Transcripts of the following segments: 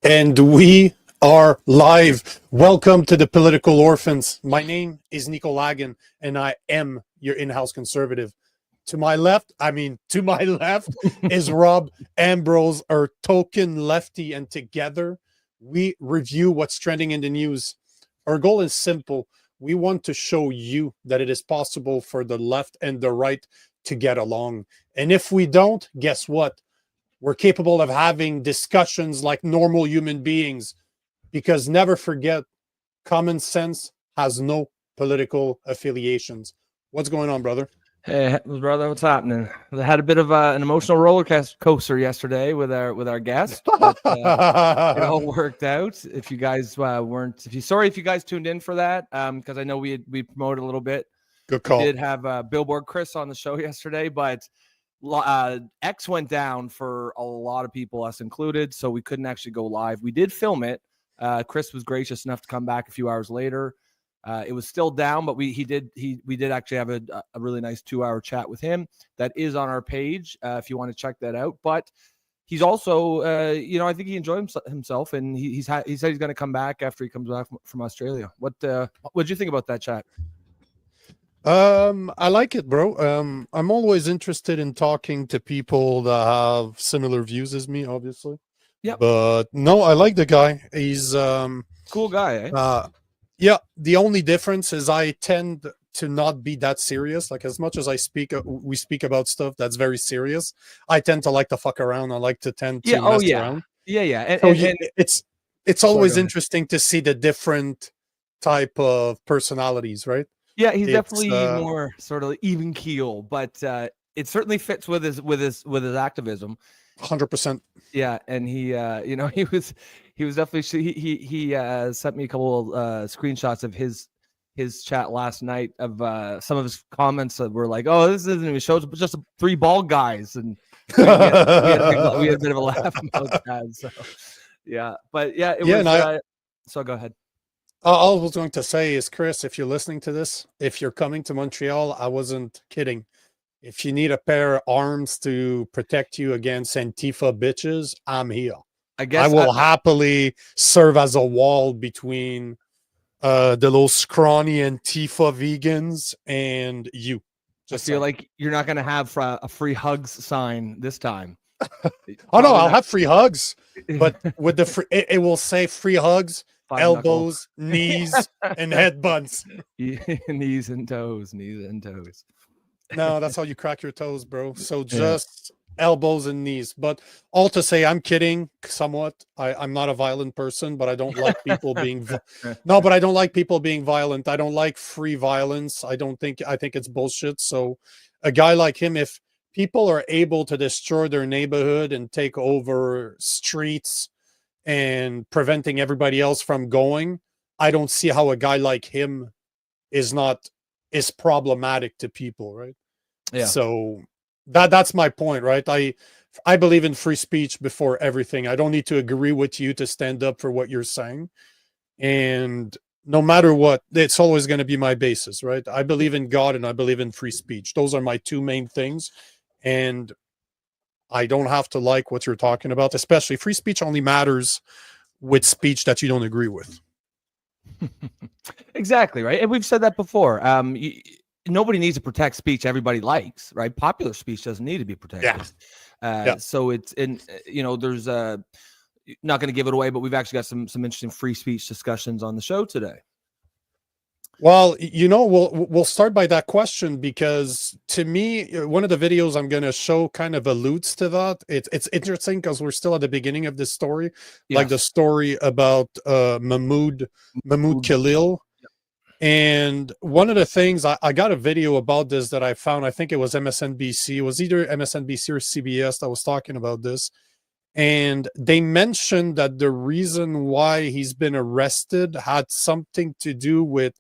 And we are live. Welcome to the Political Orphans. My name is Nico, and I am your in-house conservative. To my left is Rob Ambrose, our token lefty, and together we review what's trending in the news. Our goal is simple. We want to show you that it is possible for the left and the right to get along. And if we don't, guess what? We're capable of having discussions like normal human beings, because never forget, common sense has no political affiliations. What's going on, brother? Hey, brother, what's happening? I had a bit of an emotional roller coaster yesterday with our guest, but it all worked out. If you guys if you guys tuned in for that, because I know we promoted a little bit. Good call. We did have Billboard Chris on the show yesterday, but X went down for a lot of people, us included, so we couldn't actually go live. We did film it. Chris was gracious enough to come back a few hours later. It was still down, but we did actually have a really nice 2-hour chat with him that is on our page if you want to check that out. But he's also, I think he enjoyed himself, and he said he's going to come back after he comes back from Australia. What did you think about that chat? I like it, bro. I'm always interested in talking to people that have similar views as me, obviously. Yeah. But no, I like the guy. He's cool guy, eh? Yeah, the only difference is I tend to not be that serious. Like, as much as we speak about stuff that's very serious, I tend to like to fuck around. I like to tend to mess around. Yeah. It's always interesting to see the different type of personalities, right? Yeah, he's definitely more sort of even keel, but it certainly fits with his activism. 100%. Yeah, and he was definitely he sent me a couple screenshots of his chat last night of some of his comments that were like, "Oh, this isn't even shows, but just 3 bald guys," and we had a bit of a laugh about that. So yeah, but yeah, it was. So go ahead. All I was going to say is, Chris, if you're listening to this, if you're coming to Montreal, I wasn't kidding. If you need a pair of arms to protect you against Antifa bitches, I'm here. I guess I will happily serve as a wall between the little scrawny Antifa vegans and you. I feel like you're not going to have a free hugs sign this time. Oh, no, I'll have free hugs. But with the it will say free hugs, elbows, knees, and headbutts. Knees and toes. No, that's how you crack your toes, bro. So just elbows and knees. But all to say, I'm kidding somewhat. I'm not a violent person, but I don't like people being but I don't like people being violent. I don't like free violence. I think it's bullshit. So a guy like him, if people are able to destroy their neighborhood and take over streets and preventing everybody else from going, I don't see how a guy like him is problematic to people, right? Yeah. So that's my point, right? I believe in free speech before everything. I don't need to agree with you to stand up for what you're saying. And no matter what, it's always going to be my basis, right? I believe in God and I believe in free speech. Those are my 2 main things. And I don't have to like what you're talking about, especially free speech only matters with speech that you don't agree with. Exactly, right. And we've said that before. Nobody needs to protect speech everybody likes, right? Popular speech doesn't need to be protected. So it's there's not going to give it away, but we've actually got some interesting free speech discussions on the show today. Well, we'll start by that question, because to me, one of the videos I'm going to show kind of alludes to that. It's interesting because we're still at the beginning of this story, like the story about Mahmoud Khalil. And one of the things, I got a video about this that I found, I think it was MSNBC. It was either MSNBC or CBS that was talking about this. And they mentioned that the reason why he's been arrested had something to do with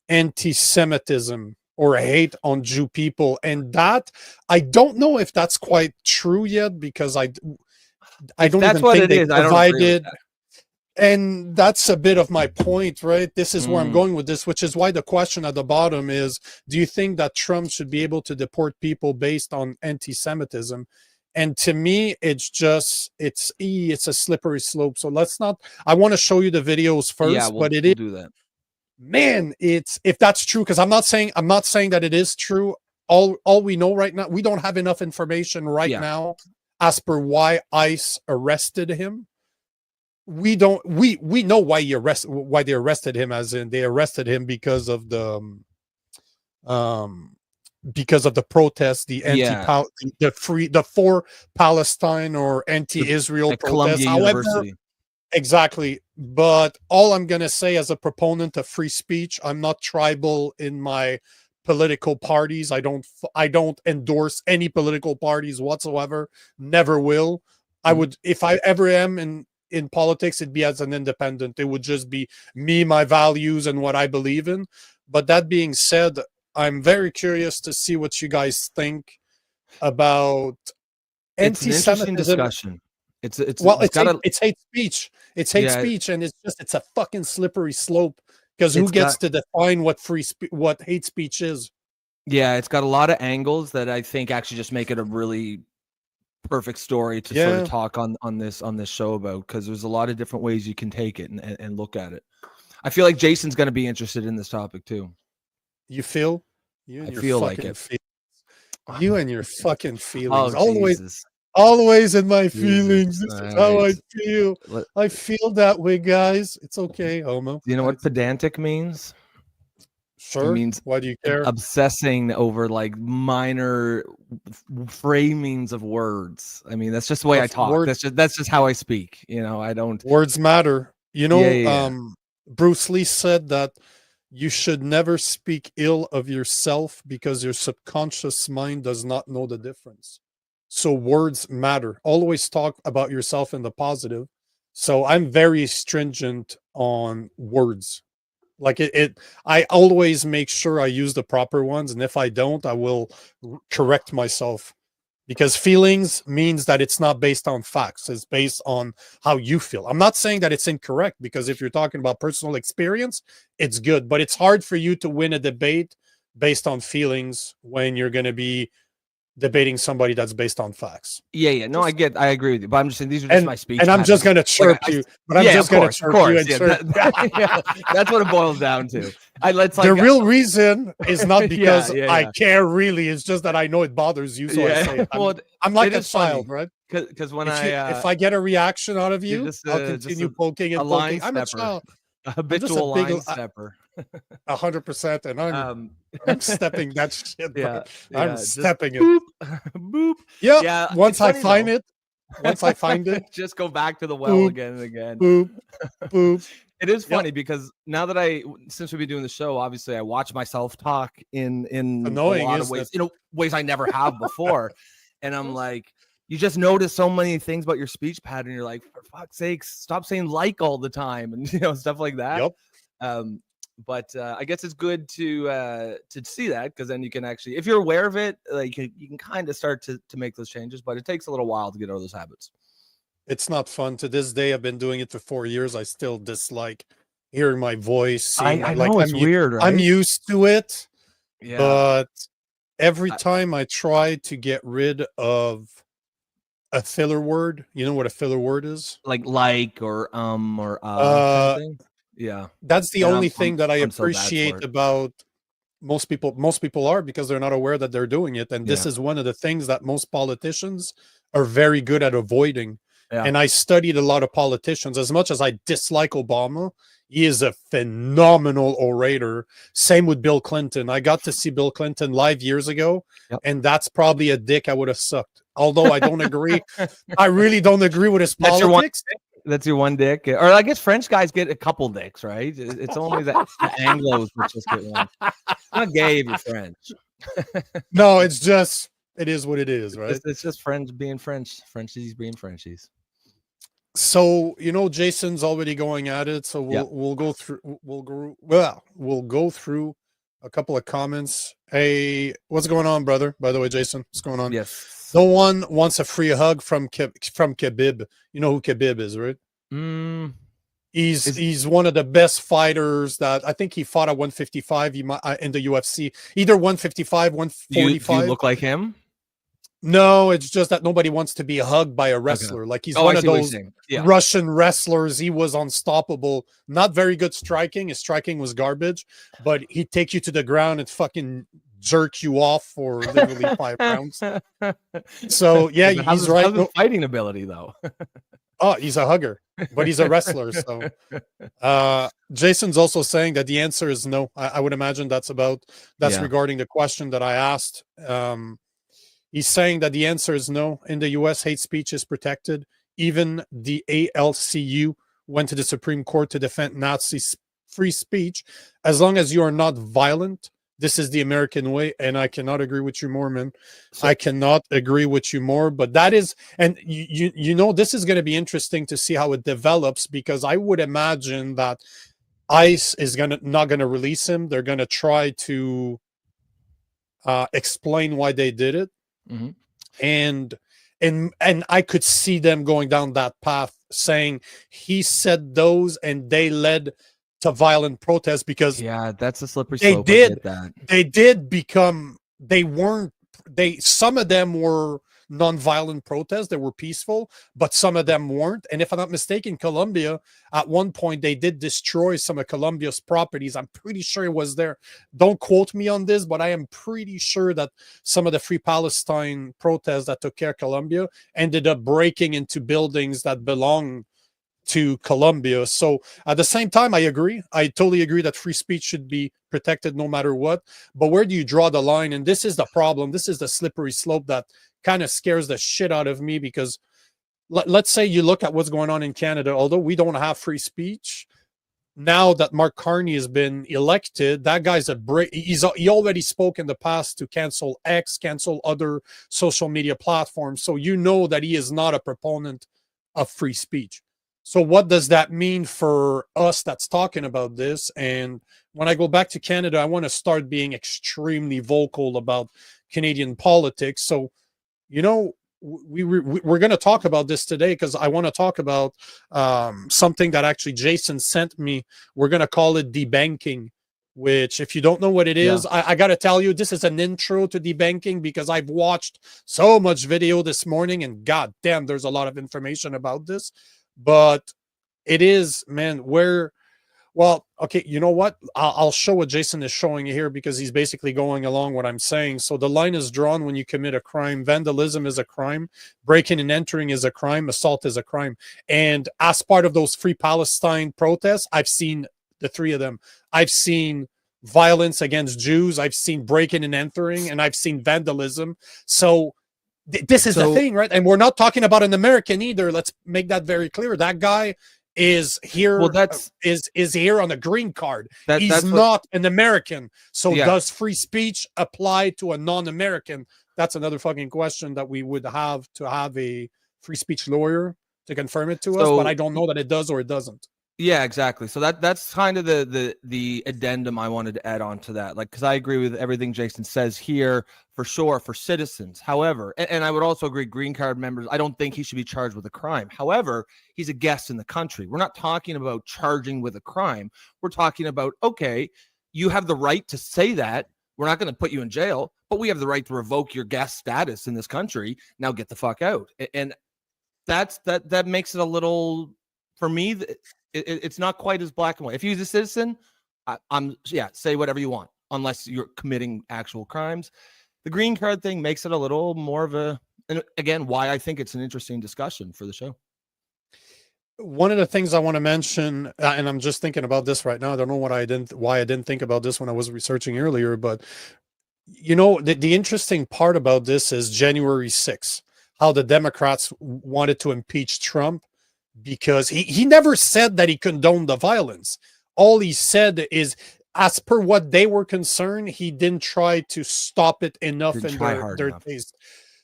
antisemitism or hate on Jew people. And that, I don't know if that's quite true yet, because I don't even think they provided. And that's a bit of my point, right? This is where I'm going with this, which is why the question at the bottom is, do you think that Trump should be able to deport people based on anti-Semitism? And to me, it's a slippery slope. So let's not. I want to show you the videos Yeah, first, but it we'll is, do that. man. It's if that's true, because I'm not saying that it is true. All we know right now, we don't have enough information right Yeah. now as per why ICE arrested him. We don't. We know why they arrested him, as in they arrested him because of the protests, the Yeah. the for Palestine or anti-Israel At protests. Columbia However, University. exactly. But all I'm gonna say, as a proponent of free speech, I'm not tribal in my political parties. I don't endorse any political parties whatsoever. Never will. I would, if I ever am in politics, it'd be as an independent. It would just be me, my values, and what I believe in. But that being said, I'm very curious to see what you guys think about It's an interesting anti-Semitism. discussion. It's It's hate speech. It's hate Yeah. speech, and it's a fucking slippery slope, because who It's gets got- to define what hate speech is? Yeah, it's got a lot of angles that I think actually just make it a really perfect story to sort Yeah. of talk on this show about, because there's a lot of different ways you can take it and look at it. I feel like Jason's going to be interested in this topic too. You feel? You and I your feel like fucking it. feelings. You and your fucking feelings. Oh, always Jesus. always in my Jesus. feelings. This All is how I right. feel. I feel that way, guys. It's okay, homo. Do you know what pedantic means? Sure. It means why do you care? obsessing over like minor framings of words. I mean, that's just the way I talk. That's just how I speak. You know, I don't. Words matter. You know, Yeah. Bruce Lee said that you should never speak ill of yourself, because your subconscious mind does not know the difference. So words matter. Always talk about yourself in the positive. So I'm very stringent on words. Like I always make sure I use the proper ones, and if I don't, I will correct myself, because feelings means that it's not based on facts. It's based on how you feel. I'm not saying that it's incorrect, because if you're talking about personal experience, it's good, but it's hard for you to win a debate based on feelings when you're going to be debating somebody that's based on facts. Yeah. No, I agree with you, but I'm just saying these are just my speech. And I'm just going to chirp you, but I'm just going to chirp you and chirp. That's what it boils down to. The real reason is not because Yeah. I care, really. It's just that I know it bothers you, so I say it. I'm like a child, funny, right? Because when if I get a reaction out of you, I'll continue poking and poking. I'm a child. A habitual line stepper. 100%, and I'm stepping that shit. Yeah, I'm stepping it. Boop, boop. Yep. Yeah. Once I find it, just go back to the well boop, again and again. Boop, boop. It is funny because now that since we've been doing the show, obviously I watch myself talk in Annoying, a lot of ways, ways I never have before, and I'm like, you just notice so many things about your speech pattern. You're like, for fuck's sakes, stop saying like all the time, and stuff like that. Yep. But I guess it's good to see that, because then you can actually, if you're aware of it, like you can kind of start to make those changes. But it takes a little while to get out of those habits. It's not fun. To this day, I've been doing it for 4 years. I still dislike hearing my voice. I know it's weird, right? I'm used to it, yeah. But every time I try to get rid of a filler word, you know what a filler word is? Like or kind of thing? Yeah. That's the only thing that I appreciate about most people. Most people are, because they're not aware that they're doing it. And this is one of the things that most politicians are very good at avoiding. Yeah. And I studied a lot of politicians. As much as I dislike Obama, he is a phenomenal orator. Same with Bill Clinton. I got to see Bill Clinton live years ago, and that's probably a dick I would have sucked. Although I don't agree. I really don't agree with his politics. That's your one dick, or I guess French guys get a couple dicks, right? It's only the Anglos that just get one. Not gay if you're French. No, it is what it is, right? It's just friends being French, Frenchies being Frenchies. So Jason's already going at it. So we'll go through a couple of comments. Hey, what's going on, brother? By the way, Jason, what's going on? Yes. No one wants a free hug from Khabib. You know who Khabib is, right? He's one of the best fighters. That I think he fought at 155. He might in the UFC, either 155, 145. Do you look like him? No, it's just that nobody wants to be hugged by a Okay. wrestler. Like he's Oh, one I of see what you're those saying. Yeah. Russian wrestlers. He was unstoppable. Not very good striking. His striking was garbage, but he'd take you to the ground and fucking jerk you off for literally 5 rounds. So yeah, Hey, but he's how's right. his No, fighting ability though? oh, he's a hugger, but he's a wrestler. So Jason's also saying that the answer is no. I would imagine that's Yeah. regarding the question that I asked. He's saying that the answer is no. In the US, hate speech is protected. Even the ALCU went to the Supreme Court to defend Nazi free speech. As long as you are not violent, this is the American way. And I cannot agree with you more, man. I cannot agree with you more. But that is, and you know, this is going to be interesting to see how it develops, because I would imagine that ICE is not gonna release him. They're gonna try to explain why they did it. Mm-hmm. And I could see them going down that path, saying he said those and they led to violent protests, because Yeah, that's a slippery they slope. did I get that. they did become, they weren't, they some of them were non-violent protests, they were peaceful, but some of them weren't. And if I'm not mistaken, Colombia, at one point they did destroy some of Colombia's properties. I'm pretty sure it was there. Don't quote me on this, but I am pretty sure that some of the Free Palestine protests that took care of Colombia ended up breaking into buildings that belong to Colombia. So at the same time, I agree. I totally agree that free speech should be protected no matter what. But where do you draw the line? And this is the problem. This is the slippery slope that kind of scares the shit out of me, because let's say you look at what's going on in Canada. Although we don't have free speech, now that Mark Carney has been elected, that guy's a break. He already spoke in the past to cancel X, cancel other social media platforms. So you know that he is not a proponent of free speech. So what does that mean for us that's talking about this? And when I go back to Canada, I want to start being extremely vocal about Canadian politics. So, you know, we're going to talk about this today, because I want to talk about something that actually Jason sent me. We're going to call it debanking, which, if you don't know what it is, I got to tell you, this is an intro to debanking, because I've watched so much video this morning, and god damn, there's a lot of information about this. But it is, man, well, okay, you know what? I'll show what Jason is showing you here, because he's basically going along what I'm saying. So the line is drawn when you commit a crime. Vandalism is a crime. Breaking and entering is a crime. Assault is a crime. And as part of those Free Palestine protests, I've seen the three of them. I've seen violence against Jews. I've seen breaking and entering, and I've seen vandalism. So this is the thing, right? And we're not talking about an American either. Let's make that very clear. That guy is here. Well, that's is here on a green card. He's that's not an American. So Yeah. does free speech apply to a non-American? That's another fucking question that we would have to have a free speech lawyer to confirm it to us. But I don't know that it does or it doesn't. Yeah, exactly. So that's kind of the addendum I wanted to add on to that. Like, because I agree with everything Jason says here for sure for citizens. However, and I would also agree, green card members, I don't think he should be charged with a crime. However, he's a guest in the country. We're not talking about charging with a crime. We're talking about, okay, you have the right to say that. We're not going to put you in jail, but we have the right to revoke your guest status in this country. Now get the fuck out. And that makes it a little, for me, it's not quite as black and white. If he's a citizen, I'm say whatever you want, unless you're committing actual crimes. The green card thing makes it a little more of a, and again, why I think it's an interesting discussion for the show. One of the things I want to mention, and I'm just thinking about this right now. I don't know why I didn't think about this when I was researching earlier, but you know, the interesting part about this is January 6th, how the Democrats wanted to impeach Trump, because he never said that he condoned the violence. All he said is, as per what they were concerned, he didn't try to stop it enough in their taste.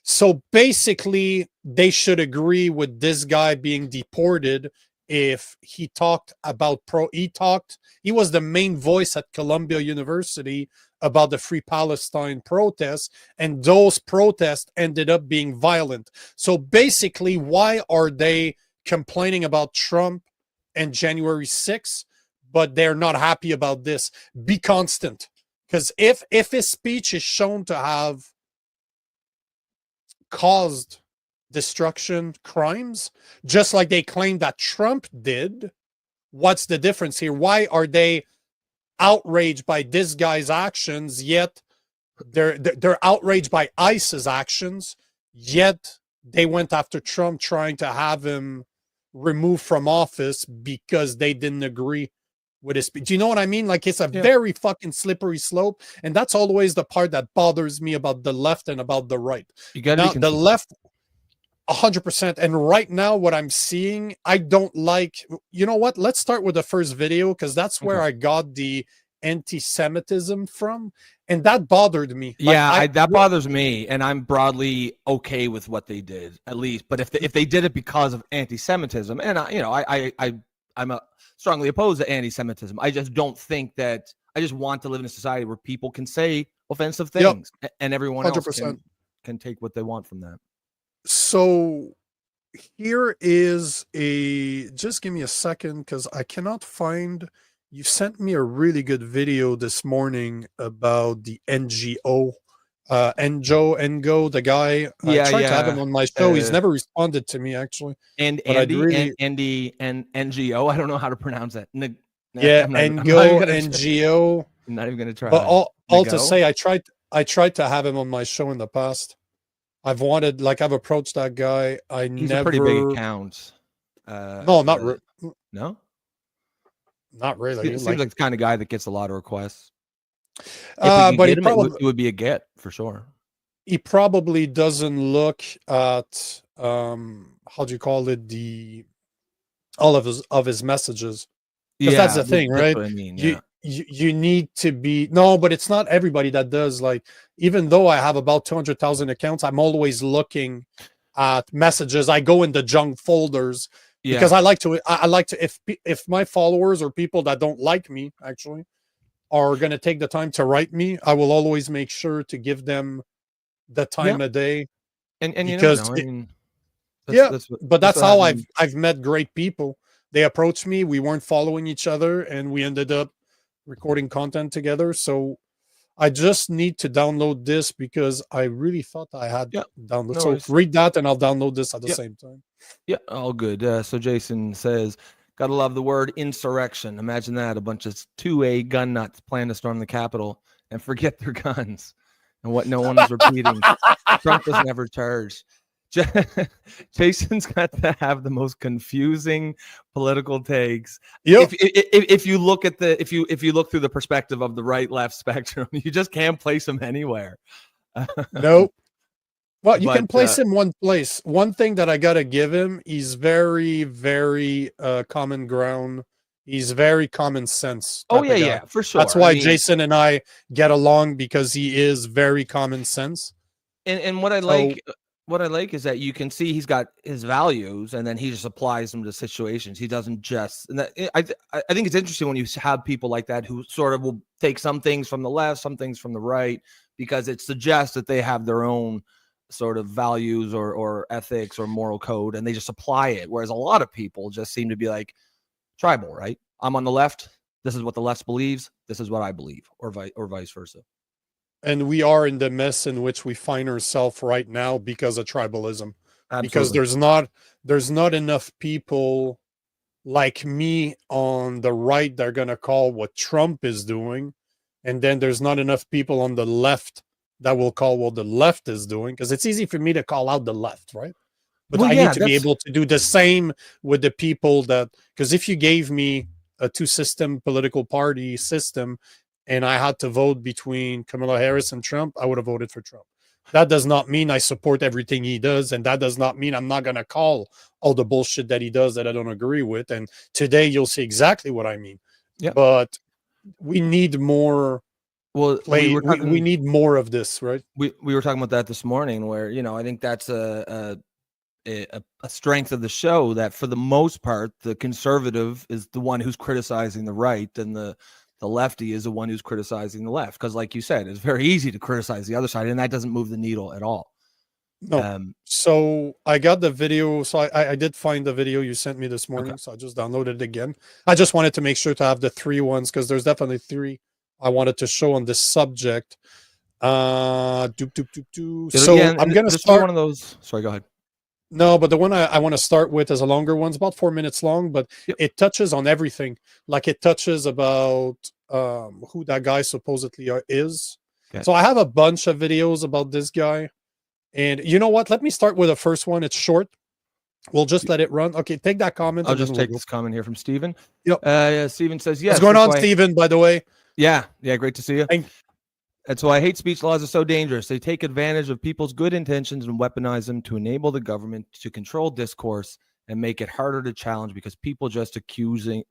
So basically, they should agree with this guy being deported if he talked about he was the main voice at Columbia University about the Free Palestine protests, and those protests ended up being violent. So basically, why are they complaining about Trump and January 6th, but they're not happy about this? Be constant. Because if his speech is shown to have caused destruction, crimes, just like they claim that Trump did. What's the difference here? Why are they outraged by this guy's actions, yet they're outraged by ICE's actions, yet they went after Trump trying to have him removed from office because they didn't agree with his speech? Do you know what I mean? Like, it's a very fucking slippery slope, and that's always the part that bothers me about the left and about the right. You got now the left 100%. And right now, what I'm seeing, I don't like. You know what? Let's start with the first video, because that's where I got the anti-Semitism from, and that bothered me. Yeah, that bothers me, and I'm broadly okay with what they did, at least. But if they did it because of anti-Semitism, and I'm strongly opposed to anti-Semitism. I just don't think that. I just want to live in a society where people can say offensive things, and everyone 100%. Else can take what they want from that. So here is just give me a second, because I cannot find. You sent me a really good video this morning about the NGO, Ngo, the guy. I tried to have him on my show. He's never responded to me, actually. And Andy and NGO. I don't know how to pronounce that. NGO. I'm not even gonna try. But all to say, I tried to have him on my show in the past. I've approached that guy. He's a pretty big account. No, not no. Not really. He seems like the kind of guy that gets a lot of requests. But it would be a get for sure. He probably doesn't look at how do you call it, all of his messages. Because that's the thing, right? What I mean, you need to be but it's not everybody that does. Like, even though I have about 200,000 accounts, I'm always looking at messages. I go in the junk folders. Because I like to if my followers or people that don't like me actually are going to take the time to write me, I will always make sure to give them the time of day. And because that's how I've met great people. They approached me, we weren't following each other, and we ended up recording content together. So I just need to download this, because I really thought I had downloaded. So read that, and I'll download this at the same time. Yeah, all good. So Jason says, gotta love the word insurrection. Imagine that, a bunch of 2A gun nuts plan to storm the Capitol and forget their guns. And what no one is repeating, Trump was never charged. Jason's got to have the most confusing political takes. If you look at if you look through the perspective of the right left spectrum, you just can't place him anywhere. Nope. Well, you can place him one place. One thing that I gotta give him, he's very, very common ground. He's very common sense. Oh yeah, for sure. That's why Jason and I get along, because he is very common sense. And what I like is that you can see he's got his values, and then he just applies them to situations. He doesn't just. And I think it's interesting when you have people like that who sort of will take some things from the left, some things from the right, because it suggests that they have their own sort of values or ethics or moral code, and they just apply it. Whereas a lot of people just seem to be like tribal, right? I'm on the left. This is what the left believes. This is what I believe, or vice versa. And we are in the mess in which we find ourselves right now because of tribalism. Absolutely. Because there's not enough people like me on the right that are going to call what Trump is doing. And then there's not enough people on the left that will call what the left is doing. Because it's easy for me to call out the left, right? But I need to be able to do the same with the people that, because if you gave me a two-system political party system and I had to vote between Kamala Harris and Trump, I would have voted for Trump. That does not mean I support everything he does. And that does not mean I'm not going to call all the bullshit that he does that I don't agree with. And today you'll see exactly what I mean. Yeah. But we need more. Well, we need more of this, right? We were talking about that this morning, where, I think that's a strength of the show, that for the most part, the conservative is the one who's criticizing the right, and the lefty is the one who's criticizing the left. Because like you said, it's very easy to criticize the other side, and that doesn't move the needle at all. No. So I got the video. So I did find the video you sent me this morning. Okay. So I just downloaded it again. I just wanted to make sure to have the 3 ones, because there's definitely 3 I wanted to show on this subject. So I'm gonna start one of those. Sorry, go ahead. No, but the one I want to start with is a longer one. It's about 4 minutes long, but it touches on everything. Like it touches about who that guy supposedly is. Okay. So I have a bunch of videos about this guy. And you know what? Let me start with the first one. It's short. We'll just let it run. Okay, take that comment. I'll just take this comment here from Steven. Yep. Steven says, yes. What's going on, Steven, by the way? Yeah, great to see you. That's why I hate speech laws are so dangerous. They take advantage of people's good intentions and weaponize them to enable the government to control discourse and make it harder to challenge because people just accuse you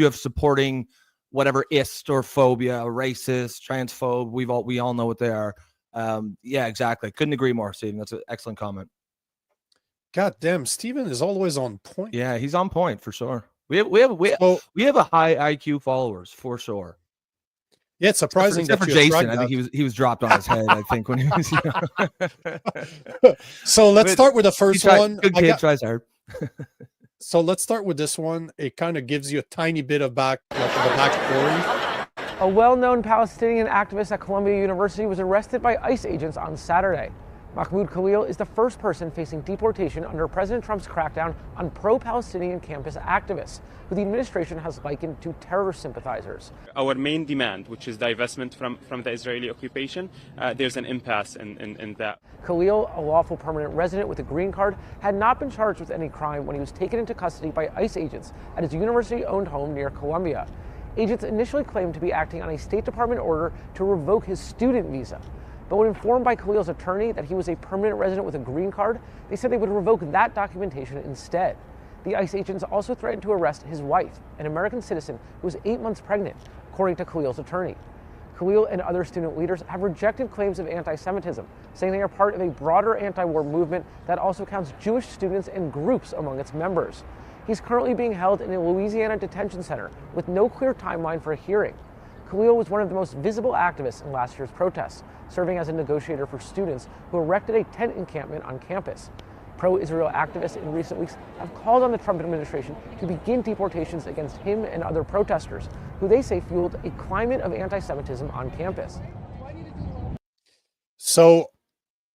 of supporting whatever ist or phobia, racist, transphobe. We all know what they are. Yeah, exactly. Couldn't agree more, Steven. That's an excellent comment. God damn, Steven is always on point. Yeah, he's on point for sure. We have a high IQ followers for sure. Yeah, it's surprising. Except for Jason, I think he was dropped on his head. I think when he was. So let's start with the first one. Good kid, tries hard. So let's start with this one. It kind of gives you a tiny bit of backstory. A well-known Palestinian activist at Columbia University was arrested by ICE agents on Saturday. Mahoud Khalil is the first person facing deportation under President Trump's crackdown on pro-Palestinian campus activists, who the administration has likened to terror sympathizers. Our main demand, which is divestment from the Israeli occupation, there's an impasse in that. Khalil, a lawful permanent resident with a green card, had not been charged with any crime when he was taken into custody by ICE agents at his university-owned home near Columbia. Agents initially claimed to be acting on a State Department order to revoke his student visa. But when informed by Khalil's attorney that he was a permanent resident with a green card, they said they would revoke that documentation instead. The ICE agents also threatened to arrest his wife, an American citizen who was 8 months pregnant, according to Khalil's attorney. Khalil and other student leaders have rejected claims of anti-Semitism, saying they are part of a broader anti-war movement that also counts Jewish students and groups among its members. He's currently being held in a Louisiana detention center with no clear timeline for a hearing. Khalil was one of the most visible activists in last year's protests, serving as a negotiator for students who erected a tent encampment on campus. Pro-Israel activists in recent weeks have called on the Trump administration to begin deportations against him and other protesters, who they say fueled a climate of anti-Semitism on campus. So,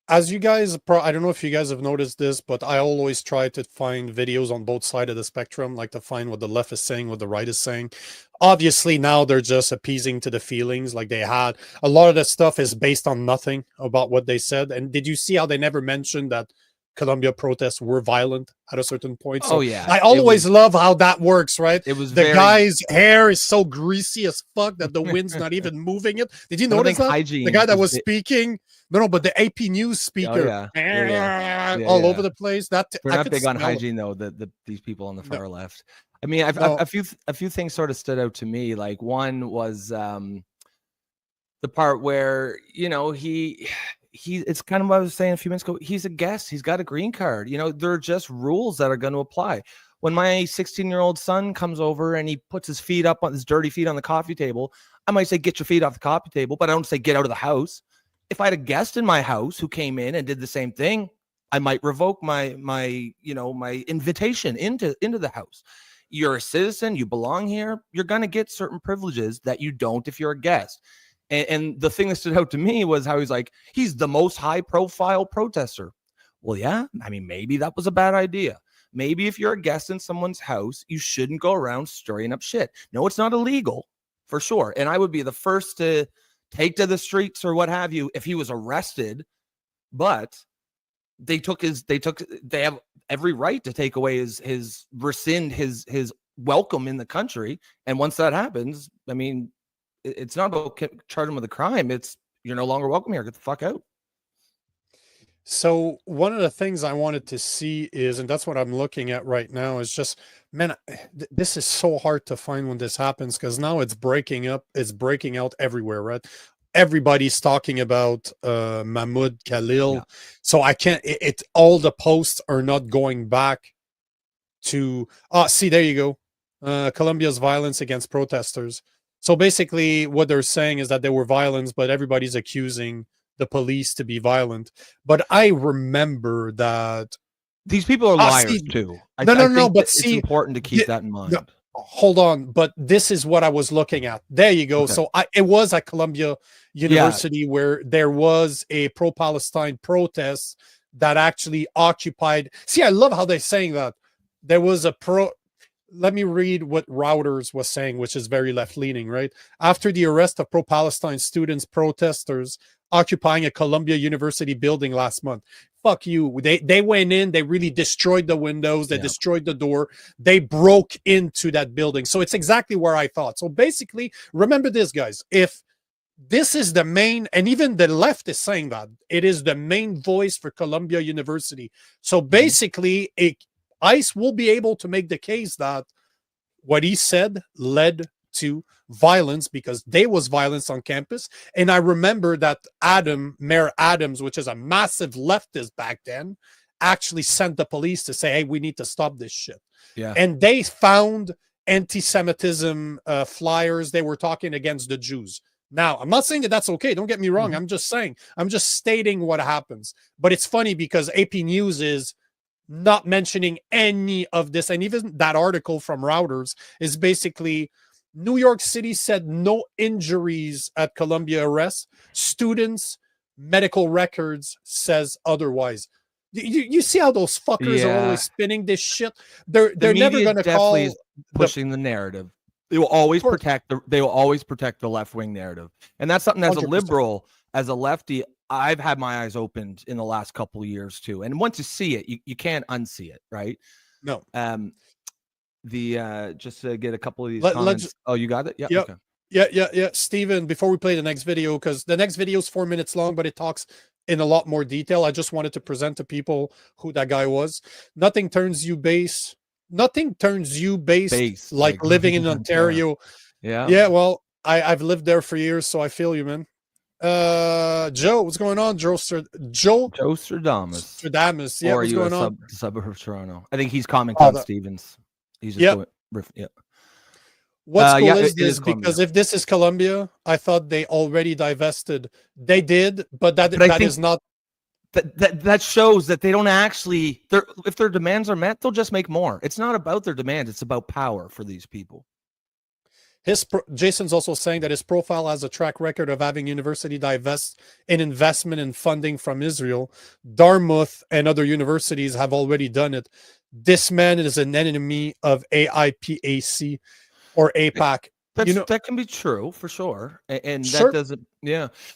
as you guys, I don't know if you guys have noticed this, but I always try to find videos on both sides of the spectrum, like to find what the left is saying, what the right is saying. Obviously, now they're just appeasing to the feelings like they had. A lot of the stuff is based on nothing about what they said. And did you see how they never mentioned that Columbia protests were violent at a certain point? So yeah. I always love how that works, right? It was the guy's hair is so greasy as fuck that the wind's not even moving it. Did you notice that? Hygiene the guy that was speaking, no, but the AP News speaker, all over the place. That we're not big on hygiene, though. These people on the far left. I mean, a few things sort of stood out to me. Like one was the part where it's kind of what I was saying a few minutes ago. He's a guest. He's got a green card. There are just rules that are going to apply. When my 16-year-old son comes over and he puts his feet up on his dirty feet on the coffee table, I might say, get your feet off the coffee table, but I don't say get out of the house. If I had a guest in my house who came in and did the same thing, I might revoke my invitation into the house. You're a citizen. You belong here. You're going to get certain privileges that you don't if you're a guest. And the thing that stood out to me was how he's the most high-profile protester. Well, yeah, I mean, maybe that was a bad idea. Maybe if you're a guest in someone's house, you shouldn't go around stirring up shit. No, it's not illegal, for sure. And I would be the first to take to the streets or what have you if he was arrested. But they have every right to take away rescind his welcome in the country. And once that happens, I mean, it's not about charging him with a crime. It's you're no longer welcome here. Get the fuck out. So one of the things I wanted to see is, and that's what I'm looking at right now, is just, man, this is so hard to find when this happens because now it's breaking up. It's breaking out everywhere, right? Everybody's talking about Mahmoud Khalil. Yeah. So I can't, all the posts are not going back to, see, there you go. Colombia's violence against protesters. So basically what they're saying is that there were violence, but everybody's accusing the police to be violent. But I remember that these people are liars too. No, but it's important to keep that in mind. hold on, but this is what I was looking at. There you go. Okay. So it was at Columbia University where there was a pro-Palestine protest that actually occupied. See, I love how they're saying that. There was a let me read what Reuters was saying, which is very left-leaning, right? After the arrest of pro-Palestine students, protesters occupying a Columbia University building last month. Fuck you. They went in, they really destroyed the windows, they destroyed the door, they broke into that building. So it's exactly where I thought. So basically, remember this, guys. If this is the main, and even the left is saying that, it is the main voice for Columbia University. So basically, ICE will be able to make the case that what he said led to violence because there was violence on campus. And I remember that Mayor Adams, which is a massive leftist back then, actually sent the police to say, hey, we need to stop this shit. Yeah. And they found anti-Semitism flyers. They were talking against the Jews. Now, I'm not saying that that's okay. Don't get me wrong. I'm just saying, I'm just stating what happens. But it's funny because AP News is not mentioning any of this. And even that article from Reuters is basically New York City said no injuries at Columbia arrest. Students' medical records says otherwise. You see how those fuckers are always spinning this shit? They're never going to call pushing the narrative. They will always protect the left-wing narrative. And that's something as 100%. a liberal, as a lefty, I've had my eyes opened in the last couple of years too. And once you see it, you can't unsee it, right? No. Just to get a couple of these comments. Oh, you got it? Yeah. Yep. Okay. Yeah. Steven, before we play the next video, because the next video is 4 minutes long, but it talks in a lot more detail. I just wanted to present to people who that guy was. Nothing turns you based like living in Ontario. Yeah. Well, I've lived there for years, so I feel you, man. Joe, what's going on? Joe Stradamus. Yeah, what's going on? Suburb of Toronto. I think he's commenting on Stevens. He's just going, yeah. What's cool is this? Because if this is Columbia, I thought they already divested. They did, but that is not. That shows that they don't actually. If their demands are met, they'll just make more. It's not about their demands; it's about power for these people. Jason's also saying that his profile has a track record of having university divest in investment and funding from Israel. Dartmouth and other universities have already done it. This man is an enemy of AIPAC or APAC. That can be true for sure. And that doesn't,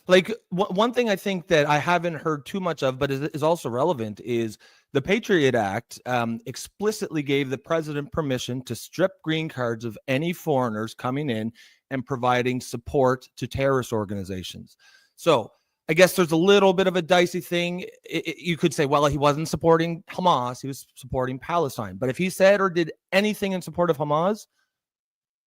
like one thing I think that I haven't heard too much of, but is also relevant is the Patriot Act explicitly gave the president permission to strip green cards of any foreigners coming in and providing support to terrorist organizations. So I guess there's a little bit of a dicey thing. You could say, well, he wasn't supporting Hamas. He was supporting Palestine. But if he said or did anything in support of Hamas,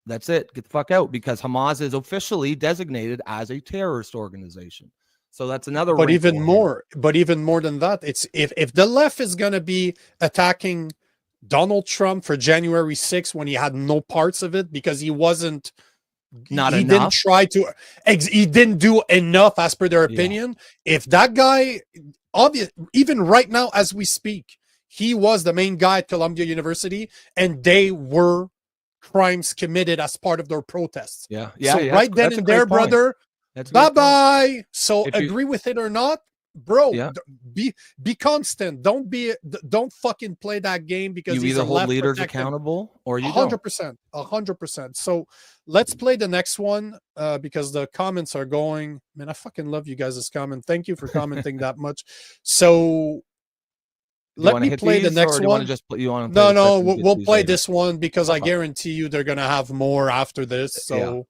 that's it. Get the fuck out, because Hamas is officially designated as a terrorist organization. So that's another. But even more than that, it's if the left is going to be attacking Donald Trump for January 6th when he had no parts of it because he wasn't didn't try to, he didn't do enough as per their opinion. If that guy, even right now as we speak, he was the main guy at Columbia University and they were crimes committed as part of their protests. So right then and there, brother, bye-bye. So agree with it or not, bro, be constant. Don't fucking play that game because you either hold leaders accountable or you 100%. So let's play the next one because the comments are going, man, I fucking love you guys' comment. Thank you for commenting that much. So let me play the next one. No, we'll play this one because I guarantee you they're gonna have more after this. So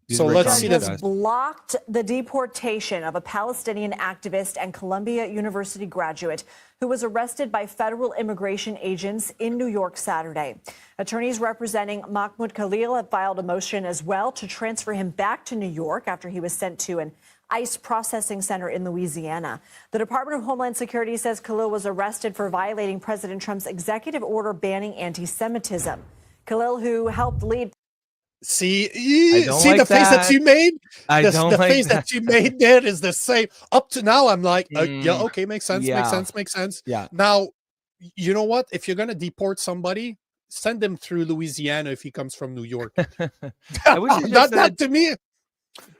So let's see that. Blocked the deportation of a Palestinian activist and Columbia University graduate who was arrested by federal immigration agents in New York Saturday. Attorneys representing Mahmoud Khalil have filed a motion as well to transfer him back to New York after he was sent to an ICE processing center in Louisiana. The Department of Homeland Security says Khalil was arrested for violating President Trump's executive order banning anti-Semitism. Khalil, who helped lead. See the face that you made? The face that you made there is the same. Up to now, I'm like, yeah, okay, makes sense. Yeah. Yeah. Now, you know what? If you're going to deport somebody, send him through Louisiana if he comes from New York. I wish it just that said to me,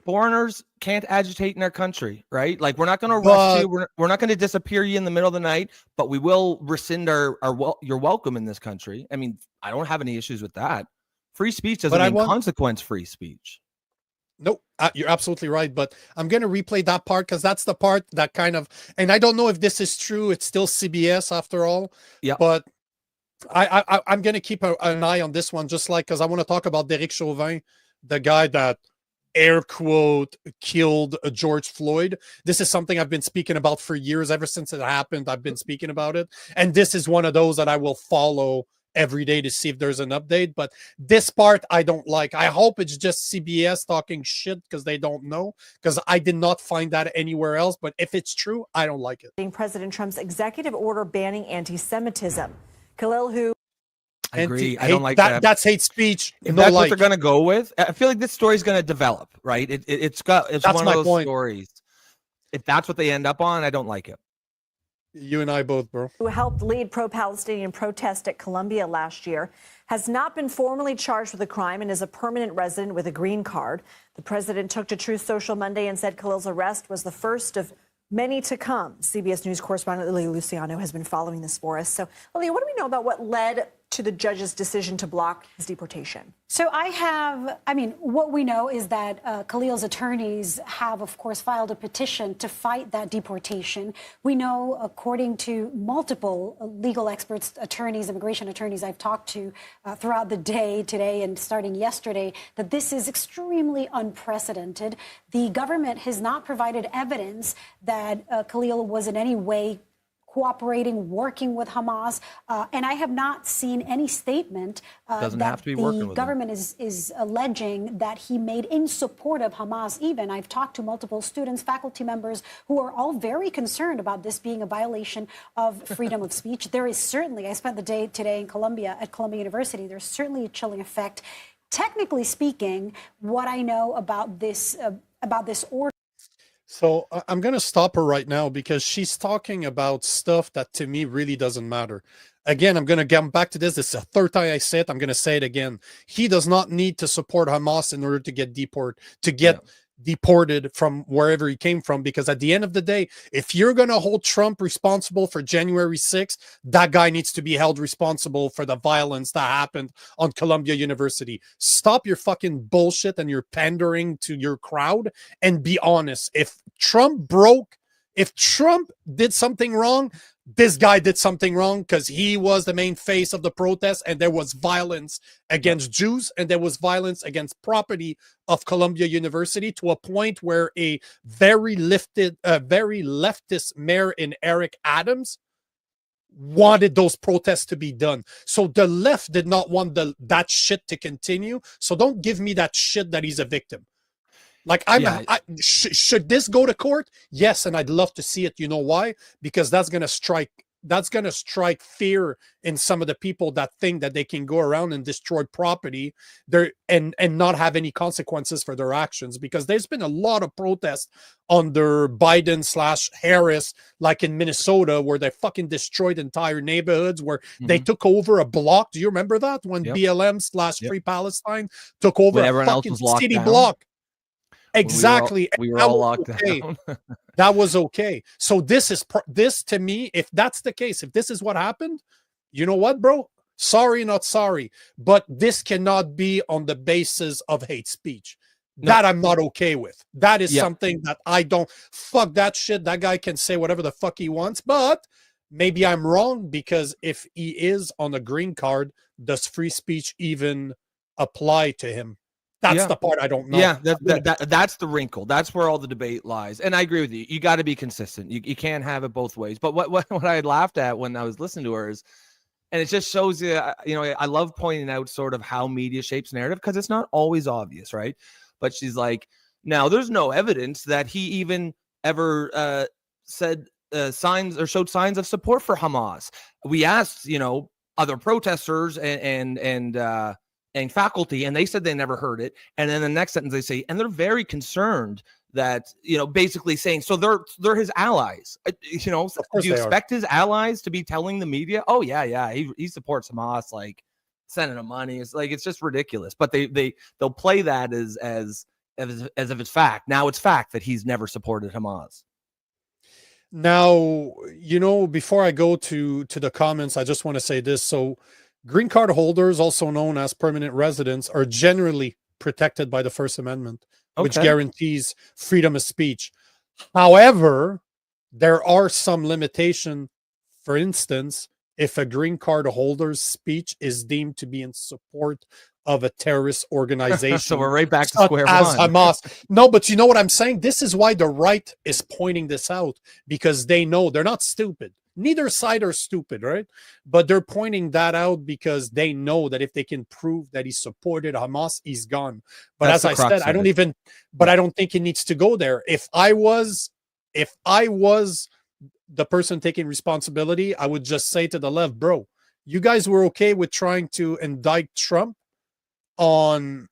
foreigners can't agitate in our country, right? Like, we're not going to arrest But- you. We're not going to disappear you in the middle of the night, but we will rescind your welcome in this country. I mean, I don't have any issues with that. Free speech doesn't mean consequence-free speech. nope, you're absolutely right. But I'm going to replay that part because that's the part that kind of, and I don't know if this is true. It's still CBS after all. Yeah. But I'm going to keep an eye on this one, just like, because I want to talk about Derek Chauvin, the guy that air quote killed George Floyd. This is something I've been speaking about for years. Ever since it happened, I've been speaking about it. And this is one of those that I will follow every day to see if there's an update. But this part I don't like. I hope it's just CBS talking shit because they don't know, because I did not find that anywhere else. But if it's true, I don't like it. President Trump's executive order banning anti-Semitism. Khalil, who I agree. I don't like that. That's hate speech. If that's what they're going to go with, I feel like this story's going to develop, right? It's one of those stories. If that's what they end up on, I don't like it. You and I both, bro. Who helped lead pro-Palestinian protest at Columbia last year, has not been formally charged with a crime and is a permanent resident with a green card. The president took to Truth Social Monday and said Khalil's arrest was the first of many to come. CBS News correspondent Lily Luciano has been following this for us. So, Lily, what do we know about what led to the judge's decision to block his deportation? So what we know is that Khalil's attorneys have, of course, filed a petition to fight that deportation. We know, according to multiple legal experts, attorneys, immigration attorneys I've talked to throughout the day today and starting yesterday, that this is extremely unprecedented. The government has not provided evidence that Khalil was in any way cooperating, working with Hamas, and I have not seen any statement that the government is alleging that he made in support of Hamas. Even I've talked to multiple students, faculty members who are all very concerned about this being a violation of freedom of speech. There is certainly, I spent the day today in Columbia at Columbia University, there's certainly a chilling effect. Technically speaking, what I know about this order. So I'm going to stop her right now because she's talking about stuff that to me really doesn't matter. Again, I'm going to get back to this. This is the third time I say it. I'm going to say it again. He does not need to support Hamas in order to get deported from wherever he came from, because at the end of the day, if you're going to hold Trump responsible for January 6th, that guy needs to be held responsible for the violence that happened on Columbia University. Stop your fucking bullshit and your pandering to your crowd and be honest. If Trump did something wrong, this guy did something wrong because he was the main face of the protest, and there was violence against Jews and there was violence against property of Columbia University to a point where a very leftist mayor in Eric Adams wanted those protests to be done. So the left did not want that shit to continue. So don't give me that shit that he's a victim. Like, should this go to court? Yes, and I'd love to see it. You know why? Because that's gonna strike fear in some of the people that think that they can go around and destroy property there and not have any consequences for their actions. Because there's been a lot of protests under Biden/Harris, like in Minnesota, where they fucking destroyed entire neighborhoods, where they took over a block. Do you remember that when BLM/Free Palestine took over a fucking city block? Exactly. We were all locked down. That was okay. So this to me, if that's the case, if this is what happened, you know what, bro? Sorry, not sorry. But this cannot be on the basis of hate speech. No. That I'm not okay with. That is something that I don't, fuck that shit. That guy can say whatever the fuck he wants, but maybe I'm wrong, because if he is on a green card, does free speech even apply to him? That's the part I don't know. Yeah, that's the wrinkle. That's where all the debate lies. And I agree with you. You got to be consistent. You can't have it both ways. But what I had laughed at when I was listening to her is, and it just shows you, I love pointing out sort of how media shapes narrative, because it's not always obvious, right? But she's like, now there's no evidence that he even ever said signs or showed signs of support for Hamas. We asked, other protesters and faculty, and they said they never heard it. And then the next sentence they say, and they're very concerned that, basically saying, so they're his allies. Do you expect his allies to be telling the media, oh yeah, he supports Hamas? Like, sending him money. It's like, it's just ridiculous. But they'll play that as if it's fact. Now it's fact that he's never supported Hamas. Now, before I go to the comments, I just want to say this. So green card holders, also known as permanent residents, are generally protected by the First Amendment, which guarantees freedom of speech. However, there are some limitations. For instance, if a green card holder's speech is deemed to be in support of a terrorist organization. So we're right back to square one. As Hamas. No, but you know what I'm saying? This is why the right is pointing this out, because they know they're not stupid. Neither side are stupid, right? But they're pointing that out because they know that if they can prove that he supported Hamas, he's gone. But as I said, I don't think it needs to go there. If I was the person taking responsibility, I would just say to the left, bro, you guys were okay with trying to indict Trump on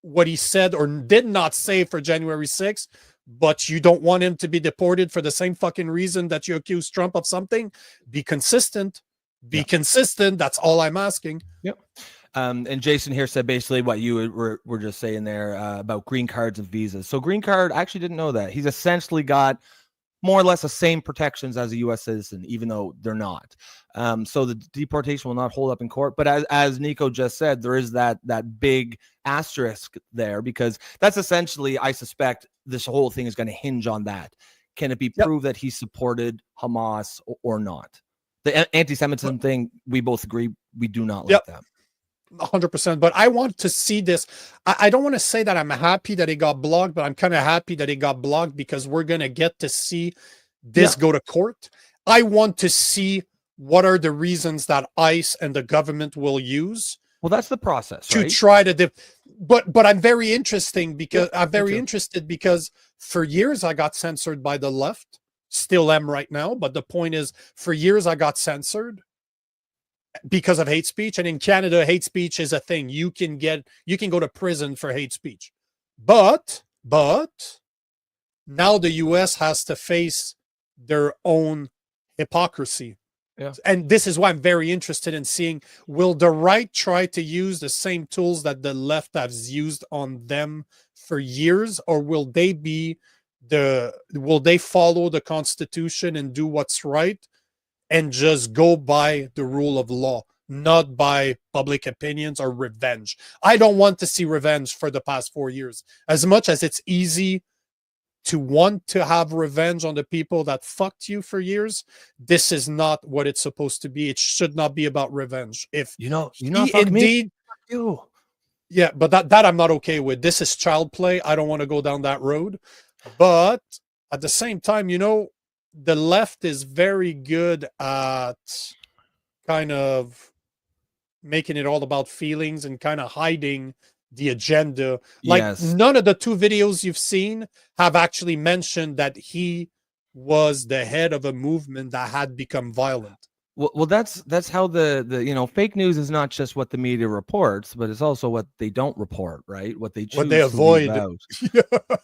what he said or did not say for January 6th, but you don't want him to be deported for the same fucking reason that you accuse Trump of something. Be consistent. Be consistent. That's all I'm asking. Yep. And Jason here said basically what you were just saying there about green cards and visas. So green card, I actually didn't know that. He's essentially got more or less the same protections as a U.S. citizen, even though they're not. So the deportation will not hold up in court. But as Nico just said, there is that big asterisk there, because that's essentially, I suspect, this whole thing is going to hinge on that. Can it be proved that he supported Hamas or not? The anti-Semitism thing, we both agree, we do not like that. 100%. But I want to see this. I don't want to say that I'm happy that it got blocked, but I'm kind of happy that it got blocked, because we're going to get to see this go to court. I want to see what are the reasons that ICE and the government will use. Well, that's the process, to right? Try to but I'm very interested because for years I got censored by the left, still am right now. But the point is, for years I got censored because of hate speech. And in Canada, hate speech is a thing. You can go to prison for hate speech. But now the US has to face their own hypocrisy. Yeah. And this is why I'm very interested in seeing, will the right try to use the same tools that the left has used on them for years, or will they follow the Constitution and do what's right and just go by the rule of law, not by public opinions or revenge? I don't want to see revenge for the past 4 years. As much as it's easy to want to have revenge on the people that fucked you for years, this is not what it's supposed to be. It should not be about revenge. If indeed, yeah, but that I'm not okay with. This is child play. I don't want to go down that road. But at the same time, the left is very good at kind of making it all about feelings and kind of hiding the agenda. Like, none of the 2 videos you've seen have actually mentioned that he was the head of a movement that had become violent. Well, that's how the fake news is not just what the media reports, but it's also what they don't report, right? What they choose, what they avoid.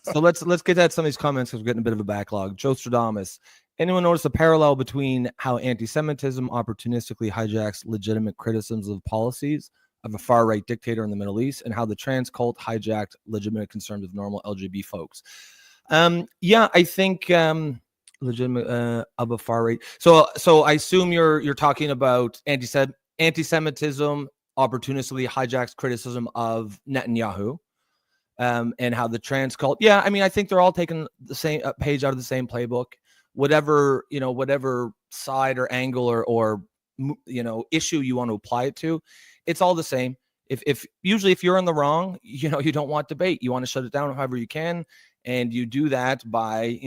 So let's get at some of these comments, because we're getting a bit of a backlog. Joe Stradamus: anyone notice a parallel between how anti-Semitism opportunistically hijacks legitimate criticisms of policies of a far-right dictator in the Middle East, and how the trans cult hijacked legitimate concerns of normal LGBT folks? I think legitimate of a far-right. So I assume you're talking about anti-Semitism opportunistically hijacks criticism of Netanyahu, and how the trans cult. Yeah, I mean, I think they're all taking the same page out of the same playbook. Whatever side or angle or issue you want to apply it to, it's all the same. If usually if you're in the wrong, you don't want debate. You want to shut it down however you can, and you do that by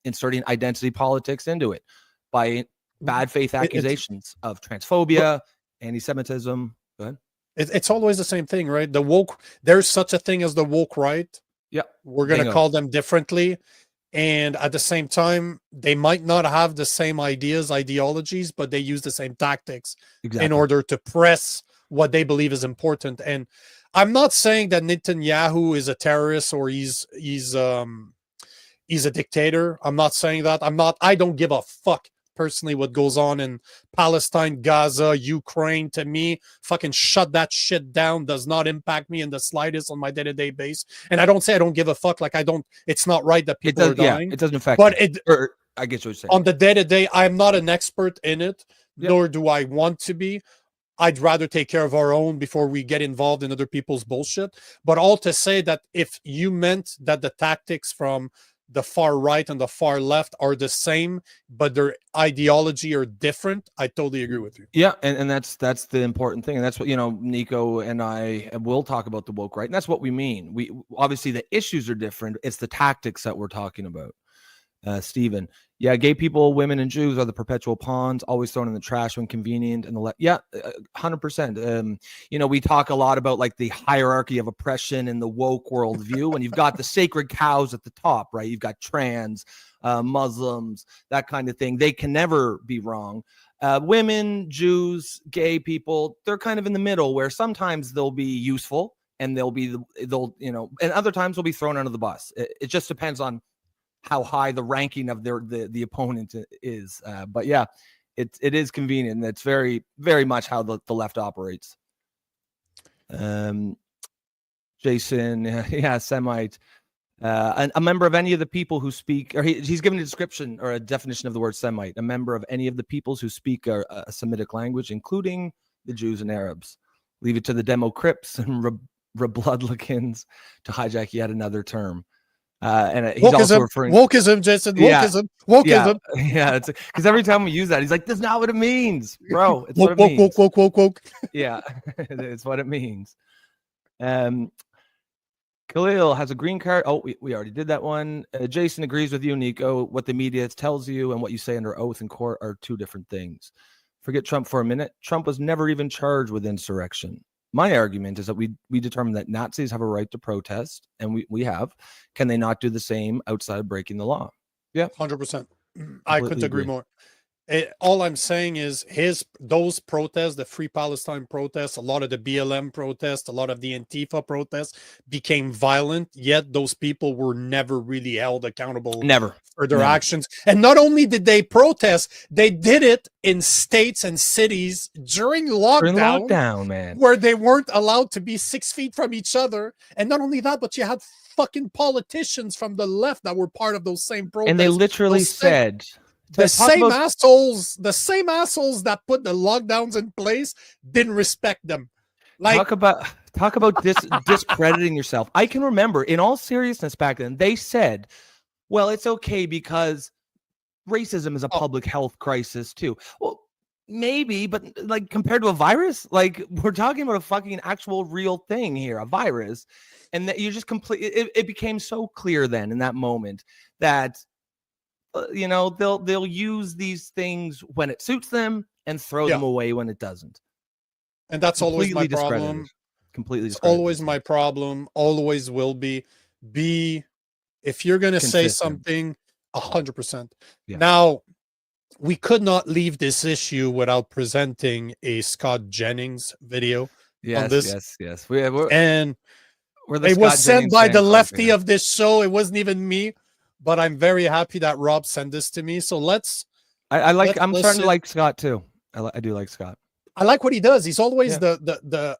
inserting identity politics into it, by bad faith accusations of transphobia, anti-Semitism. Go ahead. It's always the same thing, right? The woke. There's such a thing as the woke right. Yeah, we're gonna call them differently. And at the same time, they might not have the same ideologies, but they use the same tactics in order to press what they believe is important. And I'm not saying that Netanyahu is a terrorist or he's a dictator. I'm not saying that. I don't give a fuck personally what goes on in Palestine, Gaza, Ukraine. To me, fucking shut that shit down. Does not impact me in the slightest on my day-to-day base. And I don't say I don't give a fuck. Like, I don't. It's not right that people are dying. Yeah, it doesn't affect. But you. it. I get what you're saying. On the day-to-day, I'm not an expert in it, Yep. nor do I want to be. I'd rather take care of our own before we get involved in other people's bullshit. But all to say that if you meant that the tactics from the far right and the far left are the same, but their ideology are different, I totally agree with you. Yeah, and that's the important thing, and that's what, you know, Nico and I will talk about the woke right, and that's what we mean. We obviously the issues are different. It's the tactics that we're talking about. Stephen, yeah, gay people, women, and Jews are the perpetual pawns, always thrown in the trash when convenient. And 100%. You know, we talk a lot about like the hierarchy of oppression in the woke worldview, and you've got the sacred cows at the top, right? You've got trans, Muslims, that kind of thing. They can never be wrong. Women, Jews, gay people, they're kind of in the middle, where sometimes they'll be useful and and other times they'll be thrown under the bus. It just depends on how high the ranking of the opponent is. But yeah, it is convenient. And it's very, very much how the left operates. Jason, yeah, Semite. A member of any of the people who speak, or he's given a description or a definition of the word Semite, a member of any of the peoples who speak a Semitic language, including the Jews and Arabs. Leave it to the Demo Crips and Rebloodlikins to hijack yet another term. And he's wokeism, also referring wokeism, Jason, wokeism, wokeism. Yeah, it's because every time we use that, he's like, "That's not what it means, bro. It's what it means." Woke. Yeah, it's what it means. Khalil has a green card. Oh, we already did that one. Jason agrees with you, Nico. What the media tells you and what you say under oath in court are two different things. Forget Trump for a minute. Trump was never even charged with insurrection. My argument is that we determined that Nazis have a right to protest, and we have. Can they not do the same outside of breaking the law? Yeah, 100%. I couldn't agree more. All I'm saying is those protests, the Free Palestine protests, a lot of the BLM protests, a lot of the Antifa protests became violent, yet those people were never really held accountable for their actions. And not only did they protest, they did it in states and cities during lockdown, man, where they weren't allowed to be 6 feet from each other. And not only that, but you had fucking politicians from the left that were part of those same protests. And they literally said... The same assholes that put the lockdowns in place didn't respect them. Like, talk about discrediting yourself. I can remember, in all seriousness, back then they said, "Well, it's okay because racism is a public health crisis too." Well, maybe, but like compared to a virus, like we're talking about a fucking actual real thing here, a virus, and that you just it became so clear then in that moment that. You know, they'll use these things when it suits them and throw them away when it doesn't. And that's always my problem. Completely, always my problem. Always will be. If you're gonna say something, 100%. Now, we could not leave this issue without presenting a Scott Jennings video on this. Yes. And it was said by the lefty of this show. It wasn't even me. But I'm very happy that Rob sent this to me. So I'm starting to like Scott too. I do like Scott. I like what he does. He's always the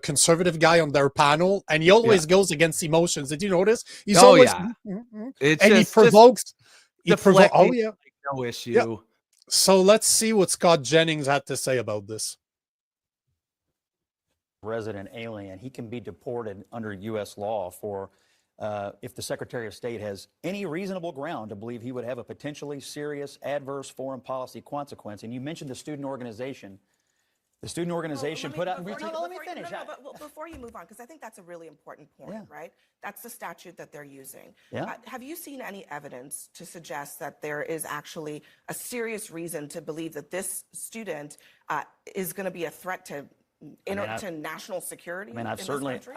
conservative guy on their panel, and he always goes against emotions. Did you notice? He's always he provokes. He provokes. Oh yeah, no issue. Yeah. So let's see what Scott Jennings had to say about this. Resident alien, he can be deported under U.S. law for. If the Secretary of State has any reasonable ground to believe he would have a potentially serious adverse foreign policy consequence. And you mentioned the student organization. The student organization put out... let me finish. But before you move on, because I think that's a really important point, right? That's the statute that they're using. Yeah. Have you seen any evidence to suggest that there is actually a serious reason to believe that this student is going to be a threat to to national security? I mean, I've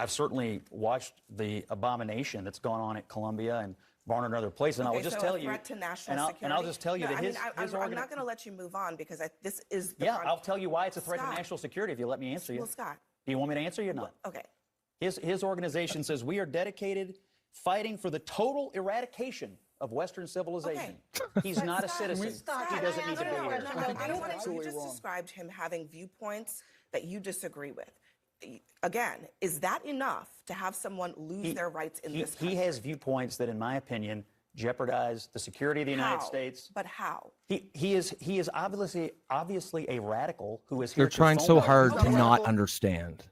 certainly watched the abomination that's gone on at Columbia and Barnard and other places, and I will just tell you, and I'll just tell you that I'm not going to let you move on because this is the I'll tell you why it's a threat to national security if you let me answer you. Well, Scott, do you want me to answer you or not? Okay. His organization says we are dedicated fighting for the total eradication of Western civilization. He's not a citizen. He doesn't need to be here. You just described him having viewpoints that you disagree with. Again, is that enough to have someone lose their rights in this country? He has viewpoints that, in my opinion, jeopardize the security of the United States. But how? He is obviously a radical who is here. They're trying so hard to not understand.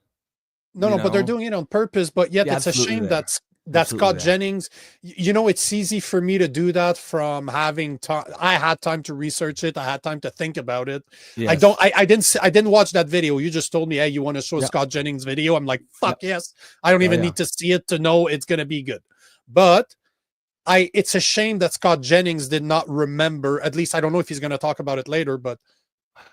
No, but they're doing it on purpose. But yet, it's a shame that Scott Jennings. It's easy for me to do that from having time. I had time to research it. I had time to think about it. Yes. I didn't watch that video. You just told me, hey, you want to show Scott Jennings video? I'm like, fuck yes. I don't even need to see it to know it's gonna be good. But it's a shame that Scott Jennings did not remember. At least I don't know if he's going to talk about it later. But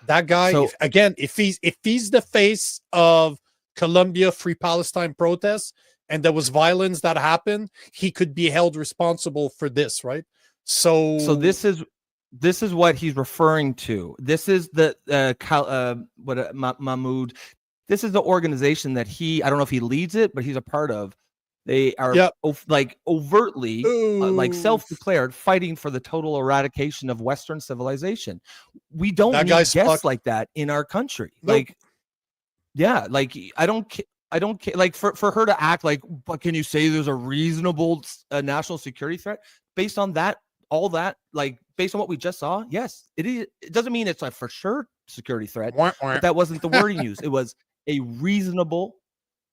that guy, if he's the face of Colombia Free Palestine protests, and there was violence that happened, he could be held responsible for this, right? So this is what he's referring to. This is the Mahmoud. This is the organization that I don't know if he leads it, but he's a part of. They are like overtly, like self-declared, fighting for the total eradication of Western civilization. We don't need guests like that in our country. Nope. I don't care. Like for her to act like, but can you say there's a reasonable national security threat based on that? All that, like based on what we just saw? Yes, it is. It doesn't mean it's a for sure security threat, but that wasn't the wording used. It was a reasonable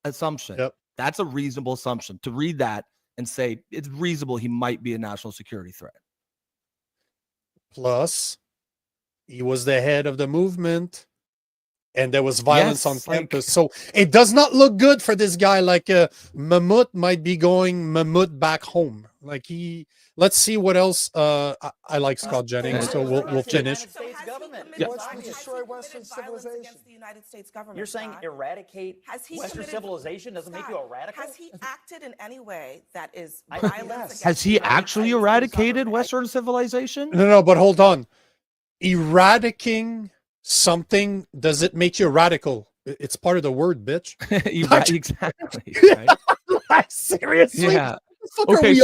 assumption. Yep. That's a reasonable assumption to read that and say it's reasonable he might be a national security threat. Plus, he was the head of the movement, and there was violence on campus. So it does not look good for this guy. Like Mahmoud might be going Mahmoud back home. Like let's see what else. I like Scott Jennings, so we'll finish. Destroy Western civilization against the United States government. You're saying eradicate Western civilization doesn't make you a radical? Has he acted in any way that is violence? Has he actually eradicated Western civilization? No, but hold on. Eradicating something, does it make you radical? It's part of the word, bitch. Exactly. Right? Seriously? Yeah. Okay,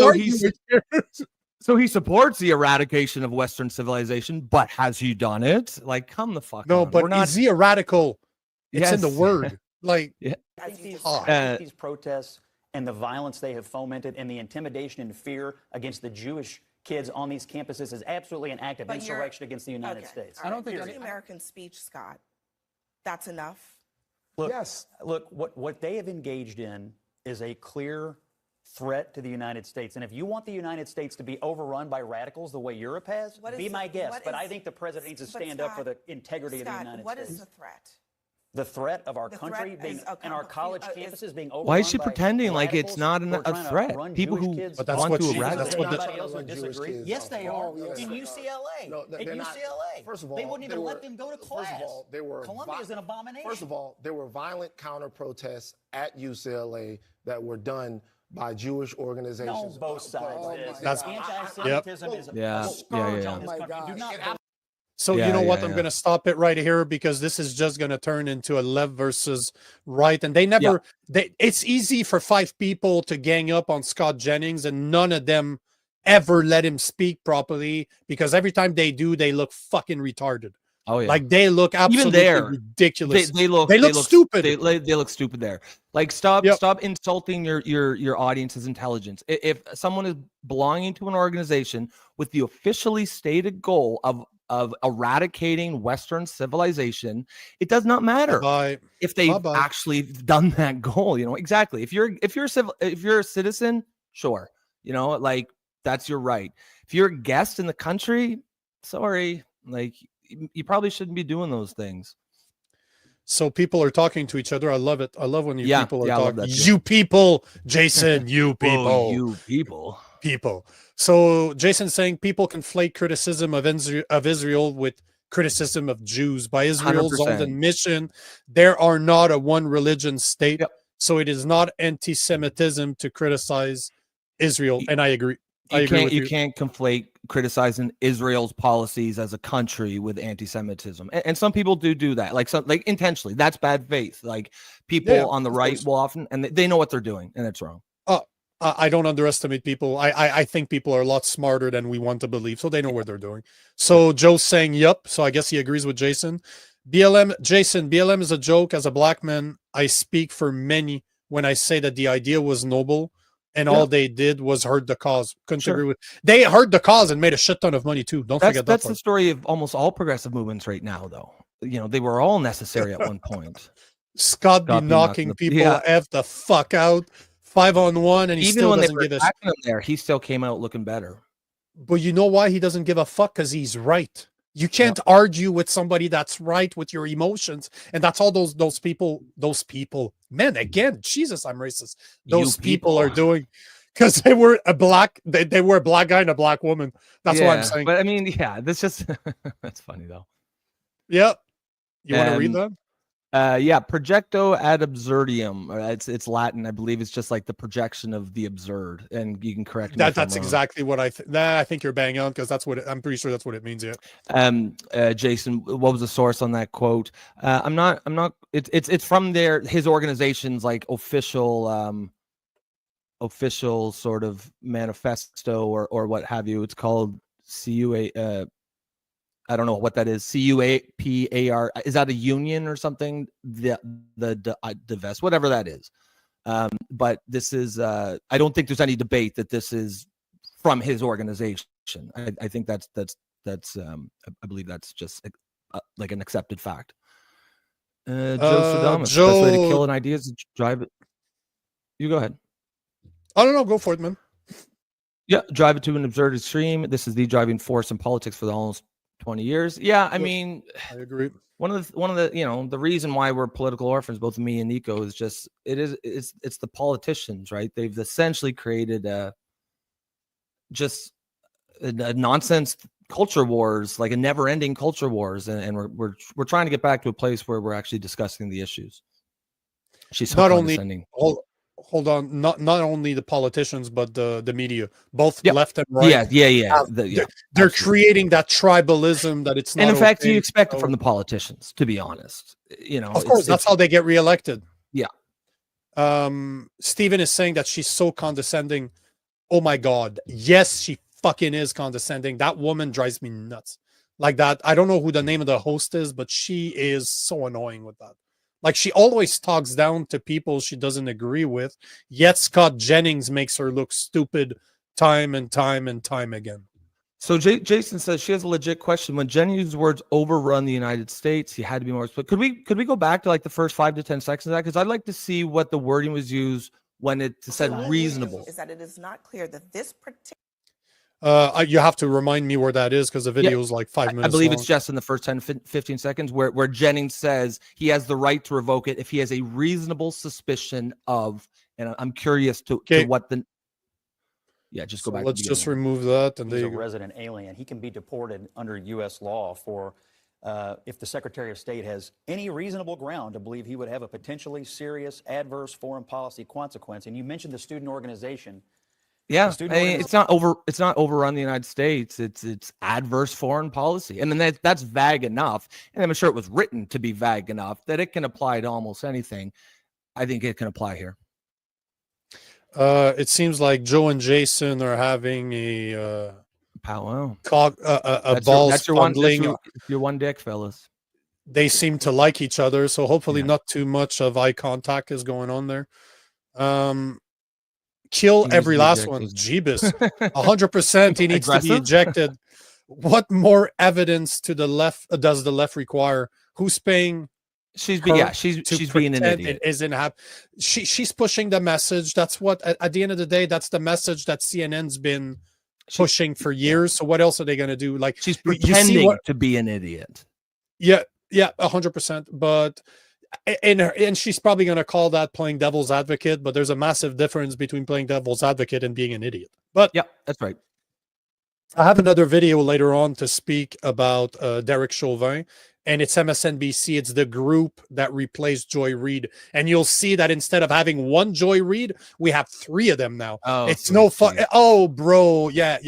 so he supports the eradication of Western civilization, but has he done it? Like, come the fuck on. No, but is he a radical? It's in the word. Like, I think these protests and the violence they have fomented and the intimidation and fear against the Jewish kids on these campuses is absolutely an act of insurrection against the United States. I don't think the American speech, Scott. That's enough. Look, what they have engaged in is a clear threat to the United States. And if you want the United States to be overrun by radicals the way Europe has, be my guest. But I think the president needs to stand up for the integrity of the United States. What is the threat? The threat of our country being and our college campuses being overrun. Why is she pretending like it's not a threat? People who want to eradicate. Yes, they are. In UCLA. In UCLA. First of all, they wouldn't even let them go to class. First of all, Columbia is an abomination. First of all, there were violent counter protests at UCLA that were done by Jewish organizations. No, both sides. That's anti-Semitism is a scourge on this country. Do not. So you know what? I'm going to stop it right here because this is just going to turn into a left versus right. And it's easy for 5 people to gang up on Scott Jennings and none of them ever let him speak properly because every time they do, they look fucking retarded. Oh yeah. Like they look absolutely ridiculous. They look stupid. They look stupid there. Like stop insulting your audience's intelligence. If someone is belonging to an organization with the officially stated goal of eradicating Western civilization, it does not matter if they've actually done that goal. You know exactly. If you're a citizen, sure. You know, like that's your right. If you're a guest in the country, sorry, like you probably shouldn't be doing those things. So people are talking to each other. I love it. I love when people are talking. You people, Jason, you people. You people. So Jason's saying people conflate criticism of Israel with criticism of Jews. By Israel's 100%. own admission, there are not a one religion state. So it is not anti-Semitism to criticize Israel. And I agree. You can't conflate criticizing Israel's policies as a country with anti-Semitism, and some people do that, like intentionally. That's bad faith. Like people on the right will often, and they know what they're doing, and it's wrong. I don't underestimate people. I think people are a lot smarter than we want to believe, so they know what they're doing. So Joe's saying yup, so I guess he agrees with Jason. BLM is a joke. As a black man, I speak for many when I say that the idea was noble and all they did was hurt the cause. Couldn't agree with. They hurt the cause and made a shit ton of money too. Don't forget that. That's the story of almost all progressive movements right now, though. You know, they were all necessary at one point. Scott be knocking people F the fuck out 5-on-1, and he even still when doesn't they were give a attacking him there, he still came out looking better. But you know why he doesn't give a fuck? Because he's right. You can't argue with somebody that's right with your emotions, and that's all those people. Man, again, Jesus, I'm racist. Those people are doing because they were a black. They were a black guy and a black woman. That's what I'm saying. But I mean, yeah, that's just that's funny though. Yep. You want to read that? Yeah, projecto ad absurdum. It's Latin, I believe. It's just like the projection of the absurd, and you can correct me. That's exactly what I think you're bang on, because that's what I'm pretty sure that's what it means. Yeah. Jason, what was the source on that quote? I'm not. It's from his organization's like official sort of manifesto or what have you. It's called CUA. I don't know what that is. CUAPAR. Is that a union or something? The divest, whatever that is. But this is. I don't think there's any debate that this is from his organization. I think that's. I believe that's just like an accepted fact. Joe Stradamus. The best way to kill an idea is to drive it. You go ahead. I don't know. Go for it, man. Yeah, drive it to an absurd extreme. This is the driving force in politics for the almost 20 years. Yeah, I mean, I agree. One of the the reason why we're political orphans, both me and Nico, is just it's the politicians, right? They've essentially created a nonsense culture wars, like a never-ending culture wars, and we're trying to get back to a place where we're actually discussing the issues. She's so condescending. Hold on, not only the politicians, but the media, both left and right. They're creating that tribalism that it's not. And in fact, okay, you expect it from the politicians, to be honest. Of course, that's how they get reelected. Yeah. Steven is saying that she's so condescending. Oh my God. Yes, she fucking is condescending. That woman drives me nuts. Like that. I don't know who the name of the host is, but she is so annoying with that. Like, she always talks down to people she doesn't agree with, yet Scott Jennings makes her look stupid time and time and time again. So Jason says she has a legit question. When Jen used the words overrun the United States, he had to be more explicit. Could we go back to like the first 5 to 10 seconds of that? Because I'd like to see what the wording was used when it said reasonable. Is that it is not clear that this particular. You have to remind me where that is, because the video is like 5 minutes I believe long. it's just in the first 10, 15 seconds where Jennings says he has the right to revoke it if he has a reasonable suspicion of, and I'm curious to what the. Yeah, just go back. Let's just remove that. And he's a resident alien. He can be deported under U.S. law for if the Secretary of State has any reasonable ground to believe he would have a potentially serious adverse foreign policy consequence. And you mentioned the student organization. Yeah, it's not overrun the United States. It's adverse foreign policy. I mean, that's vague enough, and I'm sure it was written to be vague enough that it can apply to almost anything. I think it can apply here. It seems like Joe and Jason are having a powwow. Balls your one dick, fellas. They seem to like each other, so hopefully not too much of eye contact is going on there. Kill every last one. Jeebus. 100% he needs to be ejected. What more evidence to the left does the left require? Who's paying? She's being an idiot. It isn't she's pushing the message. That's what at the end of the day, that's the message that CNN's been pushing for years. So what else are they going to do? Like, she's pretending to be an idiot. Yeah, 100%. But and she's probably going to call that playing devil's advocate, but there's a massive difference between playing devil's advocate and being an idiot. But yeah, that's right. I have another video later on to speak about Derek Chauvin, and it's MSNBC. It's the group that replaced Joy Reid, and you'll see that instead of having one Joy Reid, we have 3 of them now. Oh, it's no fun. Oh, bro, yeah.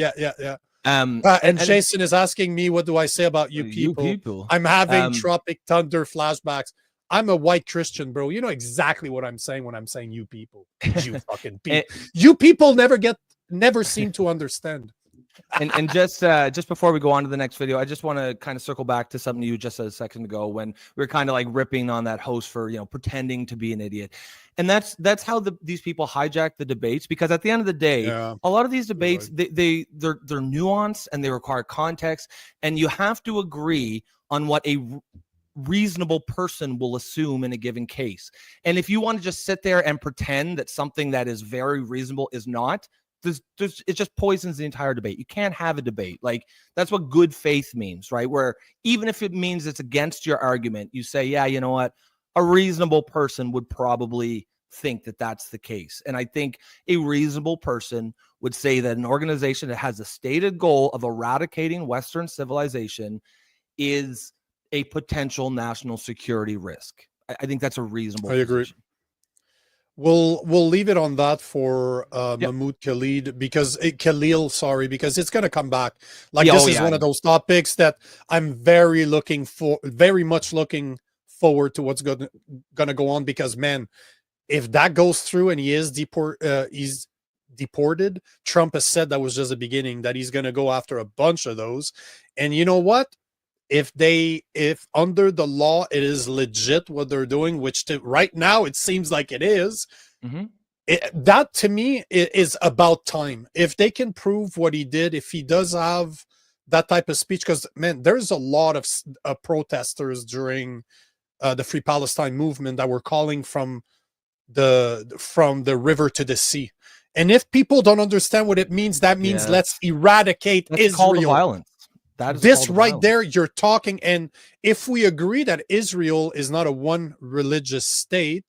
And Jason is asking me, what do I say about you people? I'm having Tropic Thunder flashbacks. I'm a white Christian, bro. You know exactly what I'm saying when I'm saying you people. You fucking people. You people never seem to understand. And just before we go on to the next video, I just want to kind of circle back to something you just said a second ago when we were kind of like ripping on that host for, you know, pretending to be an idiot. And that's how these people hijack the debates, because at the end of the day, a lot of these debates, they're nuanced and they require context, and you have to agree on what a reasonable person will assume in a given case. And if you want to just sit there and pretend that something that is very reasonable is not, it just poisons the entire debate. You can't have a debate. Like, that's what good faith means, right? Where even if it means it's against your argument, you say, yeah, you know what? A reasonable person would probably think that that's the case. And I think a reasonable person would say that an organization that has a stated goal of eradicating Western civilization is a potential national security risk. I think that's a reasonable position. Agree. We'll leave it on that for Mahmoud Khalil, because it's going to come back. Like, this is one of those topics that I'm very much looking forward to what's going to go on, because, man, if that goes through and he's deported, Trump has said that was just the beginning, that he's going to go after a bunch of those. And you know what? If under the law it is legit what they're doing, which right now it seems like it is, that to me is about time. If they can prove what he did, if he does have that type of speech, because, man, there's a lot of protesters during the Free Palestine movement that were calling from the river to the sea. And if people don't understand what it means, that means let's eradicate Israel. Call to violence. That is this right there, you're talking. And if we agree that Israel is not a one religious state,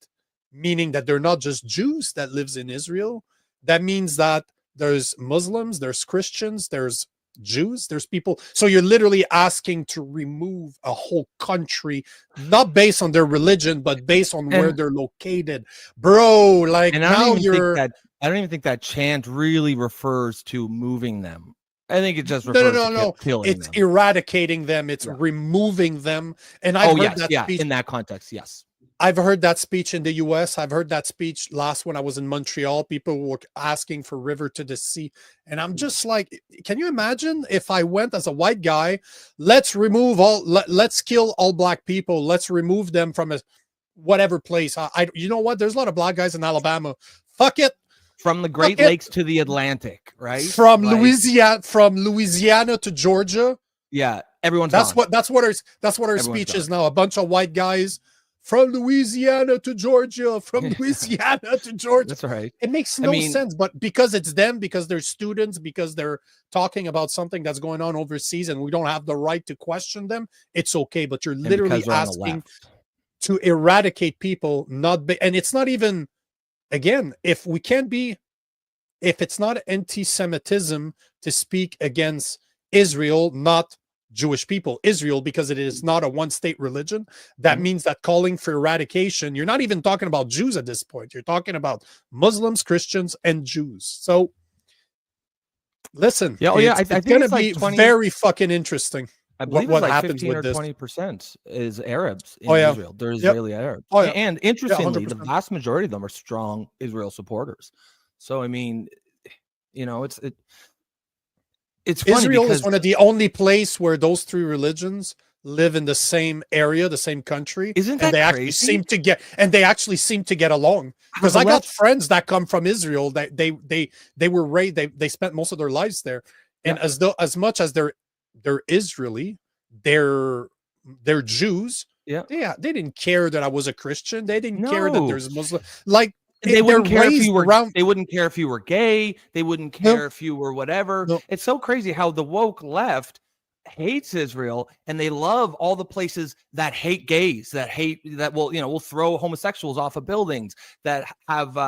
meaning that they're not just Jews that lives in Israel, that means that there's Muslims, there's Christians, there's Jews, there's people. So you're literally asking to remove a whole country, not based on their religion, but based on where they're located, bro. Like, and now I don't even think that chant really refers to moving them. I think it just refers to killing it's them. Eradicating them. It's removing them. And I've heard that speech in that context. Yes. I've heard that speech in the US. I've heard that speech last when I was in Montreal. People were asking for river to the sea. And I'm just like, can you imagine if I went as a white guy, let's kill all black people. Let's remove them from whatever place. You know what? There's a lot of black guys in Alabama. Fuck it. From the Great Lakes to the Atlantic, right? From Louisiana to Georgia. Yeah, everyone's that's gone. That's what our speech is now. A bunch of white guys from Louisiana to Georgia, from Louisiana to Georgia. That's right. It makes no sense, but because it's them, because they're students, because they're talking about something that's going on overseas, and we don't have the right to question them, it's okay. But you're literally asking to eradicate people, and it's not even. Again, if it's not anti-Semitism to speak against Israel, not Jewish people, Israel, because it is not a one-state religion, that means that calling for eradication, you're not even talking about Jews at this point. You're talking about Muslims, Christians, and Jews. So, listen, I think it's going to be very fucking interesting. I believe it's like 15 or 20% is Arabs in Israel. They're Israeli Arabs. And interestingly, the vast majority of them are strong Israel supporters. So, I mean, you know, it's funny. Israel is one of the only place where those three religions live in the same area, the same country. Isn't that crazy? They actually seem to get along. Because I got friends that come from Israel that they were raised, they spent most of their lives there. And as much as they're Israeli, they're Jews. Yeah, they didn't care that I was a Christian. They didn't care that there's Muslim. Like, they wouldn't care if you were. They wouldn't care if you were gay. They wouldn't care if you were whatever. It's so crazy how the woke left hates Israel, and they love all the places that hate gays, that will throw homosexuals off of buildings, that have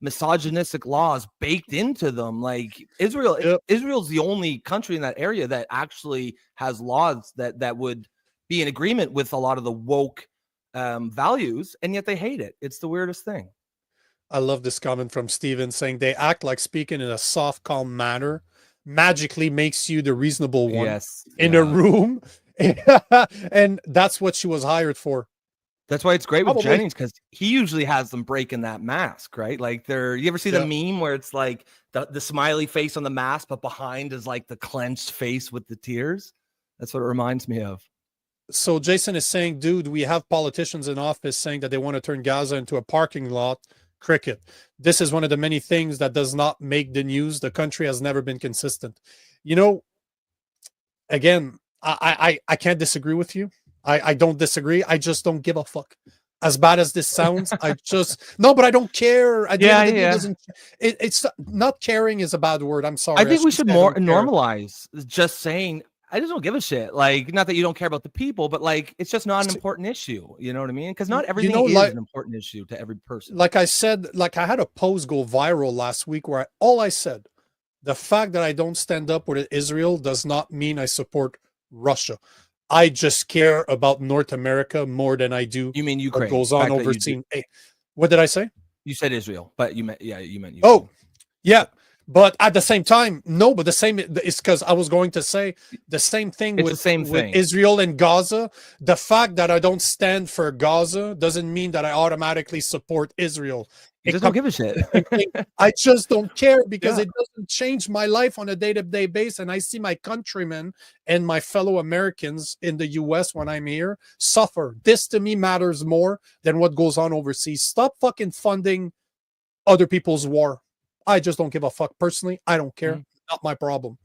misogynistic laws baked into them. Like Israel's the only country in that area that actually has laws that would be in agreement with a lot of the woke values, and yet they hate it. It's the weirdest thing. I love this comment from Steven saying they act like speaking in a soft, calm manner magically makes you the reasonable one in a room. And that's what she was hired for. That's why it's great with Probably. Jennings, because he usually has them breaking that mask, right? Like you ever see the meme where it's like the smiley face on the mask, but behind is like the clenched face with the tears? That's what it reminds me of. So Jason is saying, dude, we have politicians in office saying that they want to turn Gaza into a parking lot. Cricket. This is one of the many things that does not make the news. The country has never been consistent. You know, again, I can't disagree with you. I don't disagree. I just don't give a fuck. As bad as this sounds, I just no, but I don't care. At the end of the day, it's not caring is a bad word. I'm sorry. I think we should more normalize just saying I just don't give a shit. Like, not that you don't care about the people, but like it's just not an important issue. You know what I mean? Because not everything is an important issue to every person. Like I said, like I had a post go viral last week where all I said, the fact that I don't stand up with Israel does not mean I support Russia. I just care about North America more than I do. You mean Ukraine? What goes on overseas? What did I say? You said Israel, but you meant Ukraine. Oh, yeah. But at the same time, no, but the same is because I was going to say the same thing with Israel and Gaza. The fact that I don't stand for Gaza doesn't mean that I automatically support Israel. You just don't give a shit. I just don't care because it doesn't change my life on a day-to-day basis. And I see my countrymen and my fellow Americans in the US when I'm here suffer. This to me matters more than what goes on overseas. Stop fucking funding other people's war. I just don't give a fuck. Personally, I don't care. Not my problem.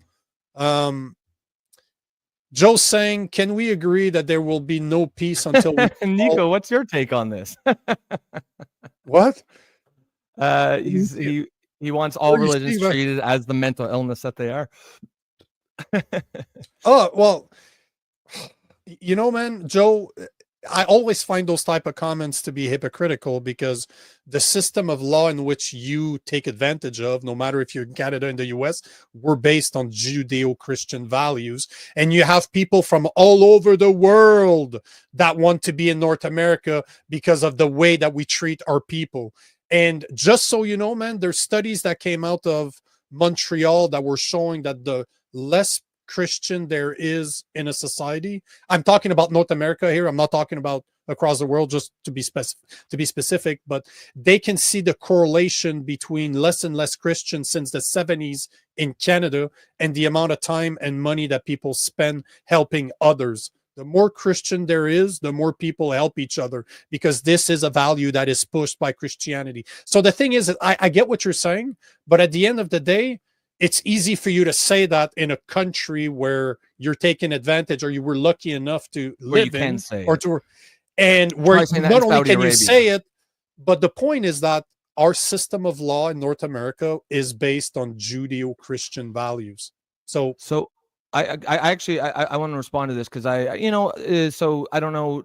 Joe's saying, can we agree that there will be no peace until we Nico, what's your take on this? What? He wants all religions treated as the mental illness that they are. Oh, well, you know, man, Joe, I always find those type of comments to be hypocritical because the system of law in which you take advantage of, no matter if you're in Canada and the US, we're based on Judeo-Christian values. And you have people from all over the world that want to be in North America because of the way that we treat our people. And just so you know, man, there's studies that came out of Montreal that were showing that the less Christian there is in a society. I'm talking about North America here. I'm not talking about across the world, just to be specific, but they can see the correlation between less and less Christian since the 70s in Canada and the amount of time and money that people spend helping others. The more Christian there is, the more people help each other because this is a value that is pushed by Christianity. So the thing is that I get what you're saying, but at the end of the day, it's easy for you to say that in a country where you're taking advantage or you were lucky enough to live in or to, and where not only can you say it, but the point is that our system of law in North America is based on Judeo-Christian values. So I actually want to respond to this because so I don't know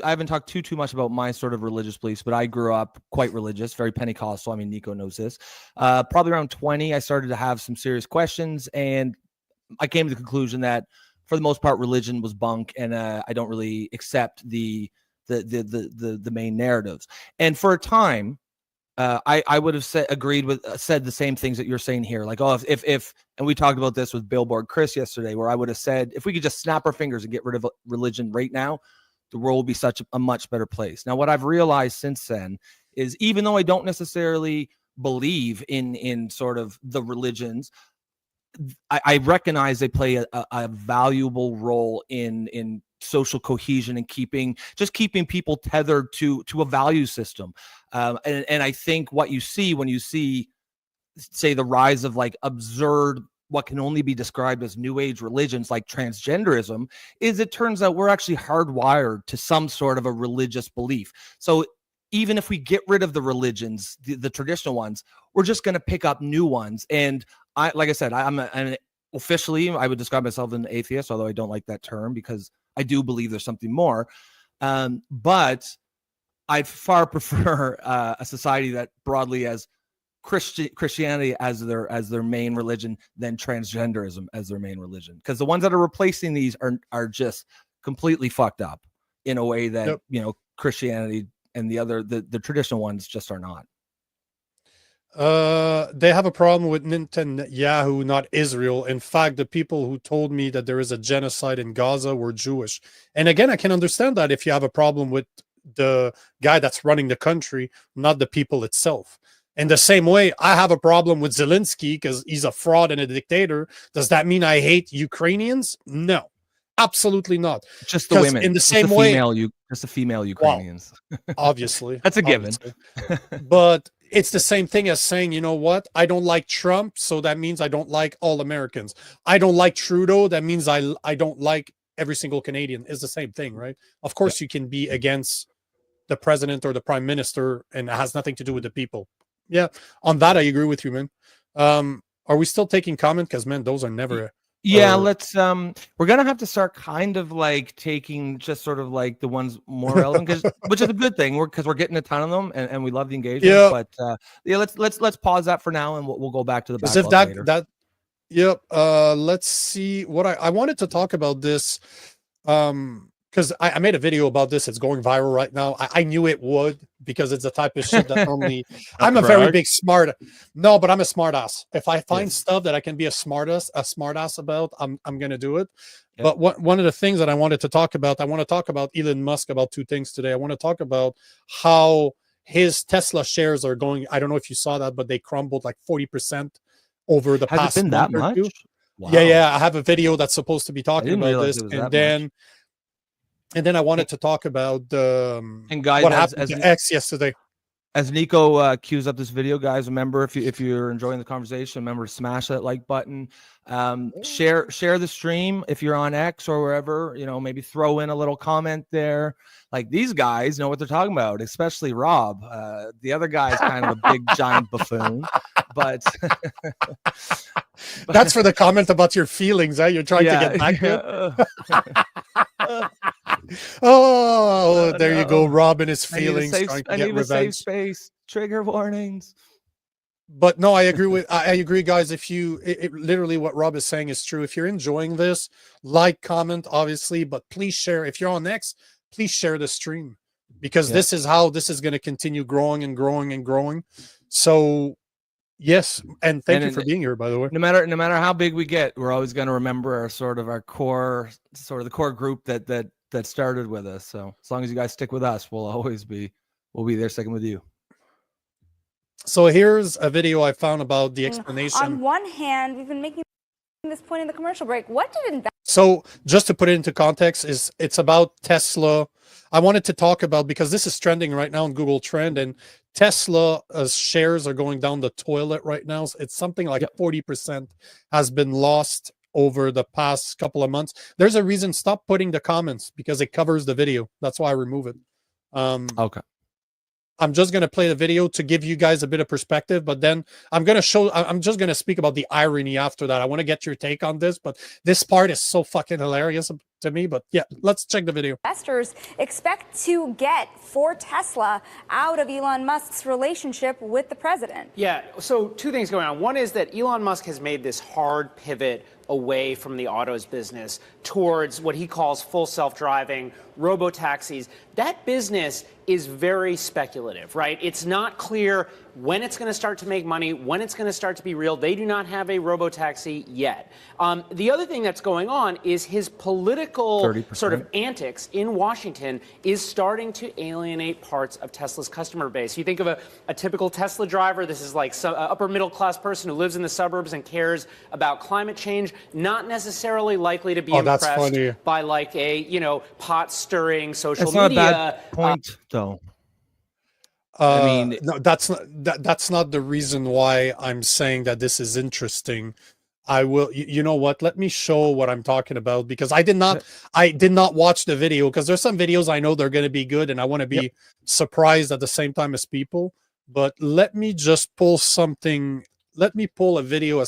I haven't talked too much about my sort of religious beliefs, but I grew up quite religious, very Pentecostal. I mean, Nico knows this. Probably around 20, I started to have some serious questions, and I came to the conclusion that for the most part, religion was bunk, and I don't really accept the main narratives. And for a time, I would have said the same things that you're saying here. Like, oh, if and we talked about this with Billboard Chris yesterday, where I would have said, if we could just snap our fingers and get rid of religion right now, the world will be such a much better place. Now, what I've realized since then is even though I don't necessarily believe in sort of the religions, I recognize they play a valuable role in social cohesion and keeping people tethered to a value system. And I think what you see when you see, say, the rise of like absurd, what can only be described as new age religions like transgenderism, is it turns out we're actually hardwired to some sort of a religious belief. So even if we get rid of the religions, the traditional ones, we're just going to pick up new ones. And like I said, I'm officially, I would describe myself as an atheist, although I don't like that term because I do believe there's something more. But I far prefer a society that broadly has Christianity as their main religion than transgenderism as their main religion, because the ones that are replacing these are just completely fucked up in a way that Christianity and the traditional ones just are not. They have a problem with Netanyahu, not Israel. In fact, the people who told me that there is a genocide in Gaza were Jewish. And again, I can understand that if you have a problem with the guy that's running the country, not the people itself. In the same way, I have a problem with Zelensky because he's a fraud and a dictator. Does that mean I hate Ukrainians? No, absolutely not. Just the women. In the same just way, just the female Ukrainians. Well, obviously, that's a given. But it's the same thing as saying, you know what? I don't like Trump, so that means I don't like all Americans. I don't like Trudeau. That means I don't like every single Canadian. Is the same thing, right? Of course, you can be against the president or the prime minister, and it has nothing to do with the people. Yeah, on that I agree with you, man. Are we still taking comment? Because man, those are never. Yeah, let's. We're gonna have to start kind of like taking just sort of like the ones more relevant, which is a good thing. Because we're getting a ton of them, and we love the engagement. Yeah. But yeah, let's pause that for now, and we'll go back to the As if backlog later. Yep. Let's see what I wanted to talk about this. Because I made a video about this. It's going viral right now. I knew it would, because it's the type of shit that normally I'm a very big no, but I'm a smart ass. If I find stuff that I can be a smart ass about, I'm gonna do it. Yep. But one of the things that I wanted to talk about, I want to talk about Elon Musk about two things today. I want to talk about how his Tesla shares are going. I don't know if you saw that, but they crumbled like 40% over the past been that month much? or two. Wow. Yeah. I have a video that's supposed to be talking about this, and then I wanted to talk about guys, what happened to X yesterday. As Nico cues up this video, guys, remember if you're enjoying the conversation, remember to smash that like button. Share the stream if you're on X or wherever. Maybe throw in a little comment there. Like, these guys know what they're talking about, especially Rob. The other guy is kind of a big giant buffoon, but that's for the comment about your feelings. You're trying to get back to. There you go, Rob and his feelings. I need a safe space. Trigger warnings. But no, I agree, guys. If literally what Rob is saying is true. If you're enjoying this, like, comment, obviously, but please share. If you're on X, please share the stream, because this is how this is going to continue growing and growing and growing. So yes, and thank you for being here, by the way. No matter how big we get, we're always going to remember our core group that started with us. So as long as you guys stick with us, we'll be there sticking with you. So here's a video I found about the explanation. On one hand, we've been making this point in the commercial break. What did So just to put it into context, it's about Tesla. I wanted to talk about, because this is trending right now on Google Trend, and Tesla shares are going down the toilet right now. It's something like 40% has been lost over the past couple of months. There's a reason. Stop putting the comments, because it covers the video. That's why I remove it. Okay. I'm just going to play the video to give you guys a bit of perspective, but then I'm just going to speak about the irony after that. I want to get your take on this, but this part is so fucking hilarious to me. But yeah, let's check the video. Investors expect to get for Tesla out of Elon Musk's relationship with the president? Yeah, so two things going on. One is that Elon Musk has made this hard pivot away from the autos business towards what he calls full self-driving, robo-taxis. That business is very speculative, right? It's not clear when it's going to start to make money, when it's going to start to be real. They do not have a robo-taxi yet. The other thing that's going on is his political 30%. sort of antics in Washington is starting to alienate parts of Tesla's customer base. You think of a typical Tesla driver. This is like some upper middle class person who lives in the suburbs and cares about climate change, not necessarily likely to be impressed by like a, pot stirring social media. That's not a bad point, though. I mean, no, that's not the reason why I'm saying that this is interesting. I will, you know what? Let me show what I'm talking about, because I did not watch the video, because there's some videos I know they're going to be good, and I want to be surprised at the same time as people. But let me just pull something. Let me pull a video,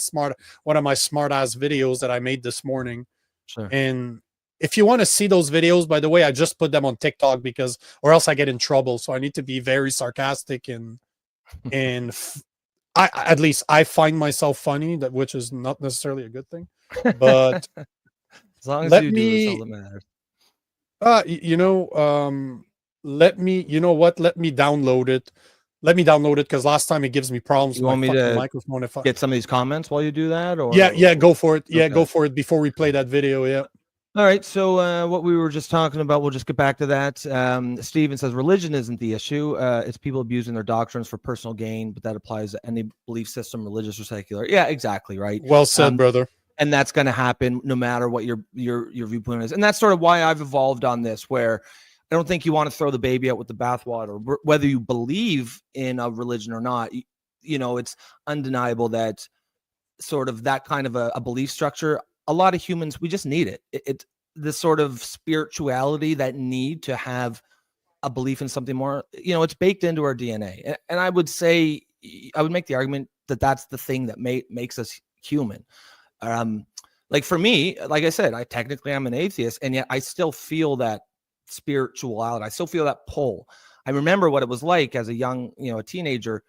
one of my smart ass videos that I made this morning. Sure. And if you want to see those videos, by the way, I just put them on TikTok, or else I get in trouble. So I need to be very sarcastic and at least I find myself funny, which is not necessarily a good thing. But as long as you do, that's all that matters. Let me download it. Let me download it, because last time it gives me problems. You want me to microphone get some of these comments while you do that? Or yeah, go for it. Yeah, go for it before we play that video. Yeah. All right, so what we were just talking about, we'll just get back to that. Steven says religion isn't the issue. It's people abusing their doctrines for personal gain, but that applies to any belief system, religious or secular. Yeah, exactly, right. Well said, brother. And that's going to happen no matter what your viewpoint is. And that's sort of why I've evolved on this, where I don't think you want to throw the baby out with the bathwater. Whether you believe in a religion or not, you know, it's undeniable that sort of that kind of a belief structure, a lot of humans, we just need it. It's this sort of spirituality, that need to have a belief in something more, you know, it's baked into our DNA. And I would say, I would make the argument that that's the thing that makes us human. Like for me, like I said, I technically am an atheist, and yet I still feel that spirituality. I still feel that pull. I remember what it was like as a young, you know, a teenager,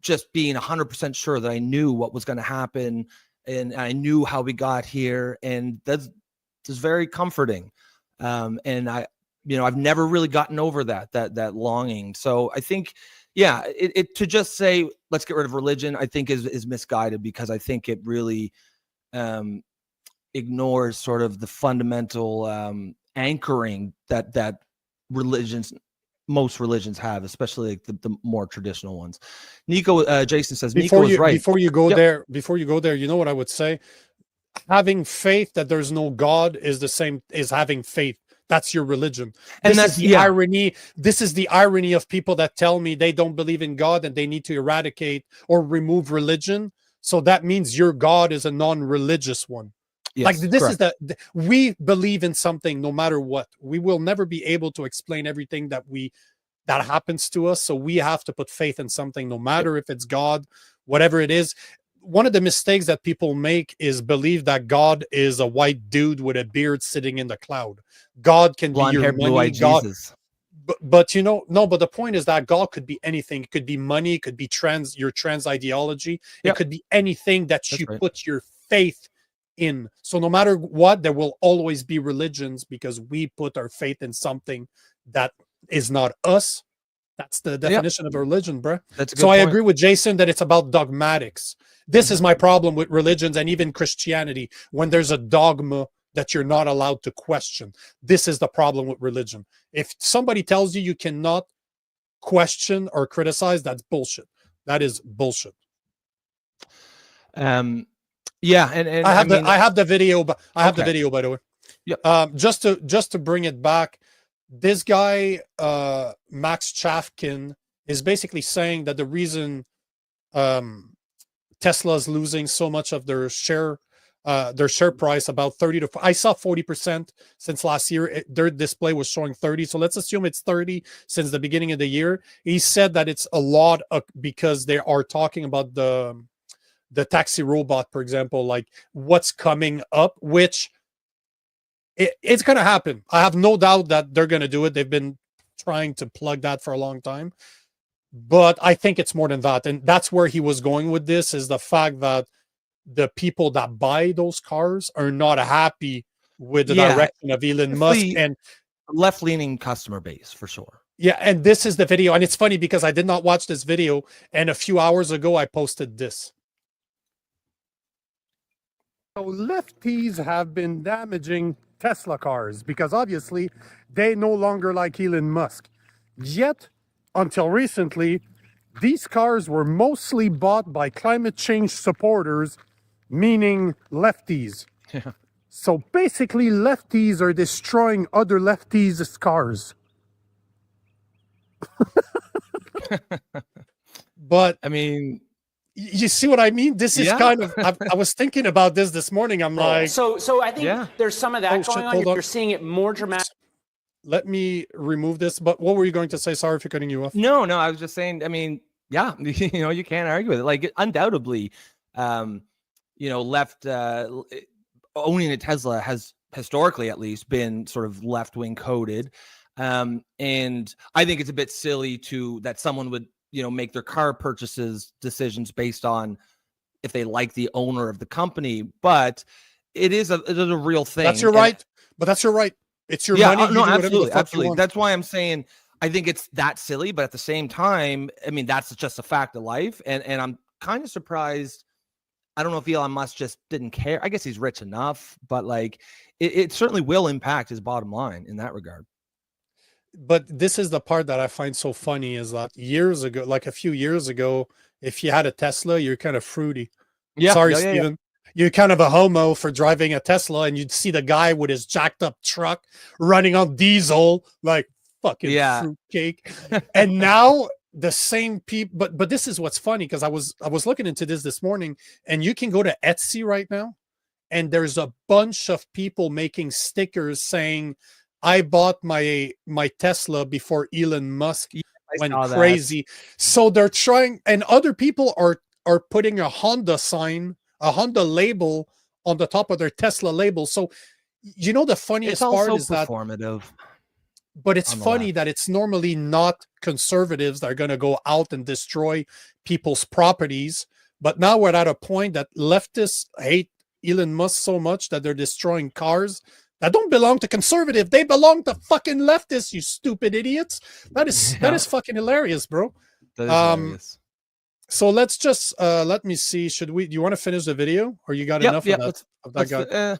just being 100% sure that I knew what was going to happen, and I knew how we got here, and that's very comforting. And I, you know, I've never really gotten over that longing. So I think, yeah, it to just say let's get rid of religion, I think is misguided, because I think it really ignores sort of the fundamental anchoring that most religions have, especially like the more traditional ones. Nico, Jason says Nico is right. Before you go there, you know what I would say? Having faith that there's no God is the same as having faith. That's your religion. And that's the irony. This is the irony of people that tell me they don't believe in God and they need to eradicate or remove religion. So that means your God is a non-religious one. Yes, like this correct. Is we believe in something no matter what. We will never be able to explain everything that happens to us. So we have to put faith in something, no matter if it's God, whatever it is. One of the mistakes that people make is believe that God is a white dude with a beard sitting in the cloud. God can be your money. God, Jesus. But you know, no, but the point is that God could be anything. It could be money, it could be your trans ideology, it could be anything that you put your faith in. So no matter what, there will always be religions, because we put our faith in something that is not us. That's the definition of a religion, bro. So I agree with Jason that it's about dogmatics. This is my problem with religions and even Christianity, when there's a dogma that you're not allowed to question. This is the problem with religion. If somebody tells you you cannot question or criticize, that's bullshit. That is bullshit. Yeah, and I have the video, but I have the video, by the way. Yeah. Just to bring it back, this guy Max Chafkin is basically saying that the reason Tesla's losing so much of their share price, about 30 to I saw 40% since last year. Their display was showing 30, so let's assume it's 30 since the beginning of the year. He said that it's a lot because they are talking about the taxi robot, for example, like what's coming up, which it's going to happen. I have no doubt that they're going to do it. They've been trying to plug that for a long time, but I think it's more than that. And that's where he was going with this, is the fact that the people that buy those cars are not happy with the direction of Elon Musk and left-leaning customer base, for sure. Yeah, and this is the video. And it's funny because I did not watch this video, and a few hours ago I posted this. So lefties have been damaging Tesla cars because obviously they no longer like Elon Musk. Yet, until recently, these cars were mostly bought by climate change supporters, meaning lefties. Yeah. So basically, lefties are destroying other lefties' cars. But I mean, you see what I mean? This is kind of, I was thinking about this morning. I'm like, so I think there's some of that going on. You're seeing it more dramatic. Let me remove this. But what were you going to say? Sorry for cutting you off. No, I was just saying, I mean, yeah, you know, you can't argue with it. Like, undoubtedly, you know, left owning a Tesla has historically at least been sort of left-wing coded. And I think it's a bit silly that someone would, you know, make their car purchases decisions based on if they like the owner of the company, but it is a real thing. That's your right. But that's your right. It's your money. No, absolutely. That's why I'm saying I think it's that silly, but at the same time, I mean, that's just a fact of life. And I'm kind of surprised I don't know if Elon Musk just didn't care. I guess he's rich enough, but like it certainly will impact his bottom line in that regard. But this is the part that I find so funny is that years ago, like a few years ago, if you had a Tesla, you're kind of fruity. Yeah. Sorry, Yeah. Steven. You're kind of a homo for driving a Tesla, and you'd see the guy with his jacked up truck running on diesel, like fucking fruitcake. And now the same people, but this is what's funny, because I was looking into this morning, and you can go to Etsy right now, and there's a bunch of people making stickers saying, I bought my Tesla before Elon Musk went crazy. So they're trying, and other people are putting a Honda sign, a Honda label on the top of their Tesla label. So, you know, the funniest part is that performative. But it's funny that it's normally not conservatives that are going to go out and destroy people's properties. But now we're at a point that leftists hate Elon Musk so much that they're destroying cars that don't belong to conservative. They belong to fucking leftists, you stupid idiots. That is fucking hilarious, bro. That is hilarious. So let's just let me see. Do you want to finish the video, or you got enough of that guy?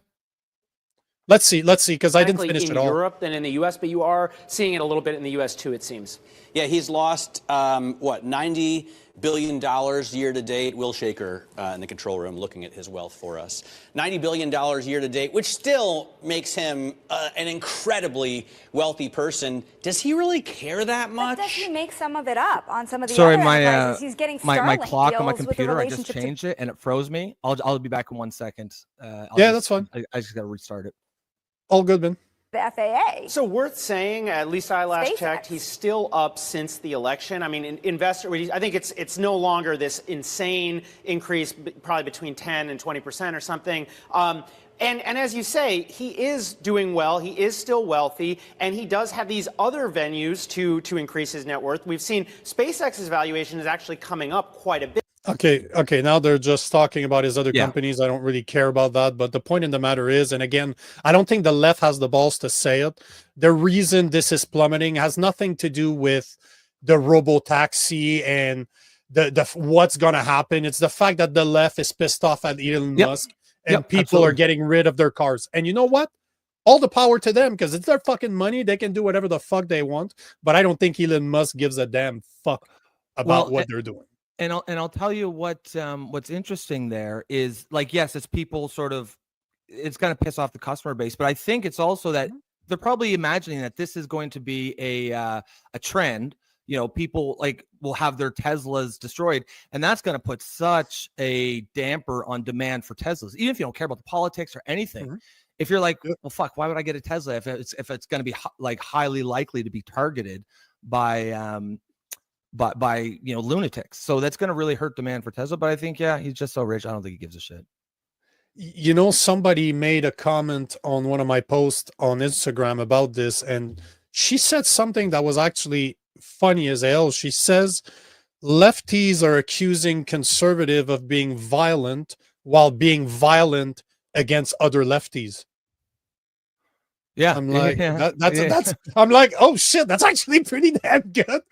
Let's see, because I didn't finish it all. In Europe than in the U.S., but you are seeing it a little bit in the U.S. too, it seems. Yeah, he's lost, $90 billion year to date. Will Shaker in the control room looking at his wealth for us. $90 billion year to date, which still makes him an incredibly wealthy person. Does he really care that much? But does he make some of it up on some of the Sorry, other my enterprises? He's getting my Starlink clock on my deals with the computer. I just relationship to- changed it and it froze me. I'll be back in 1 second. That's fine. I just got to restart it. All good, man. The FAA. So worth saying, at least I last SpaceX. checked, he's still up since the election. I mean, I think it's no longer this insane increase, probably between 10 and 20% or something. And as you say, he is doing well. He is still wealthy, and he does have these other venues to increase his net worth. We've seen SpaceX's valuation is actually coming up quite a bit. Okay. Now they're just talking about his other companies. I don't really care about that. But the point in the matter is, and again, I don't think the left has the balls to say it. The reason this is plummeting has nothing to do with the robo-taxi and the what's going to happen. It's the fact that the left is pissed off at Elon Musk, and people are getting rid of their cars. And you know what? All the power to them, because it's their fucking money. They can do whatever the fuck they want. But I don't think Elon Musk gives a damn fuck about what they're doing. And I'll tell you what's interesting there is, like, yes, it's people sort of, it's going to piss off the customer base, but I think it's also that they're probably imagining that this is going to be a trend. You know, people like will have their Teslas destroyed, and that's going to put such a damper on demand for Teslas. Even if you don't care about the politics or anything, if you're like, well, fuck, why would I get a Tesla if it's going to be like highly likely to be targeted by lunatics? So that's going to really hurt demand for Tesla. But I think, he's just so rich, I don't think he gives a shit. You know, somebody made a comment on one of my posts on Instagram about this, and she said something that was actually funny as hell. She says lefties are accusing conservative of being violent while being violent against other lefties. Yeah, I'm like, that's I'm like, oh shit, that's actually pretty damn good.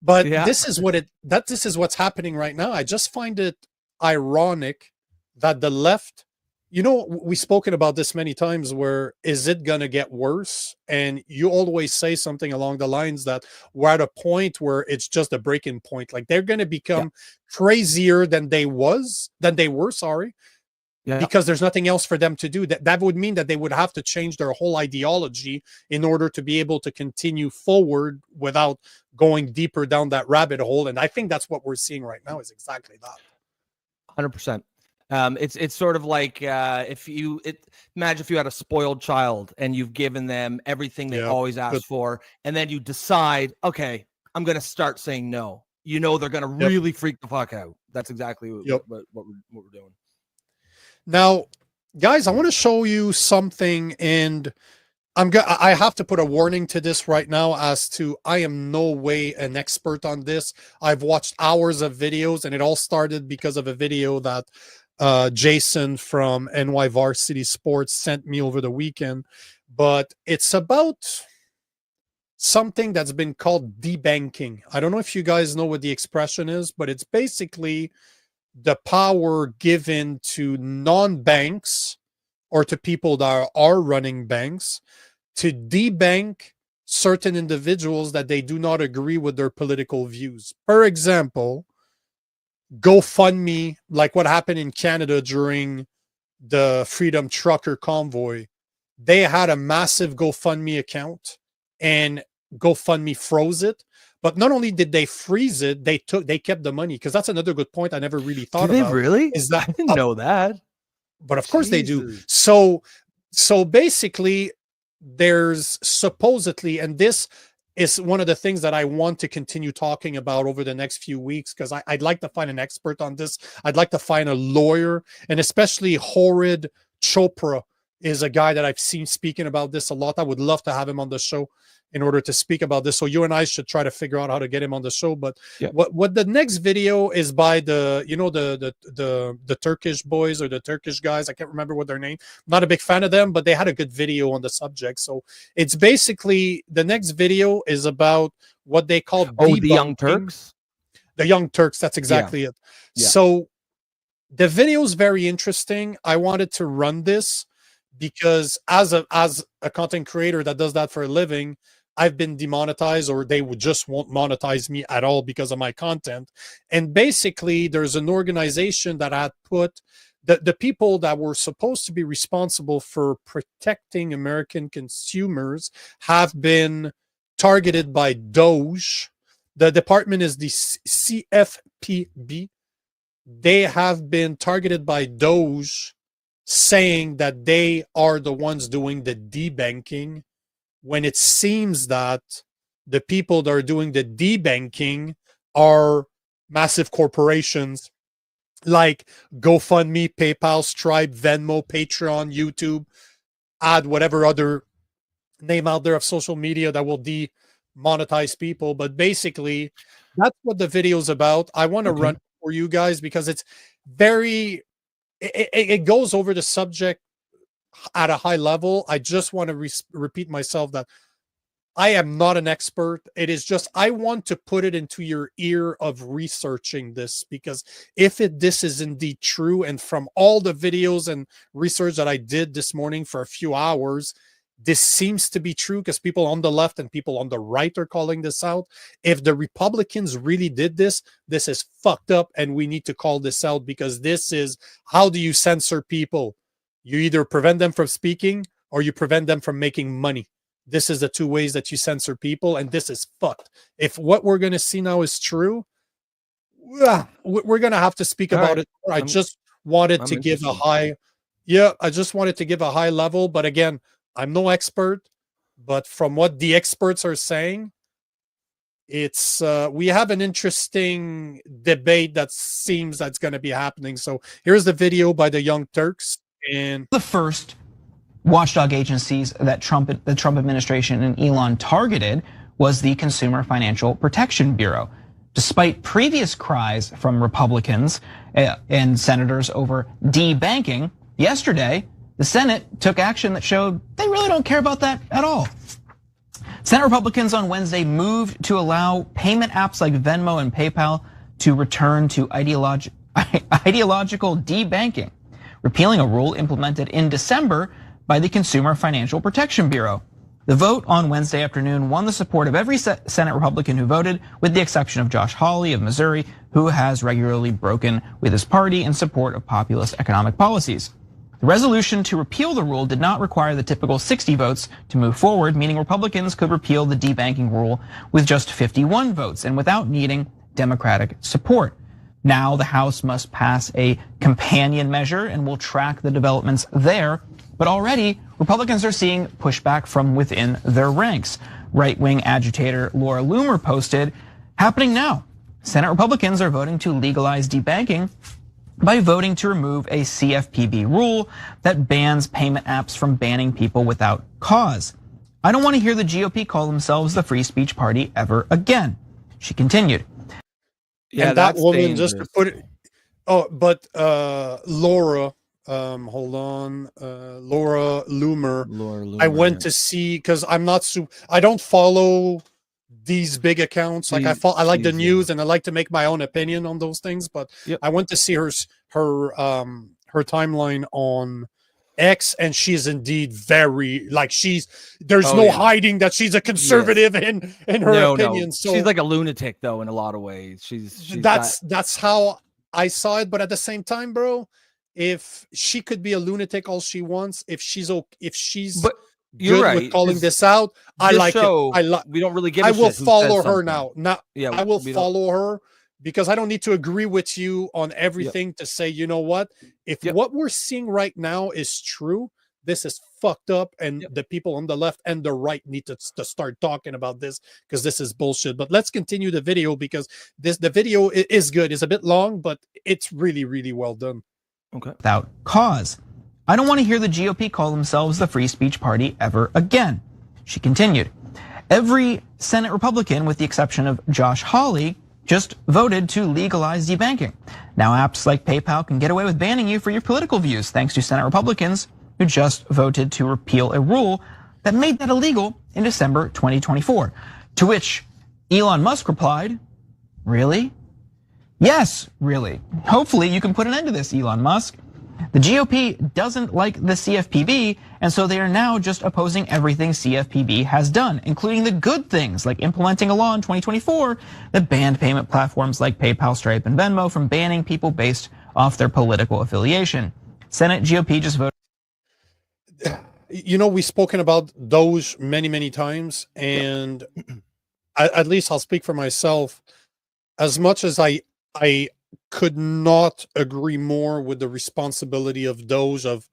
But this is what's happening right now. I just find it ironic that the left, you know, we've spoken about this many times, where is it going to get worse? And you always say something along the lines that we're at a point where it's just a breaking point. Like they're going to become crazier than they were, sorry. Because there's nothing else for them to do. That would mean that they would have to change their whole ideology in order to be able to continue forward without going deeper down that rabbit hole. And I think that's what we're seeing right now is exactly that. 100%. It's sort of like imagine if you had a spoiled child and you've given them everything they always ask for, and then you decide, okay, I'm going to start saying no. You know they're going to really freak the fuck out. That's exactly what we're doing. Now, guys, I want to show you something, and I have to put a warning to this right now as to I am no way an expert on this. I've watched hours of videos, and it all started because of a video that Jason from NY Varsity Sports sent me over the weekend. But it's about something that's been called debanking. I don't know if you guys know what the expression is, but it's basically the power given to non-banks or to people that are running banks to debank certain individuals that they do not agree with their political views. For example, GoFundMe, like what happened in Canada during the Freedom Trucker convoy. They had a massive GoFundMe account and GoFundMe froze it. But not only did they freeze it, they kept the money, because that's another good point I never really thought about. Do they really? Is that I didn't know that. But of course they do. So basically, there's supposedly, and this is one of the things that I want to continue talking about over the next few weeks, because I'd like to find an expert on this. I'd like to find a lawyer, and especially Horrid Chopra is a guy that I've seen speaking about this a lot. I would love to have him on the show in order to speak about this. So you and I should try to figure out how to get him on the show. But what the next video is by the, you know, the Turkish boys or the Turkish guys. I can't remember what their name. I'm not a big fan of them, but they had a good video on the subject. So it's basically, the next video is about what they call the Young Turks. The Young Turks. That's exactly it. Yeah. So the video is very interesting. I wanted to run this because as a content creator that does that for a living, I've been demonetized, or they would just won't monetize me at all because of my content. And basically, there's an organization that had put the people that were supposed to be responsible for protecting American consumers have been targeted by DOJ. The department is the CFPB. They have been targeted by DOJ, saying that they are the ones doing the debanking, when it seems that the people that are doing the debanking are massive corporations like GoFundMe, PayPal, Stripe, Venmo, Patreon, YouTube, add whatever other name out there of social media that will demonetize people. But basically, that's what the video is about. I want to run for you guys because it's very... It goes over the subject at a high level. I just want to repeat myself that I am not an expert. It is just, I want to put it into your ear of researching this, because if this is indeed true, and from all the videos and research that I did this morning for a few hours, this seems to be true, because people on the left and people on the right are calling this out. If the Republicans really did this, this is fucked up, and we need to call this out, because this is, how do you censor people? You either prevent them from speaking or you prevent them from making money. This is the two ways that you censor people, and this is fucked. If what we're going to see now is true, we're going to have to speak about it. I just wanted to give a high, I just wanted to give a high level, but again, I'm no expert, but from what the experts are saying, it's we have an interesting debate that seems that's going to be happening. So here's the video by the Young Turks. And the first watchdog agencies that the Trump administration and Elon targeted was the Consumer Financial Protection Bureau. Despite previous cries from Republicans and senators over debanking, yesterday, the Senate took action that showed they really don't care about that at all. Senate Republicans on Wednesday moved to allow payment apps like Venmo and PayPal to return to ideological debanking, repealing a rule implemented in December by the Consumer Financial Protection Bureau. The vote on Wednesday afternoon won the support of every Senate Republican who voted, with the exception of Josh Hawley of Missouri, who has regularly broken with his party in support of populist economic policies. The resolution to repeal the rule did not require the typical 60 votes to move forward, meaning Republicans could repeal the debanking rule with just 51 votes and without needing Democratic support. Now the House must pass a companion measure, and will track the developments there. But already, Republicans are seeing pushback from within their ranks. Right-wing agitator Laura Loomer posted, "Happening now. Senate Republicans are voting to legalize debanking by voting to remove a CFPB rule that bans payment apps from banning people without cause. I don't want to hear the GOP call themselves the free speech party ever again." She continued. Yeah, and that woman, dangerous. Just to put it, Laura, hold on, Laura Loomer. I went to see, because I'm not I don't follow these big accounts. Like I like the news and I like to make my own opinion on those things. But I went to see her timeline on X, and she's indeed very like there's no hiding that she's a conservative in her opinion. No. So she's like a lunatic though in a lot of ways. That's how I saw it. But at the same time, bro, if she could be a lunatic all she wants, if she's but you're good right with calling this out, I like show, it. We don't really give. I will shit follow her now. I will follow don't. her. Because I don't need to agree with you on everything to say, you know what? If what we're seeing right now is true, this is fucked up, and the people on the left and the right need to start talking about this because this is bullshit. But let's continue the video because the video is good. It's a bit long, but it's really, really well done. Okay. Without cause. I don't want to hear the GOP call themselves the free speech party ever again. She continued. Every Senate Republican, with the exception of Josh Hawley, just voted to legalize debanking. Now apps like PayPal can get away with banning you for your political views thanks to Senate Republicans who just voted to repeal a rule that made that illegal in December 2024. To which Elon Musk replied, really? Yes, really. Hopefully you can put an end to this, Elon Musk. The GOP doesn't like the CFPB, and so they are now just opposing everything CFPB has done, including the good things like implementing a law in 2024 that banned payment platforms like PayPal, Stripe, and Venmo from banning people based off their political affiliation. Senate GOP just voted. You know, we've spoken about those many, many times, and at least I'll speak for myself. As much as I could not agree more with the responsibility of those of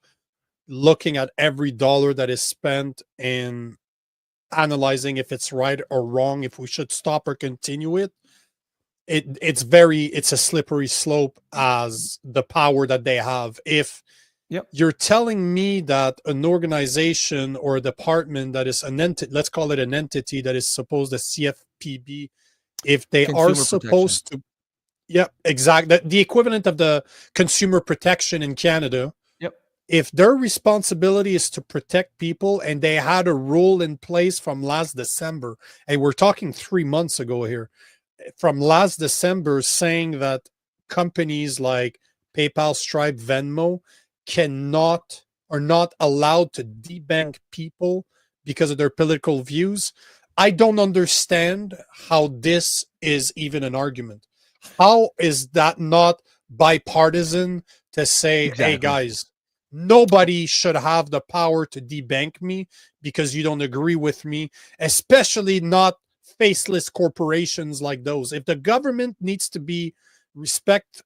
looking at every dollar that is spent and analyzing if it's right or wrong, if we should stop or continue it. It's a slippery slope as the power that they have. If you're telling me that an organization or a department that is an entity, let's call it an entity that is supposed to CFPB, if they are supposed to, exactly. The equivalent of the consumer protection in Canada. If their responsibility is to protect people and they had a rule in place from last December, and we're talking 3 months ago here, from last December saying that companies like PayPal, Stripe, Venmo are not allowed to debank people because of their political views, I don't understand how this is even an argument. How is that not bipartisan to say, hey guys, nobody should have the power to debank me because you don't agree with me, especially not faceless corporations like those. If the government needs to respect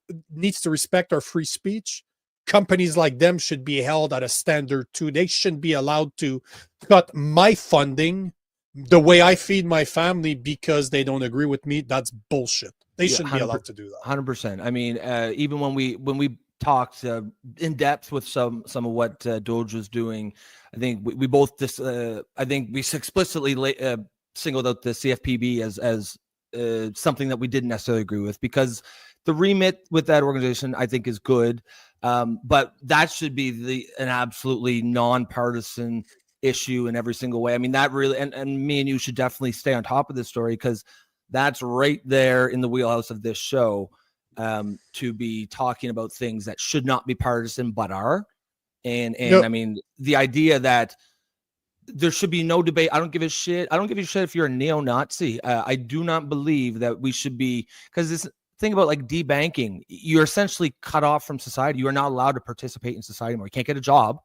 our free speech, companies like them should be held at a standard too. They shouldn't be allowed to cut my funding the way I feed my family because they don't agree with me. That's bullshit. They shouldn't be allowed to do that. 100%. I mean, even when we talked in depth with some of what Doge was doing, I think we both I think we explicitly singled out the CFPB as something that we didn't necessarily agree with, because the remit with that organization I think is good, but that should be an absolutely nonpartisan issue in every single way. I mean, that really, and me and you should definitely stay on top of this story, because that's right there in the wheelhouse of this show, to be talking about things that should not be partisan but are. And I mean, the idea that there should be no debate. I don't give a shit. I don't give a shit if you're a neo-Nazi. I do not believe that we should be, because this thing about like debanking, you're essentially cut off from society. You are not allowed to participate in society anymore. You can't get a job,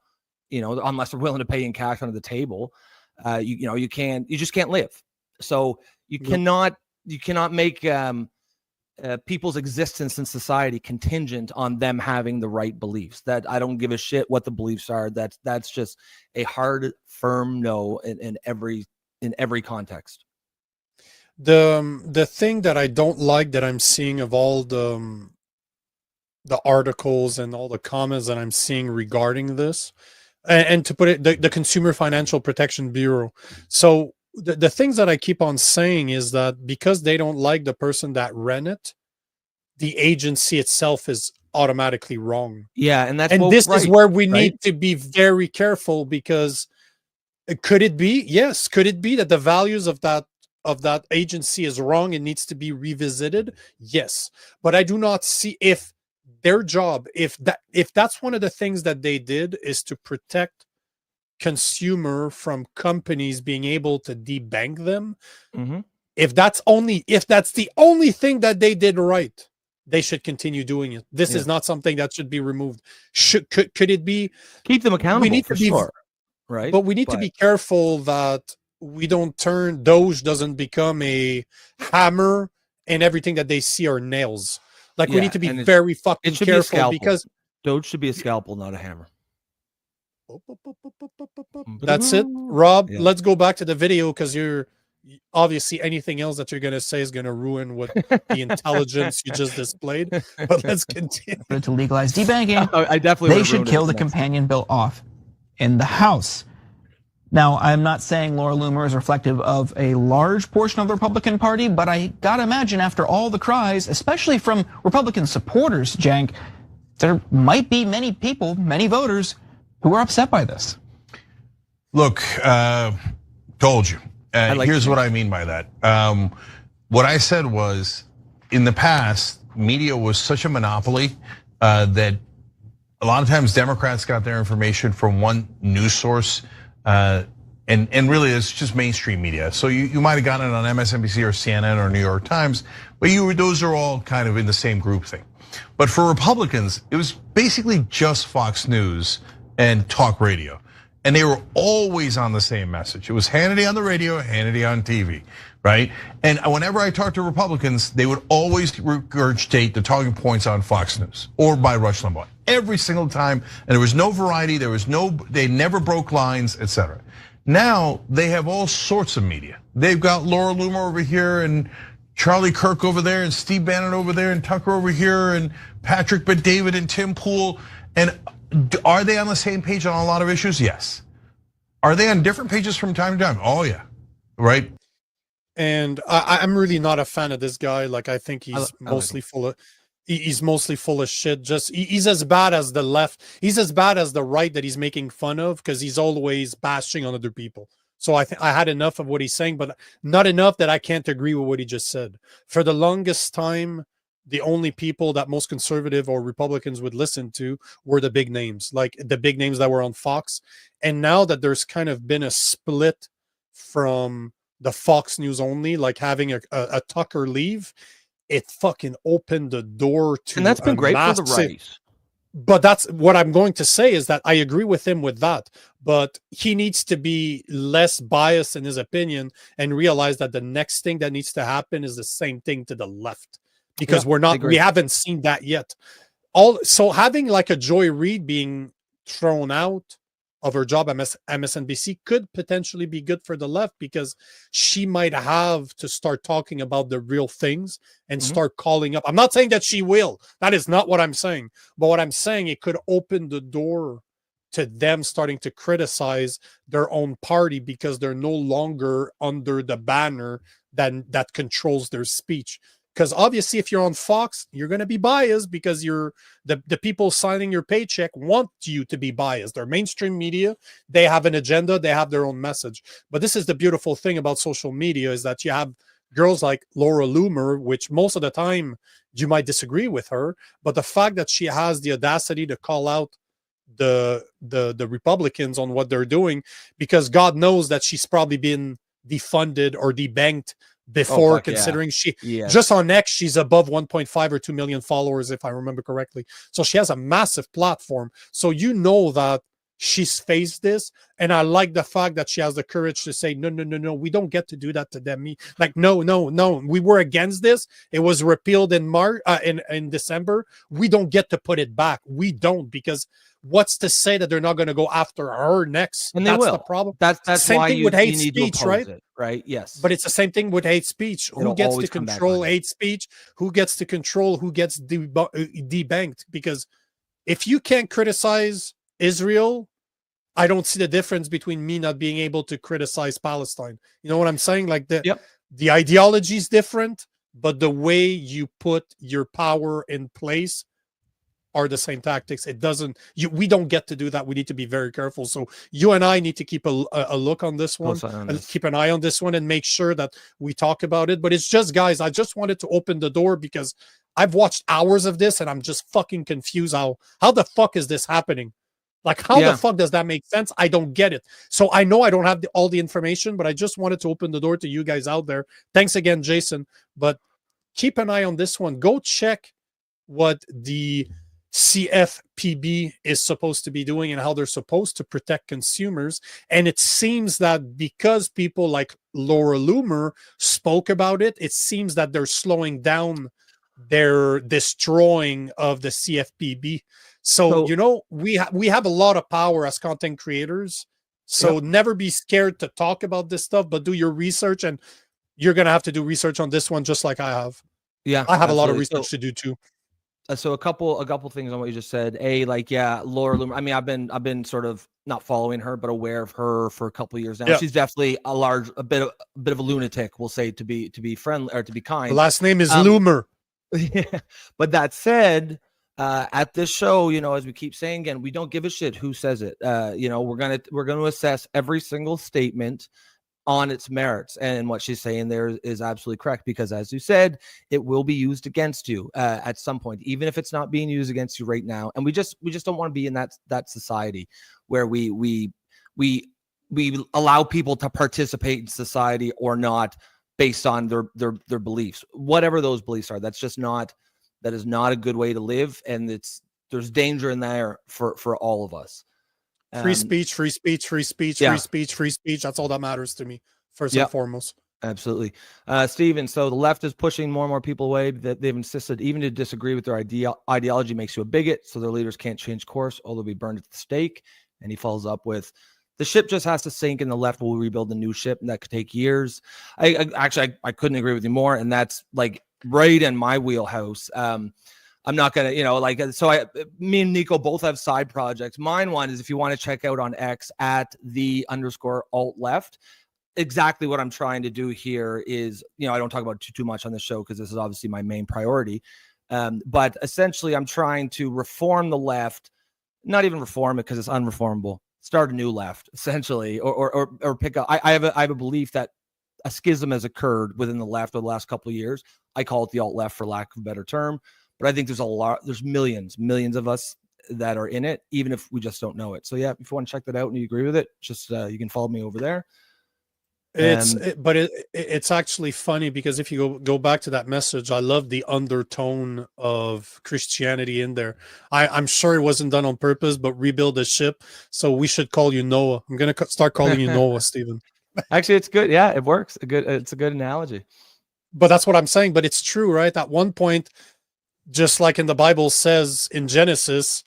unless they're willing to pay in cash under the table. You just can't live. So you cannot make people's existence in society contingent on them having the right beliefs. That I don't give a shit what the beliefs are. That's just a hard, firm no in every context. The thing that I don't like that I'm seeing of all the articles and all the comments that I'm seeing regarding this, and to put it, the Consumer Financial Protection Bureau. So the things that I keep on saying is that because they don't like the person that ran it, the agency itself is automatically wrong. Yeah, and this is where we need to be very careful, because could it be? Yes, could it be that the values of that of that agency is wrong and needs to be revisited, yes. But I do not see if their job, if that's one of the things that they did is to protect consumer from companies being able to debank them. If that's the only thing that they did right, they should continue doing it. This is not something that should be removed. Could it be? Keep them accountable. We need for to be sure, right? But we need to be careful that we don't turn Doge doesn't become a hammer and everything that they see are nails. Like we need to be very fucking careful because Doge should be a scalpel, not a hammer. That's it, Rob. Let's go back to the video because you're obviously anything else that you're going to say is going to ruin what the intelligence you just displayed. But let's continue. To legalize debanking, I definitely they should kill the companion bill off in the House. Now, I'm not saying Laura Loomer is reflective of a large portion of the Republican Party, but I gotta imagine after all the cries, especially from Republican supporters, Jank, there might be many people, many voters who are upset by this. Look, told you. Here's what I mean by that. What I said was, in the past, media was such a monopoly that a lot of times Democrats got their information from one news source, and really it's just mainstream media. So you might have gotten it on MSNBC or CNN or New York Times, but those are all kind of in the same group thing. But for Republicans, it was basically just Fox News and talk radio. And they were always on the same message. It was Hannity on the radio, Hannity on TV, right? And whenever I talked to Republicans, they would always regurgitate the talking points on Fox News or by Rush Limbaugh every single time. And there was no variety, they never broke lines, etc. Now they have all sorts of media. They've got Laura Loomer over here and Charlie Kirk over there and Steve Bannon over there and Tucker over here and Patrick Bet-David and Tim Pool. And are they on the same page on a lot of issues? Yes. Are they on different pages from time to time? Oh yeah, right. And I'm really not a fan of this guy. Like I think he's mostly full of shit. Just he's as bad as the left. He's as bad as the right that he's making fun of because he's always bashing on other people. So I had enough of what he's saying, but not enough that I can't agree with what he just said. For the longest time, the only people that most conservative or Republicans would listen to were the big names, like the big names that were on Fox. And now that there's kind of been a split from the Fox News only, like having a Tucker leave, it fucking opened the door to, and that's been great for the right. But that's what I'm going to say is that I agree with him with that, but he needs to be less biased in his opinion and realize that the next thing that needs to happen is the same thing to the left, because we haven't seen that yet. So having like a Joy Reid being thrown out of her job at MSNBC could potentially be good for the left, because she might have to start talking about the real things and start calling up. I'm not saying that she will. That is not what I'm saying. But what I'm saying, it could open the door to them starting to criticize their own party because they're no longer under the banner that controls their speech. Because obviously, if you're on Fox, you're going to be biased because the people signing your paycheck want you to be biased. They're mainstream media. They have an agenda. They have their own message. But this is the beautiful thing about social media, is that you have girls like Laura Loomer, which most of the time you might disagree with her, but the fact that she has the audacity to call out the Republicans on what they're doing, because God knows that she's probably been defunded or debanked before, considering just on X, she's above 1.5 or 2 million followers, if I remember correctly. So she has a massive platform. So you know that she's faced this. And I like the fact that she has the courage to say, no, we don't get to do that to them. Like, no, we were against this. It was repealed in March, in December. We don't get to put it back. We don't, because what's to say that they're not going to go after her next? And that's the problem. That's same why thing with hate speech, right? Right. Yes. But it's the same thing with hate speech. Who gets to control hate speech? Who gets to control who gets debanked? Because if you can't criticize Israel, I don't see the difference between me not being able to criticize Palestine. You know what I'm saying? Like the ideology is different, but the way you put your power in place are the same tactics. It doesn't. We don't get to do that. We need to be very careful. So you and I need to keep a look on this one, keep an eye on this one, and make sure that we talk about it. But it's just, guys, I just wanted to open the door because I've watched hours of this and I'm just fucking confused. How the fuck is this happening? Like, how the fuck does that make sense? I don't get it. So I know I don't have all the information, but I just wanted to open the door to you guys out there. Thanks again, Jason. But keep an eye on this one. Go check what the CFPB is supposed to be doing and how they're supposed to protect consumers. And it seems that because people like Laura Loomer spoke about it, it seems that they're slowing down their destroying of the CFPB. So you know, we have a lot of power as content creators. So never be scared to talk about this stuff, but do your research, and you're gonna have to do research on this one just like I have. Yeah, I have a lot of research to do too. So a couple things on what you just said. Laura Loomer. I mean, I've been sort of not following her, but aware of her for a couple of years now. She's definitely a bit of a lunatic, we'll say, to be friendly or to be kind. The last name is Loomer. Yeah, but that said, at this show, you know, as we keep saying again, we don't give a shit who says it. You know, we're gonna assess every single statement on its merits, and what she's saying there is absolutely correct, because as you said, it will be used against you at some point, even if it's not being used against you right now. And we just don't want to be in that society where we allow people to participate in society or not based on their beliefs, whatever those beliefs are. That is not a good way to live, and there's danger in there for all of us. Free speech. That's all that matters to me, first and foremost. Absolutely. Steven, so the left is pushing more and more people away. That they've insisted even to disagree with their ideology makes you a bigot, so their leaders can't change course or they'll be burned at the stake. And he follows up with, the ship just has to sink and the left will rebuild a new ship, and that could take years. I couldn't agree with you more, and that's like right in my wheelhouse. I'm not gonna, me and Nico both have side projects. Mine one is, if you want to check out on X at @the_alt_left. Exactly what I'm trying to do here is, I don't talk about too much on the show because this is obviously my main priority. But essentially, I'm trying to reform the left, not even reform it because it's unreformable. Start a new left, essentially, or pick up. I have a belief that a schism has occurred within the left over the last couple of years. I call it the alt left for lack of a better term. But I think there's millions millions of us that are in it, even if we just don't know it. So yeah, if you want to check that out and you agree with it, just you can follow me over there. It's actually funny because if you go back to that message, I love the undertone of Christianity in there. I'm sure it wasn't done on purpose, but rebuild a ship. So we should call you Noah. I'm gonna start calling you Noah, Stephen. Actually, it's good. Yeah, it works. It's a good analogy. But that's what I'm saying. But it's true, right? At one point, just like in the Bible says in Genesis,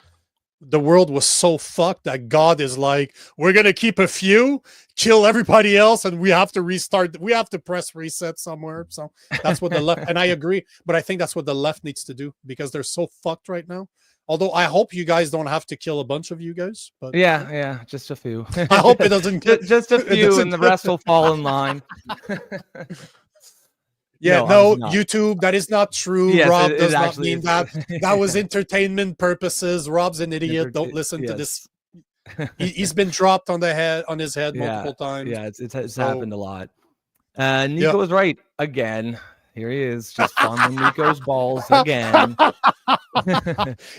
the world was so fucked that God is like, we're going to keep a few, kill everybody else, and we have to restart. We have to press reset somewhere. So that's what the left, and I agree, but I think that's what the left needs to do because they're so fucked right now. Although I hope you guys don't have to kill a bunch of you guys. But yeah, just a few. I hope it doesn't get just a few, and the rest will fall in line. Yeah, no, YouTube, that is not true. Yes, Rob does not mean that. That was entertainment purposes. Rob's an idiot. Don't listen to this. He's been dropped on his head multiple times. Yeah, it's happened a lot. Nico was right again. Here he is, just fondling Nico's balls again.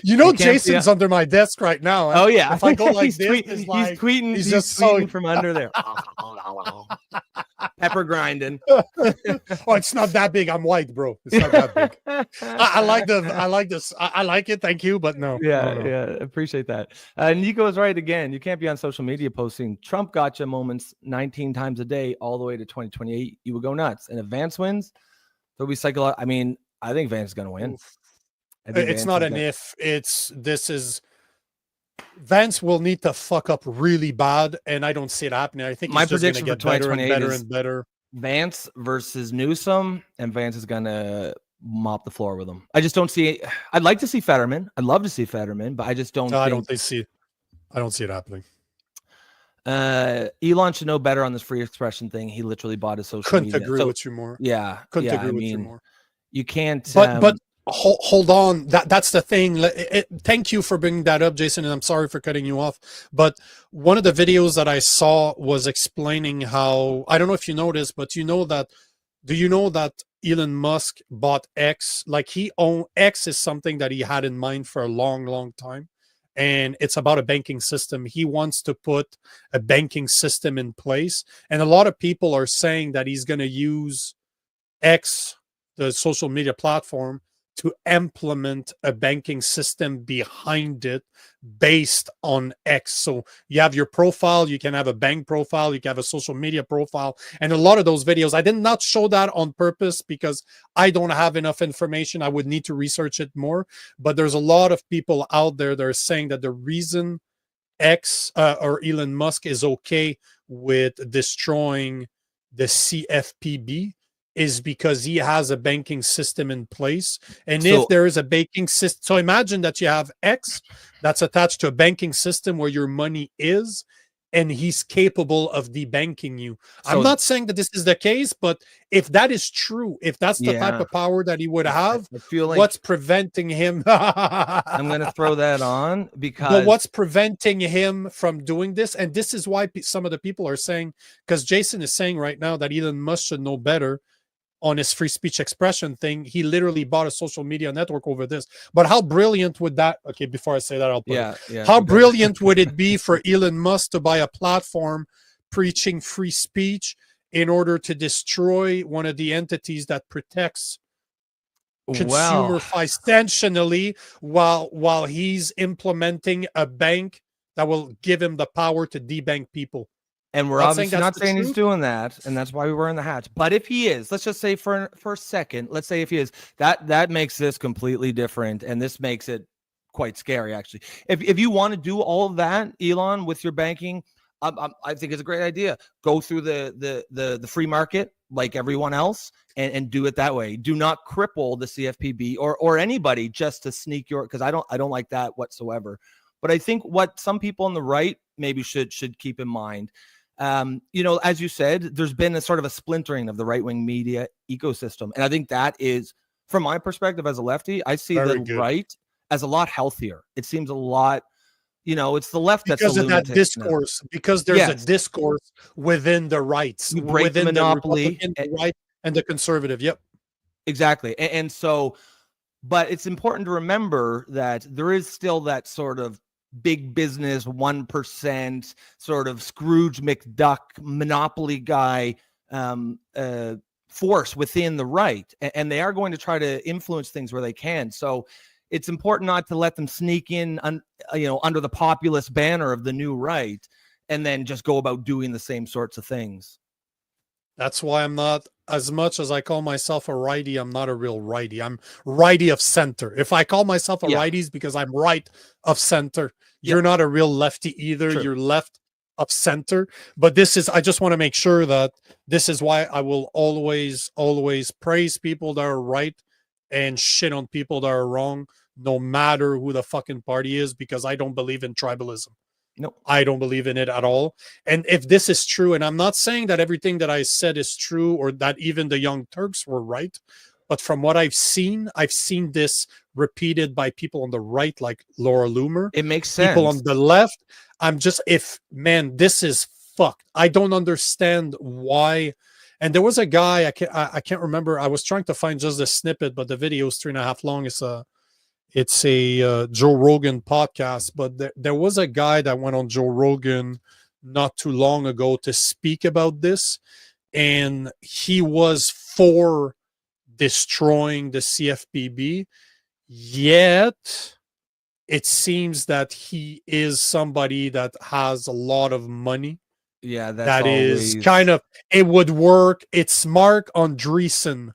Jason's under my desk right now. Oh yeah, if I go like he's tweeting. He's just tweeting from under there. Pepper grinding. Oh, it's not that big. I'm white, bro. It's not that big. I like this. I like it. Thank you, but no. Yeah, appreciate that. Nico is right again. You can't be on social media posting Trump gotcha moments 19 times a day all the way to 2028. You would go nuts. And if Vance wins, there'll be psychological. I mean, I think Vance is going to win. It's not an if. Vance will need to fuck up really bad, and I don't see it happening. I think my prediction for 2028 is better. Vance versus Newsom, and Vance is gonna mop the floor with him. I just don't see it. I'd like to see Fetterman. I'd love to see Fetterman, but I just don't. I don't see it happening. Elon should know better on this free expression thing. He literally bought his social Couldn't media. agree with you more. Yeah, couldn't agree with you more. You can't. But hold on. That's the thing. Thank you for bringing that up, Jason, and I'm sorry for cutting you off. But one of the videos that I saw was explaining how, I don't know if you know this, but do you know that Elon Musk bought X? Like, X is something that he had in mind for a long, long time. And it's about a banking system. He wants to put a banking system in place. And a lot of people are saying that he's going to use X, the social media platform, to implement a banking system behind it based on X. So you have your profile, you can have a bank profile, you can have a social media profile. And a lot of those videos, I did not show that on purpose because I don't have enough information. I would need to research it more. But there's a lot of people out there that are saying that the reason X or Elon Musk is okay with destroying the CFPB is because he has a banking system in place. And if there is a banking system, so imagine that you have X that's attached to a banking system where your money is, and he's capable of debanking you. I'm not saying that this is the case, but if that is true, if that's the type of power that he would have, I feel like what's preventing him? I'm going to throw that on because. But what's preventing him from doing this? And this is why some of the people are saying, because Jason is saying right now that Elon Musk should know better on his free speech expression thing. He literally bought a social media network over this. But how brilliant would that, okay, before I say that, I'll put it. How brilliant would it be for Elon Musk to buy a platform preaching free speech in order to destroy one of the entities that protects consumer financially while he's implementing a bank that will give him the power to debank people? And we're obviously not saying he's doing that, and that's why we wear in the hats. But if he is, let's just say for a second, let's say if he is, that makes this completely different, and this makes it quite scary, actually. If you want to do all of that, Elon, with your banking, I think it's a great idea. Go through the free market like everyone else, and do it that way. Do not cripple the CFPB or anybody just to sneak your, because I don't like that whatsoever. But I think what some people on the right maybe should keep in mind. As you said, there's been a sort of a splintering of the right-wing media ecosystem. And I think that is, from my perspective as a lefty, I see the right as a lot healthier. It seems a lot, it's the left that's because of that discourse, because there's a discourse within the rights, within the monopoly, the right and the conservative. Yep. Exactly. And so, but it's important to remember that there is still that sort of big business 1% sort of Scrooge McDuck monopoly guy force within the right, and they are going to try to influence things where they can. So it's important not to let them sneak in under the populist banner of the new right and then just go about doing the same sorts of things. That's why I'm not, as much as I call myself a righty, I'm not a real righty. I'm righty of center. If I call myself a righty, it's because I'm right of center. You're not a real lefty either. True. You're left of center. But this is, I just want to make sure that this is why I will always praise people that are right and shit on people that are wrong, no matter who the fucking party is, because I don't believe in tribalism. No, I don't believe in it at all. And if this is true, and I'm not saying that everything that I said is true or that even the Young Turks were right, but from what I've seen this repeated by people on the right, like Laura Loomer. It makes sense. People on the left. This is fucked. I don't understand why. And there was a guy, I can't remember. I was trying to find just a snippet, but the video is 3.5 long. It's a Joe Rogan podcast, but there was a guy that went on Joe Rogan not too long ago to speak about this, and he was for destroying the CFPB, yet it seems that he is somebody that has a lot of money. Yeah, that is kind of, it would work. It's Mark Andreessen.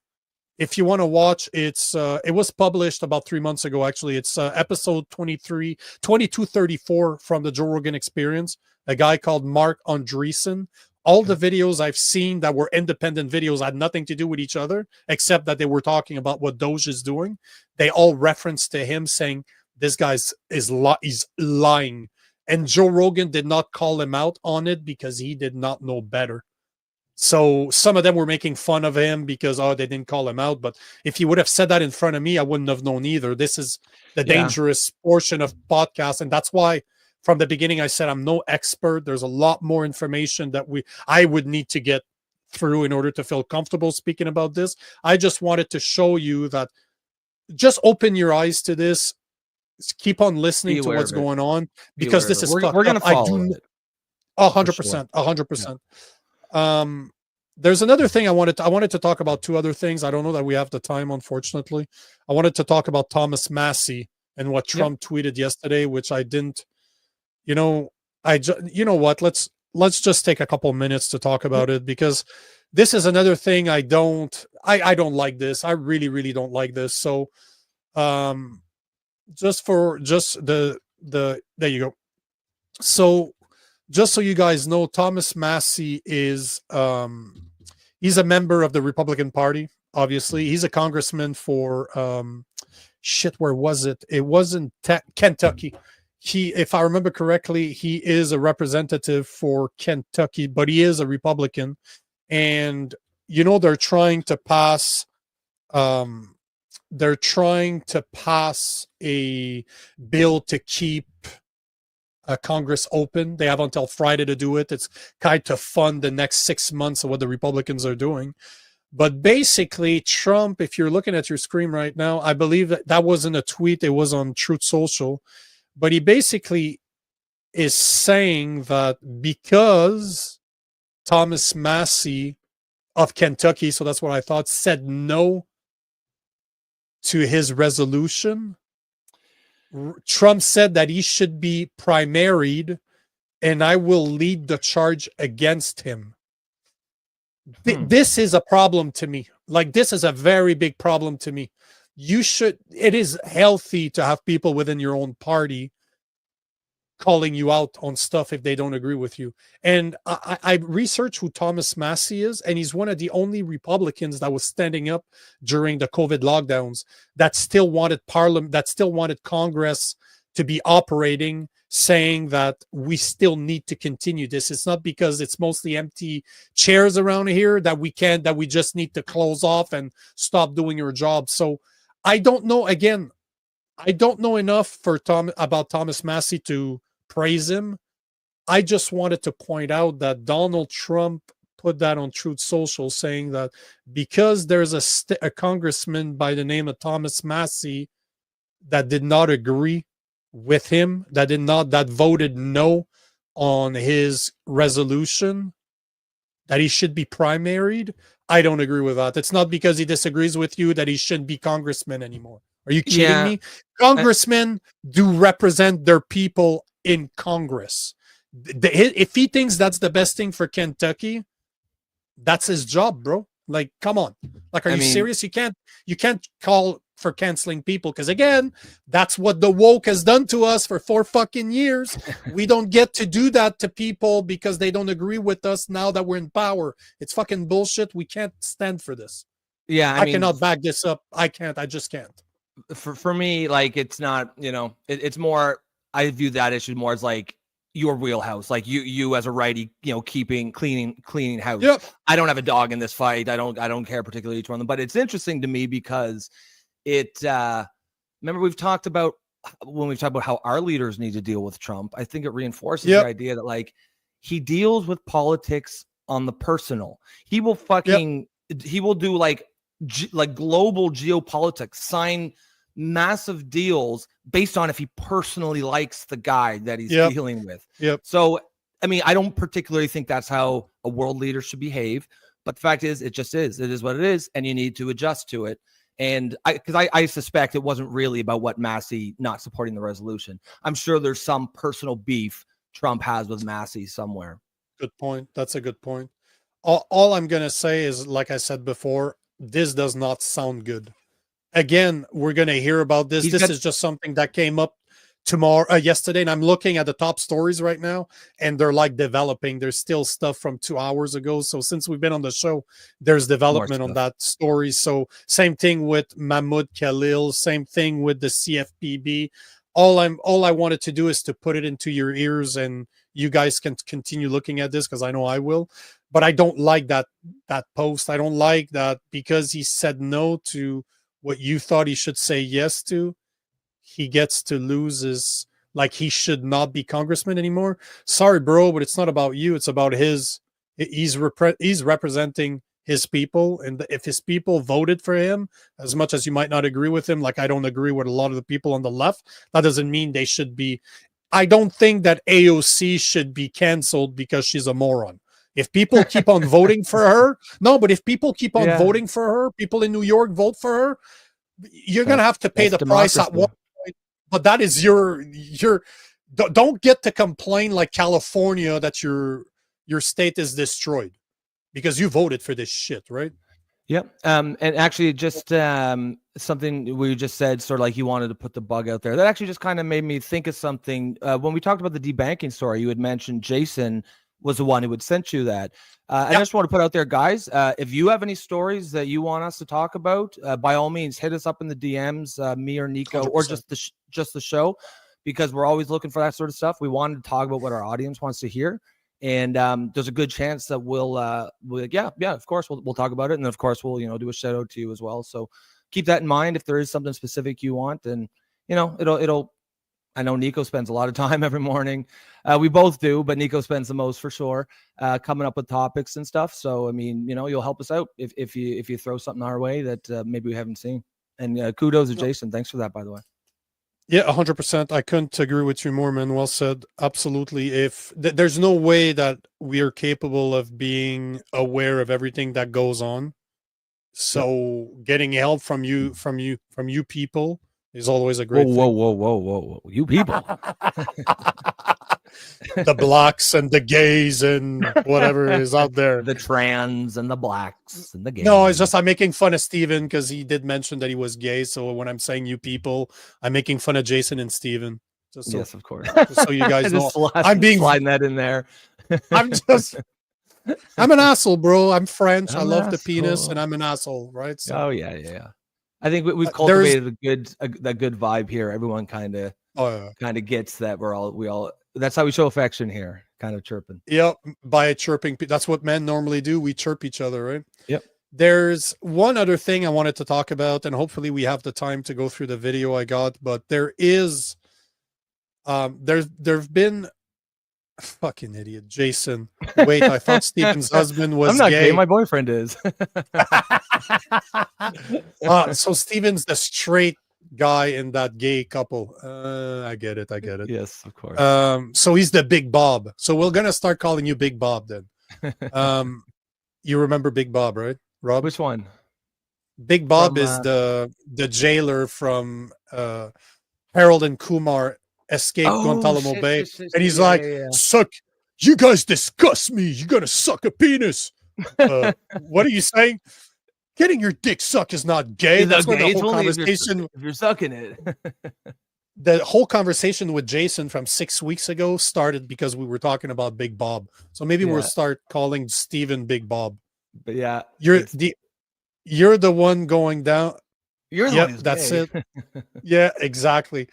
If you want to watch, it was published about 3 months ago, actually. It's episode 2234 from the Joe Rogan Experience, a guy called Mark Andreessen. All the videos I've seen that were independent videos had nothing to do with each other, except that they were talking about what Doge is doing. They all referenced to him saying, this guy is lying. And Joe Rogan did not call him out on it because he did not know better. So some of them were making fun of him because, oh, they didn't call him out. But if he would have said that in front of me, I wouldn't have known either. This is the dangerous portion of podcasts. And that's why from the beginning, I said, I'm no expert. There's a lot more information that I would need to get through in order to feel comfortable speaking about this. I just wanted to show you that just open your eyes to this. Keep on listening to what's going on, because this is we're going to follow it. 100%, 100%. There's another thing I wanted to talk about, two other things. I don't know that we have the time, unfortunately. I wanted to talk about Thomas Massie and what Trump tweeted yesterday, which I didn't, you know what, let's just take a couple minutes to talk about it, because this is another thing I don't like this. I really, really don't like this. So, there you go. So, just so you guys know, Thomas Massie is he's a member of the Republican Party. Obviously, he's a congressman for where was it? It wasn't Kentucky. If I remember correctly, he is a representative for Kentucky, but he is a Republican. And they're trying to pass a bill to keep Congress open. They have until Friday to do it. It's kind to fund the next 6 months of what the Republicans are doing. But basically, Trump, if you're looking at your screen right now, I believe that wasn't a tweet. It was on Truth Social. But he basically is saying that because Thomas Massie of Kentucky, so that's what I thought, said no to his resolution, Trump said that he should be primaried, and I will lead the charge against him. This is a problem to me. Like, this is a very big problem to me. It is healthy to have people within your own party calling you out on stuff if they don't agree with you. And I researched who Thomas Massie is, and he's one of the only Republicans that was standing up during the COVID lockdowns that still wanted Parliament, that still wanted Congress to be operating, saying that we still need to continue this. It's not because it's mostly empty chairs around here that we just need to close off and stop doing your job. So I don't know. Again, I don't know enough about Thomas Massie to praise him. I just wanted to point out that Donald Trump put that on Truth Social, saying that because there's a congressman by the name of Thomas Massie that did not agree with him, that voted no on his resolution, that he should be primaried. I don't agree with that. It's not because he disagrees with you that he shouldn't be congressman anymore. Are you kidding me? Congressmen do represent their people in Congress. If he thinks that's the best thing for Kentucky, that's his job, bro. Like, come on. Like, are you serious? You can't call for canceling people, because again, that's what the woke has done to us for 4 fucking years. We don't get to do that to people because they don't agree with us now that we're in power. It's fucking bullshit. We can't stand for this. Yeah, I cannot back this up. I just can't. For me, like, it's not, it's more, I view that issue more as like your wheelhouse, like you as a righty, cleaning house. Yep. I don't have a dog in this fight. I don't care particularly each one of them, but it's interesting to me because remember we've talked about how our leaders need to deal with Trump. I think it reinforces the idea that, like, he deals with politics on the personal. He will he will do like global geopolitics, sign massive deals based on if he personally likes the guy that he's dealing with. So, I don't particularly think that's how a world leader should behave, but the fact is, it is what it is, and you need to adjust to it. And I suspect it wasn't really about what Massie not supporting the resolution. I'm sure there's some personal beef Trump has with Massie somewhere. Good point. That's a good point. All I'm going to say is, like I said before, this does not sound good. Again, we're going to hear about this. This is just something that came up yesterday, and I'm looking at the top stories right now, and they're like developing. There's still stuff from 2 hours ago. So since we've been on the show, there's development on that story. So same thing with Mahoud Khalil, same thing with the CFPB. All I wanted to do is to put it into your ears, and you guys can continue looking at this because I know I will. But I don't like that post. I don't like that because he said no to what you thought he should say yes to. He gets to lose his, like, he should not be congressman anymore. Sorry, bro, but it's not about you. It's about his. He's representing his people, and if his people voted for him, as much as you might not agree with him, like I don't agree with a lot of the people on the left, that doesn't mean they should be. I don't think that AOC should be canceled because she's a moron. If people keep on voting for her, no, but if people keep on voting for her, people in New York vote for her, you're going to have to pay the price at one point. But that is your, don't get to complain like California that your state is destroyed because you voted for this shit, right? Yep. And actually just something we just said, sort of like you wanted to put the bug out there. That actually just kind of made me think of something. When we talked about the debanking story, you had mentioned Jason was the one who had sent you that. I just want to put out there, guys, if you have any stories that you want us to talk about, by all means, hit us up in the DMs, me or Nico, 100%. Or just the show, because we're always looking for that sort of stuff. We wanted to talk about what our audience wants to hear. And there's a good chance that we'll of course, we'll talk about it. And of course, we'll, do a shout out to you as well. So keep that in mind. If there is something specific you want, and, I know Nico spends a lot of time every morning. We both do, but Nico spends the most for sure, coming up with topics and stuff. So, I mean, you'll help us out if you throw something our way that maybe we haven't seen. And kudos to Jason. Thanks for that, by the way. Yeah, 100%. I couldn't agree with you more, man. Well said. Absolutely. If there's no way that we are capable of being aware of everything that goes on. So getting help from you people is always a great thing. Whoa. You people. The blacks and the gays and whatever is out there. The trans and the blacks and the gays. No, it's just I'm making fun of Steven because he did mention that he was gay. So when I'm saying you people, I'm making fun of Jason and Steven. Yes, of course. Just so you guys know. I'm sliding that in there. I'm an asshole, bro. I'm French. I love the penis and I'm an asshole, right? So, oh, yeah. I think we've cultivated a good vibe here. Everyone kind of gets that we all that's how we show affection here, kind of chirping. Yep, by chirping. That's what men normally do. We chirp each other, right? Yep. There's one other thing I wanted to talk about, and hopefully we have the time to go through the video I got, but there've been fucking idiot, Jason. Wait, I thought Steven's husband was I'm not gay. gay. My boyfriend is. So Steven's the straight guy in that gay couple. I get it. Yes, of course. So he's the Big Bob. So we're gonna start calling you Big Bob then. You remember Big Bob, right, Rob? Which one? Big Bob is the jailer from Harold and Kumar Escape Guantanamo Bay. And he's suck, you guys disgust me. You're gonna suck a penis. What are you saying? Getting your dick sucked is not gay. That's what the whole conversation. If you're sucking it. The whole conversation with Jason from 6 weeks ago started because we were talking about Big Bob. So maybe we'll start calling Steven Big Bob. But yeah, you're the one going down. You're the one who's that's gay. it. Yeah, exactly.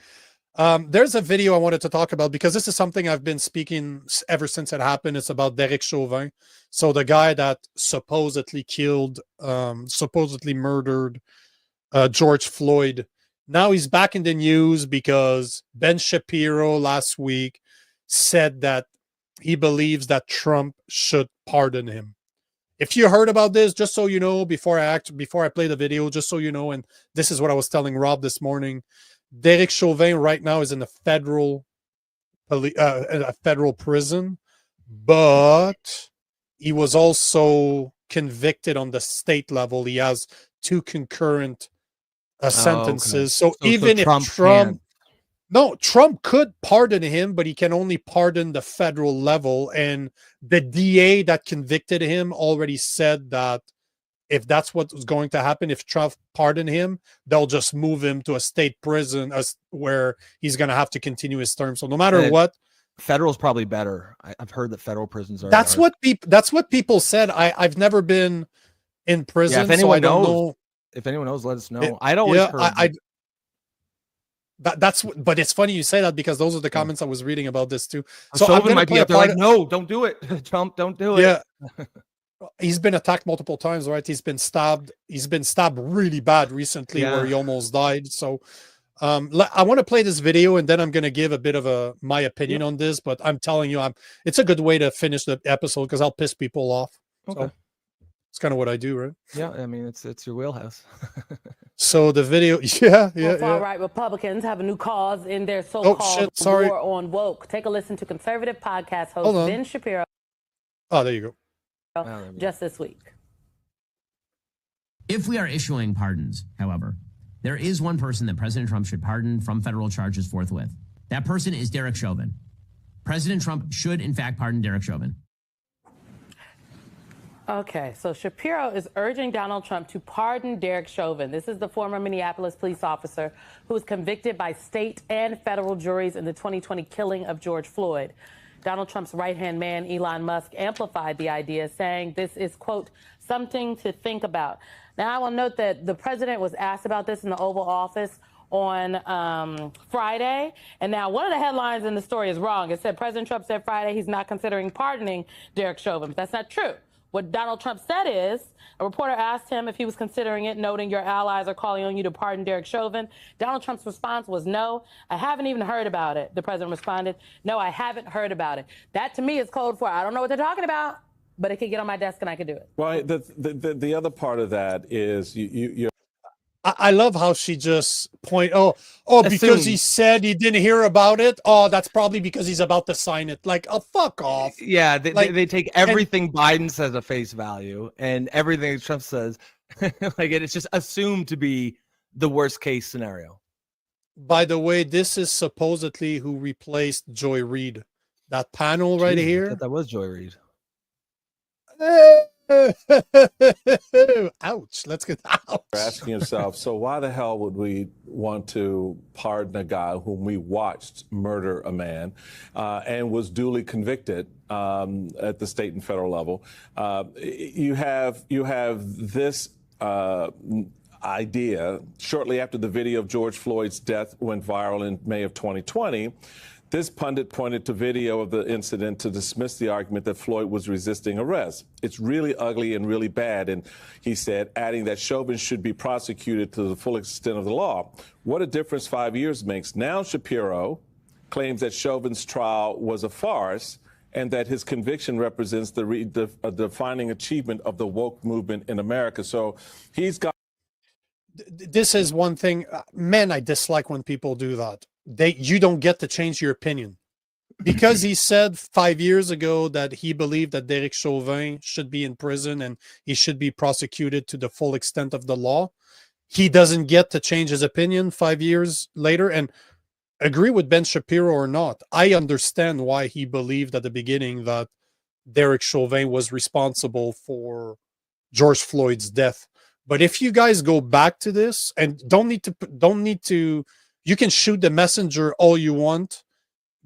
There's a video I wanted to talk about because this is something I've been speaking ever since it happened. It's about Derek Chauvin. So the guy that supposedly murdered George Floyd. Now he's back in the news because Ben Shapiro last week said that he believes that Trump should pardon him. If you heard about this, just so you know, before I play the video, just so you know, and this is what I was telling Rob this morning, Derek Chauvin right now is in a federal prison, but he was also convicted on the state level. He has 2 concurrent sentences. Okay. So even if Trump could pardon him, but he can only pardon the federal level. And the DA that convicted him already said that if that's what was going to happen, if Trump pardoned him, they'll just move him to a state prison where he's going to have to continue his term. So no matter what, federal's probably better. I've heard that federal prisons are. That's what people said. I've never been in prison. Yeah, if anyone so I knows, don't know. If anyone knows, let us know. I'd always heard. But it's funny you say that because those are the comments I was reading about this too. So Chauvin might be up there like, no, don't do it. Trump, don't do it. Yeah. He's been attacked multiple times, right? He's been stabbed. He's been stabbed really bad recently, where he almost died. So I want to play this video, and then I'm going to give a bit of my opinion on this. But I'm telling you, it's a good way to finish the episode because I'll piss people off. Okay. So it's kind of what I do, right? Yeah, I mean, it's your wheelhouse. So the video, yeah. Far-right Republicans have a new cause in their so-called war on woke. Take a listen to conservative podcast host Ben Shapiro. Oh, there you go. Just this week. If we are issuing pardons, however, there is one person that President Trump should pardon from federal charges forthwith. That person is Derek Chauvin. President Trump should, in fact, pardon Derek Chauvin. Okay, so Shapiro is urging Donald Trump to pardon Derek Chauvin. This is the former Minneapolis police officer who was convicted by state and federal juries in the 2020 killing of George Floyd. Donald Trump's right-hand man, Elon Musk, amplified the idea, saying this is, quote, something to think about. Now, I will note that the president was asked about this in the Oval Office on Friday. And now one of the headlines in the story is wrong. It said President Trump said Friday he's not considering pardoning Derek Chauvin. But that's not true. What Donald Trump said is, a reporter asked him if he was considering it, noting your allies are calling on you to pardon Derek Chauvin. Donald Trump's response was, no, I haven't even heard about it. The president responded, no, I haven't heard about it. That to me is code for, I don't know what they're talking about, but it could get on my desk and I could do it. Well, the other part of that is you're. I love how she just because he said he didn't hear about it. Oh, that's probably because he's about to sign it. Like, oh, fuck off. Yeah, they take everything Biden says at face value and everything Trump says, like it's just assumed to be the worst case scenario. By the way, this is supposedly who replaced Joy Reid. That panel right here. I thought that was Joy Reid. Ouch. Let's get out. You're asking yourself, so why the hell would we want to pardon a guy whom we watched murder a man and was duly convicted at the state and federal level? You have this idea shortly after the video of George Floyd's death went viral in May of 2020. This pundit pointed to video of the incident to dismiss the argument that Floyd was resisting arrest. It's really ugly and really bad, and he said, adding that Chauvin should be prosecuted to the full extent of the law. What a difference 5 years makes. Now Shapiro claims that Chauvin's trial was a farce and that his conviction represents the defining achievement of the woke movement in America. So he's got. This is one thing, man, I dislike when people do that. You don't get to change your opinion because he said 5 years ago that he believed that Derek Chauvin should be in prison and he should be prosecuted to the full extent of the law. He doesn't get to change his opinion 5 years later. And agree with Ben Shapiro or not, I understand why he believed at the beginning that Derek Chauvin was responsible for George Floyd's death. But if you guys go back to this and don't need to, you can shoot the messenger all you want.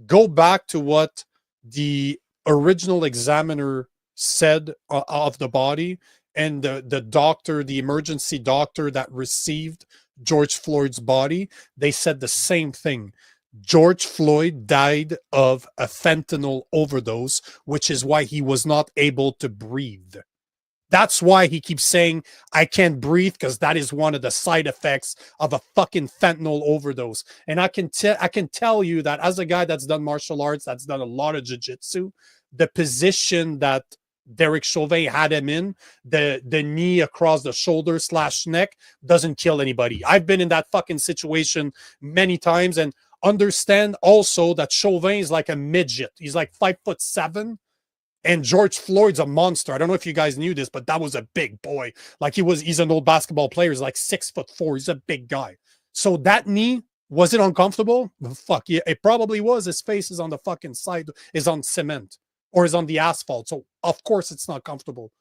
Go back to what the original examiner said of the body and the doctor, the emergency doctor that received George Floyd's body. They said the same thing. George Floyd died of a fentanyl overdose, which is why he was not able to breathe. That's why he keeps saying, I can't breathe, because that is one of the side effects of a fucking fentanyl overdose. And I can tell you that as a guy that's done martial arts, that's done a lot of jiu-jitsu, the position that Derek Chauvin had him in, the knee across the shoulder / neck, doesn't kill anybody. I've been in that fucking situation many times, and understand also that Chauvin is like a midget. He's like 5'7". And George Floyd's a monster. I don't know if you guys knew this, but that was a big boy. Like he's an old basketball player. He's like 6'4". He's a big guy. So that knee, was it uncomfortable? Fuck yeah, it probably was. His face is on the fucking side, is on cement or is on the asphalt. So of course it's not comfortable.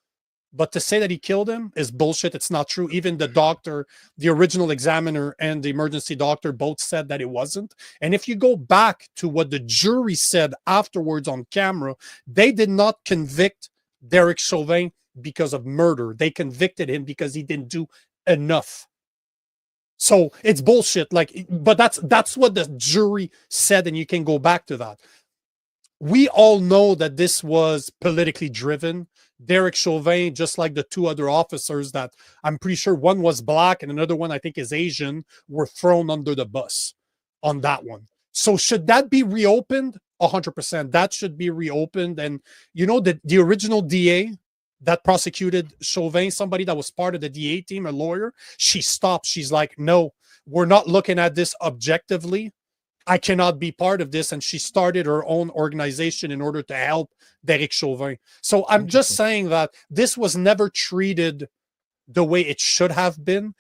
But to say that he killed him is bullshit. It's not true. Even the doctor, the original examiner and the emergency doctor both said that it wasn't. And if you go back to what the jury said afterwards on camera, they did not convict Derek Chauvin because of murder. They convicted him because he didn't do enough. So it's bullshit. But that's what the jury said, and you can go back to that. We all know that this was politically driven. Derek Chauvin, just like the two other officers that I'm pretty sure one was black and another one I think is Asian, were thrown under the bus on that one. So should that be reopened? 100%. That should be reopened. And you know, the original DA that prosecuted Chauvin, somebody that was part of the DA team, a lawyer, she stopped. She's like, no, we're not looking at this objectively. I cannot be part of this. And she started her own organization in order to help Derek Chauvin. So I'm just saying that this was never treated the way it should have been.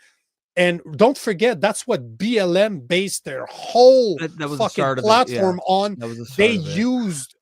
And don't forget, that's what BLM based their whole that was fucking platform on. They used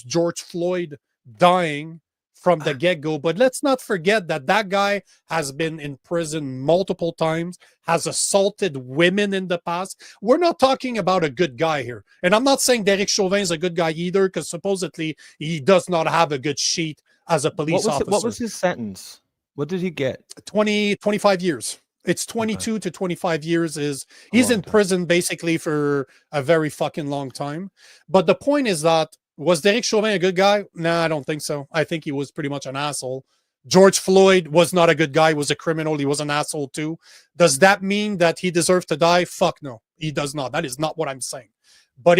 George Floyd dying from the get-go. But let's not forget that that guy has been in prison multiple times, has assaulted women in the past. We're not talking about a good guy here. And I'm not saying Derek Chauvin is a good guy either, because supposedly he does not have a good sheet as a police officer. What was his sentence? What did he get? 25 years. It's 22 to 25 years. He's in prison basically for a very fucking long time. But the point is that, was Derek Chauvin a good guy? Nah, I don't think so. I think he was pretty much an asshole. George Floyd was not a good guy. He was a criminal. He was an asshole too. Does that mean that he deserves to die? Fuck no, he does not. That is not what I'm saying. But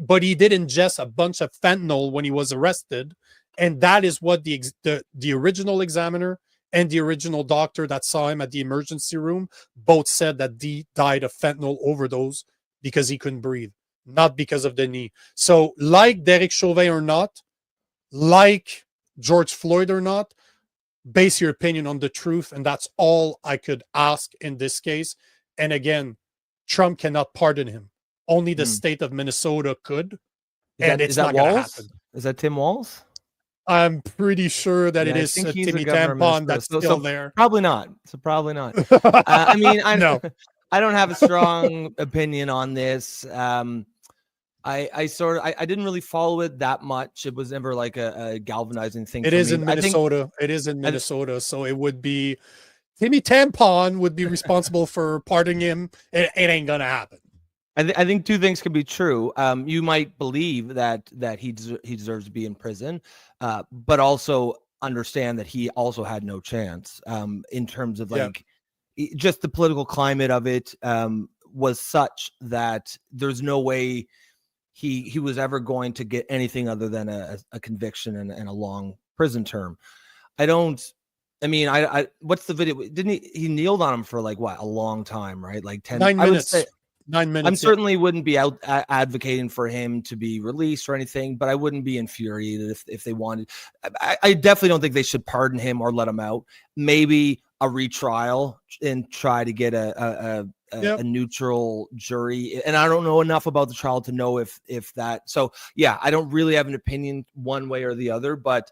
but he did ingest a bunch of fentanyl when he was arrested, and that is what the original examiner and the original doctor that saw him at the emergency room both said that he died of fentanyl overdose because he couldn't breathe, not because of the knee. So like Derek Chauvin or not, like George Floyd or not, base your opinion on the truth. And that's all I could ask in this case. And again, Trump cannot pardon him. Only the state of Minnesota could. It's not going to happen. Is that Tim Walz? I'm pretty sure that it is Timmy Tampon that's still there. Probably not. So probably not. I mean, I don't have a strong opinion on this. I didn't really follow it that much. It was never like a galvanizing thing. It is in Minnesota. It is in Minnesota. So it would be Timmy Tampon would be responsible for pardoning him. It ain't gonna happen. I think two things can be true. You might believe that he deserves to be in prison, but also understand that he also had no chance in terms of just the political climate of it was such that there's no way he was ever going to get anything other than a conviction and a long prison term. What's the video? Didn't he kneeled on him for like what, a long time, right? Like 9 minutes. 9 minutes. I certainly wouldn't be out advocating for him to be released or anything, but I wouldn't be infuriated if they wanted. I definitely don't think they should pardon him or let him out. Maybe a retrial and try to get a neutral jury. And I don't know enough about the trial to know if that. So yeah, I don't really have an opinion one way or the other. But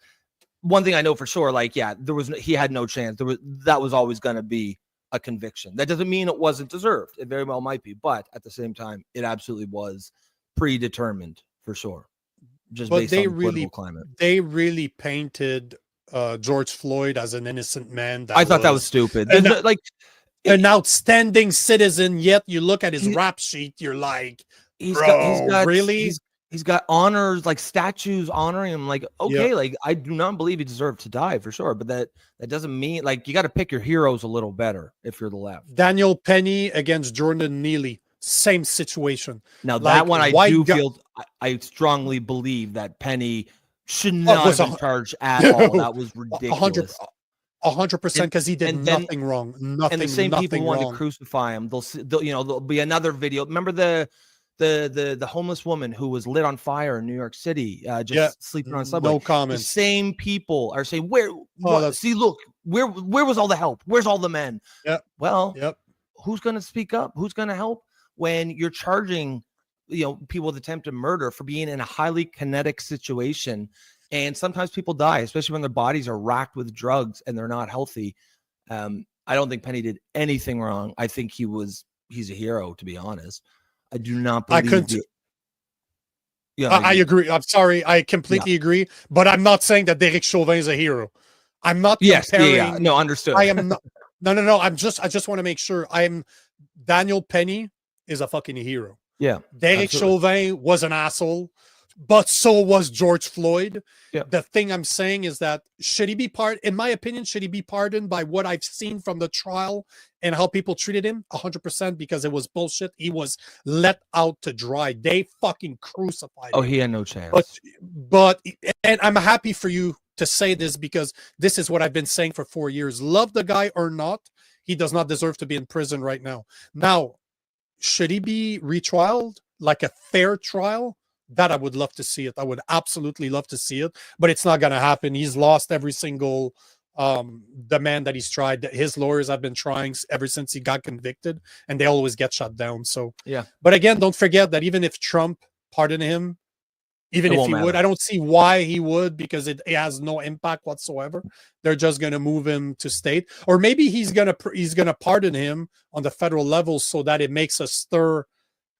one thing I know for sure, he had no chance. That was always going to be a conviction. That doesn't mean it wasn't deserved. It very well might be, but at the same time, it absolutely was predetermined for sure. Just based on the political climate. They really painted George Floyd as an innocent man. I thought that was stupid. An outstanding citizen, yet you look at his rap sheet, you're like, he's got honors, like statues honoring him. Like, okay, I do not believe he deserved to die for sure, but that doesn't mean you got to pick your heroes a little better if you're the left. Daniel Penny against Jordan Neely, same situation. Now that one, I strongly believe that Penny should not have been charged at all. That was ridiculous. 100%, because he did nothing wrong. Nothing. And the same people wanted to crucify him. There'll be another video. Remember the homeless woman who was lit on fire in New York City, sleeping on a subway. No comment. The same people are saying, look, where was all the help? Where's all the men? Yeah. Well, who's going to speak up? Who's going to help when you're charging, people with attempted murder for being in a highly kinetic situation? And sometimes people die, especially when their bodies are racked with drugs and they're not healthy. I don't think Penny did anything wrong. I think he's a hero, to be honest. I do not believe I agree. I'm sorry. I completely agree. But I'm not saying that Derek Chauvin is a hero. I'm not comparing. No, understood. I am not. No. I just want to make sure. Daniel Penny is a fucking hero. Yeah. Derek Chauvin was an asshole. but so was George Floyd. Yeah. The thing I'm saying is that should he be in my opinion, should he be pardoned by what I've seen from the trial and how people treated him? 100%, because it was bullshit. He was let out to dry. They fucking crucified him. He had no chance. But and I'm happy for you to say this, because this is what I've been saying for 4 years. Love the guy or not, he does not deserve to be in prison right now. Now, should he be retrialed, like a fair trial? That I would love to see it. I would absolutely love to see it, but it's not going to happen. He's lost every single demand that he's tried. His lawyers have been trying ever since he got convicted, and they always get shut down. So, yeah. But again, don't forget that even if Trump pardoned him, even if he would, I don't see why he would, because it has no impact whatsoever. They're just going to move him to state, or maybe he's going to pardon him on the federal level so that it makes a stir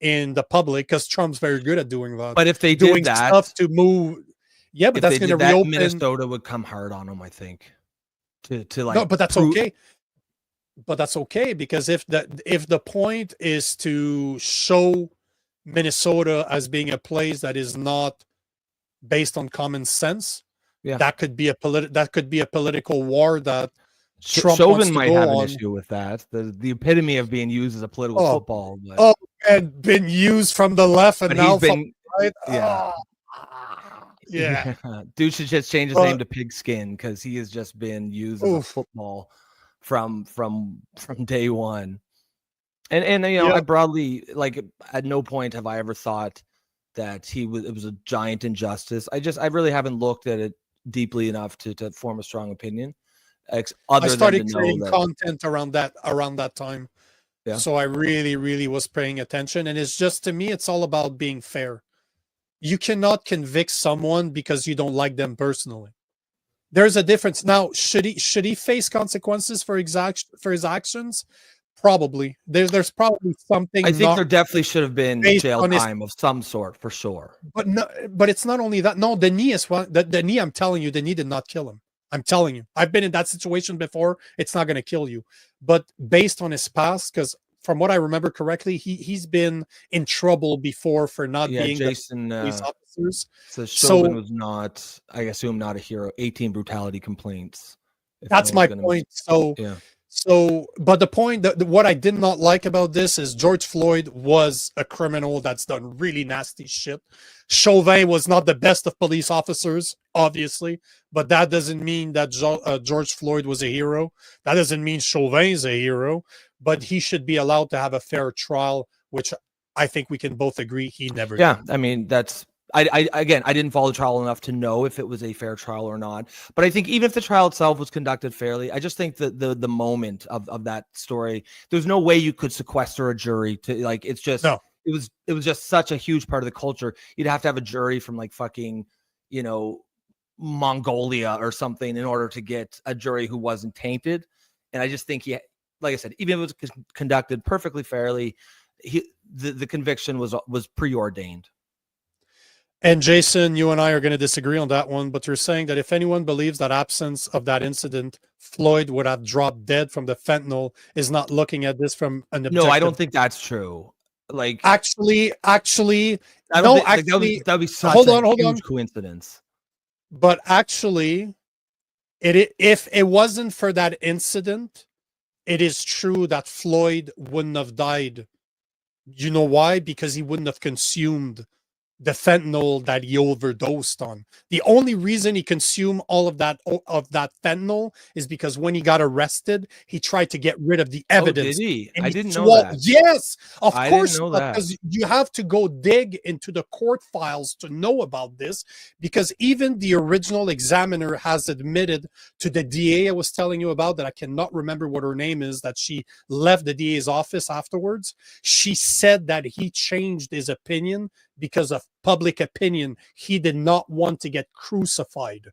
in the public, because Trump's very good at doing that. But if they doing did that, stuff to move, yeah, but that's going to reopen. Minnesota would come hard on him, I think. To like, no, but that's okay. But that's okay, because if the point is to show Minnesota as being a place that is not based on common sense, that could be a political war that Trump Chauvin might have an on. issue with that. The epitome of being used as a political football. But... and been used from the left, and now from the right. Yeah. Yeah. Dude should just change his name to Pigskin, because he has just been used as a football from day one. And you know, I broadly, like, at no point have I ever thought that it was a giant injustice. I really haven't looked at it deeply enough to form a strong opinion. I started creating content around that time. Yeah. So I really, really was paying attention. And it's just, to me, it's all about being fair. You cannot convict someone because you don't like them personally. There's a difference. Now, should he face consequences for his actions? Probably. There's probably something. I think there definitely should have been jail time of some sort, for sure. But no, but it's not only that. No, the knee is one. The knee, I'm telling you, the knee did not kill him. I'm telling you, I've been in that situation before. It's not going to kill you. But based on his past, because from what I remember correctly, he's been in trouble before for not being Jason, police officers. So Chauvin was not, I assume, not a hero. 18 brutality complaints. That's my point. So, but the point that what I did not like about this is George Floyd was a criminal that's done really nasty shit. Chauvin was not the best of police officers, obviously, but that doesn't mean that George Floyd was a hero. That doesn't mean Chauvin is a hero, but he should be allowed to have a fair trial, which I think we can both agree he never did. I mean, that's... I didn't follow the trial enough to know if it was a fair trial or not. But I think even if the trial itself was conducted fairly, I just think that the moment of that story, there's no way you could sequester a jury to, like, it's just, it was just such a huge part of the culture. You'd have to have a jury from, like, fucking, you know, Mongolia or something in order to get a jury who wasn't tainted. And I just think like I said, even if it was conducted perfectly fairly, the conviction was preordained. And Jason, you and I are going to disagree on that one, but you're saying that if anyone believes that absence of that incident, Floyd would have dropped dead from the fentanyl, is not looking at this from an objective. No, I don't think that's true. Like, actually, that'd be such a huge coincidence. But actually, if it wasn't for that incident, it is true that Floyd wouldn't have died. You know why? Because he wouldn't have consumed the fentanyl that he overdosed on. The only reason he consumed all of that fentanyl is because when he got arrested, he tried to get rid of the evidence. Oh, did he? And I didn't know that. Yes, of I course, didn't know that. because you have to go dig into the court files to know about this, because even the original examiner has admitted to the DA I was telling you about, that I cannot remember what her name is, that she left the DA's office afterwards. She said that he changed his opinion because of public opinion. He did not want to get crucified.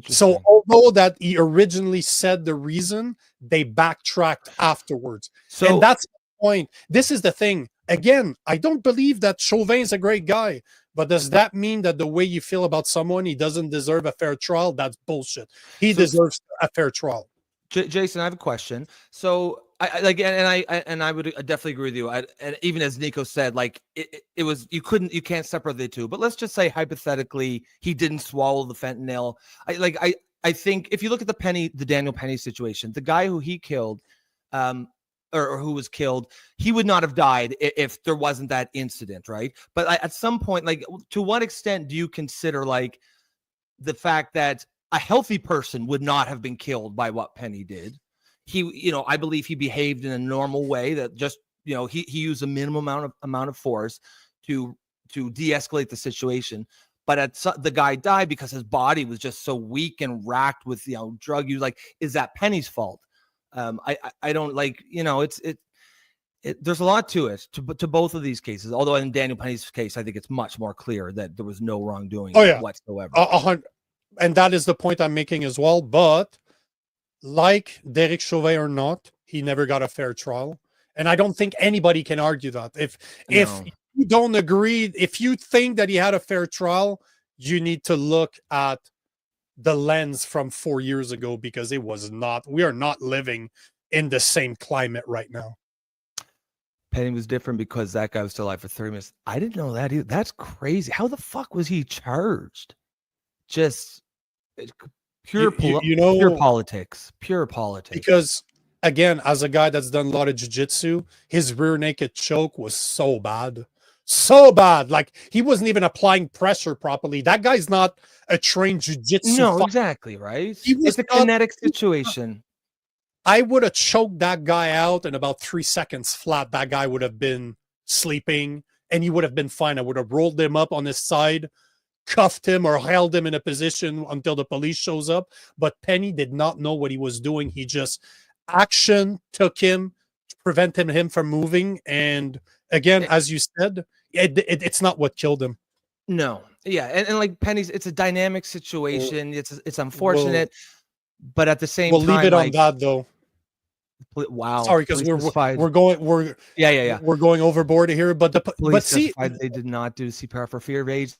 So although that he originally said the reason, they backtracked afterwards. And that's the point. This is the thing. Again, I don't believe that Chauvin is a great guy, but does that mean that the way you feel about someone, he doesn't deserve a fair trial? That's bullshit. He deserves a fair trial. Jason, I have a question. So I would definitely agree with you. And even as Nico said, like it was, you can't separate the two. But let's just say hypothetically he didn't swallow the fentanyl. I think if you look at the Daniel Penny situation, the guy who he killed, or who was killed, he would not have died if there wasn't that incident, right? But at some point, like, to what extent do you consider like the fact that a healthy person would not have been killed by what Penny did? I believe he behaved in a normal way that just, he used a minimum amount of force to de-escalate the situation. But the guy died because his body was just so weak and racked with, drug use. Like, is that Penny's fault? I don't like, there's a lot to it, to both of these cases. Although in Daniel Penny's case, I think it's much more clear that there was no wrongdoing whatsoever. And that is the point I'm making as well. But like Derek Chauvin or not, he never got a fair trial. And I don't think anybody can argue that. If you don't agree, if you think that he had a fair trial, you need to look at the lens from 4 years ago, because it was not. We are not living in the same climate right now. Penny was different because that guy was still alive for 30 minutes. I didn't know that either. That's crazy. How the fuck was he charged? Just pure politics. Because again, as a guy that's done a lot of jiu-jitsu, his rear naked choke was so bad. Like, he wasn't even applying pressure properly. That guy's not a trained jiu-jitsu. No, exactly, right? It's a kinetic situation. I would have choked that guy out in about 3 seconds flat. That guy would have been sleeping and he would have been fine. I would have rolled him up on his side, cuffed him or held him in a position until the police shows up. But Penny did not know what he was doing. He just action took him, prevented him from moving. And again, as you said, it's not what killed him. No. Yeah. And like Penny's, it's a dynamic situation. It's unfortunate. But at the same time, we'll leave it on that though. Wow. Sorry, because we're going overboard here. But they did not do CPR for fear of age.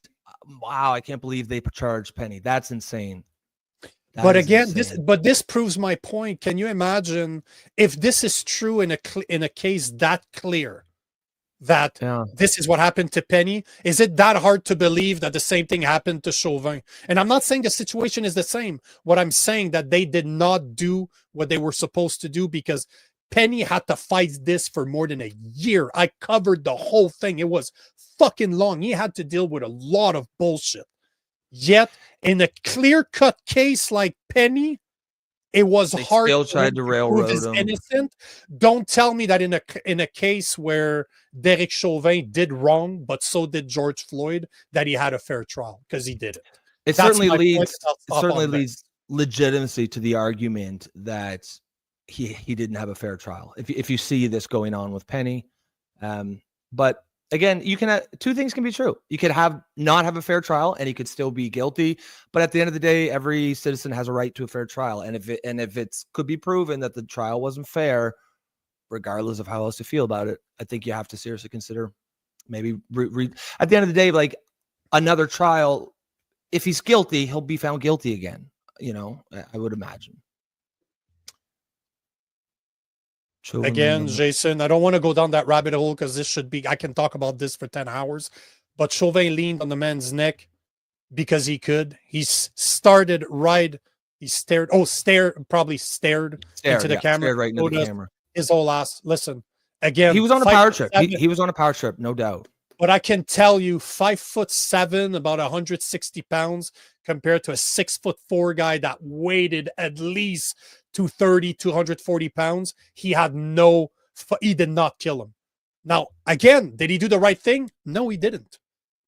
Wow, I can't believe they charged Penny. That's insane. But again, this proves my point. Can you imagine if this is true in a case that clear that this is what happened to Penny? Is it that hard to believe that the same thing happened to Chauvin? And I'm not saying the situation is the same. What I'm saying that they did not do what they were supposed to do, because Penny had to fight this for more than a year. I covered the whole thing. It was fucking long. He had to deal with a lot of bullshit. Yet, in a clear-cut case like Penny, it was hard. Still tried to railroad him. Innocent. Don't tell me that in a case where Derek Chauvin did wrong, but so did George Floyd, that he had a fair trial, because he did it. It certainly leads legitimacy to the argument that he didn't have a fair trial. If you see this going on with Penny, but again, you can two things can be true. You could not have a fair trial, and he could still be guilty. But at the end of the day, every citizen has a right to a fair trial. And if it could be proven that the trial wasn't fair, regardless of how else you feel about it, I think you have to seriously consider maybe at the end of the day, like, another trial. If he's guilty, he'll be found guilty again. I would imagine. Again, Jason, I don't want to go down that rabbit hole, because I can talk about this for 10 hours, but Chauvin leaned on the man's neck because he could. He stared into the camera. Stared right into the camera. His whole ass. Listen, again, he was on a power trip. He was on a power trip, no doubt. But I can tell you, 5'7", about 160 pounds, compared to a 6'4" guy that weighed at least 230, 240 pounds. He did not kill him. Now, again, did he do the right thing? No, he didn't.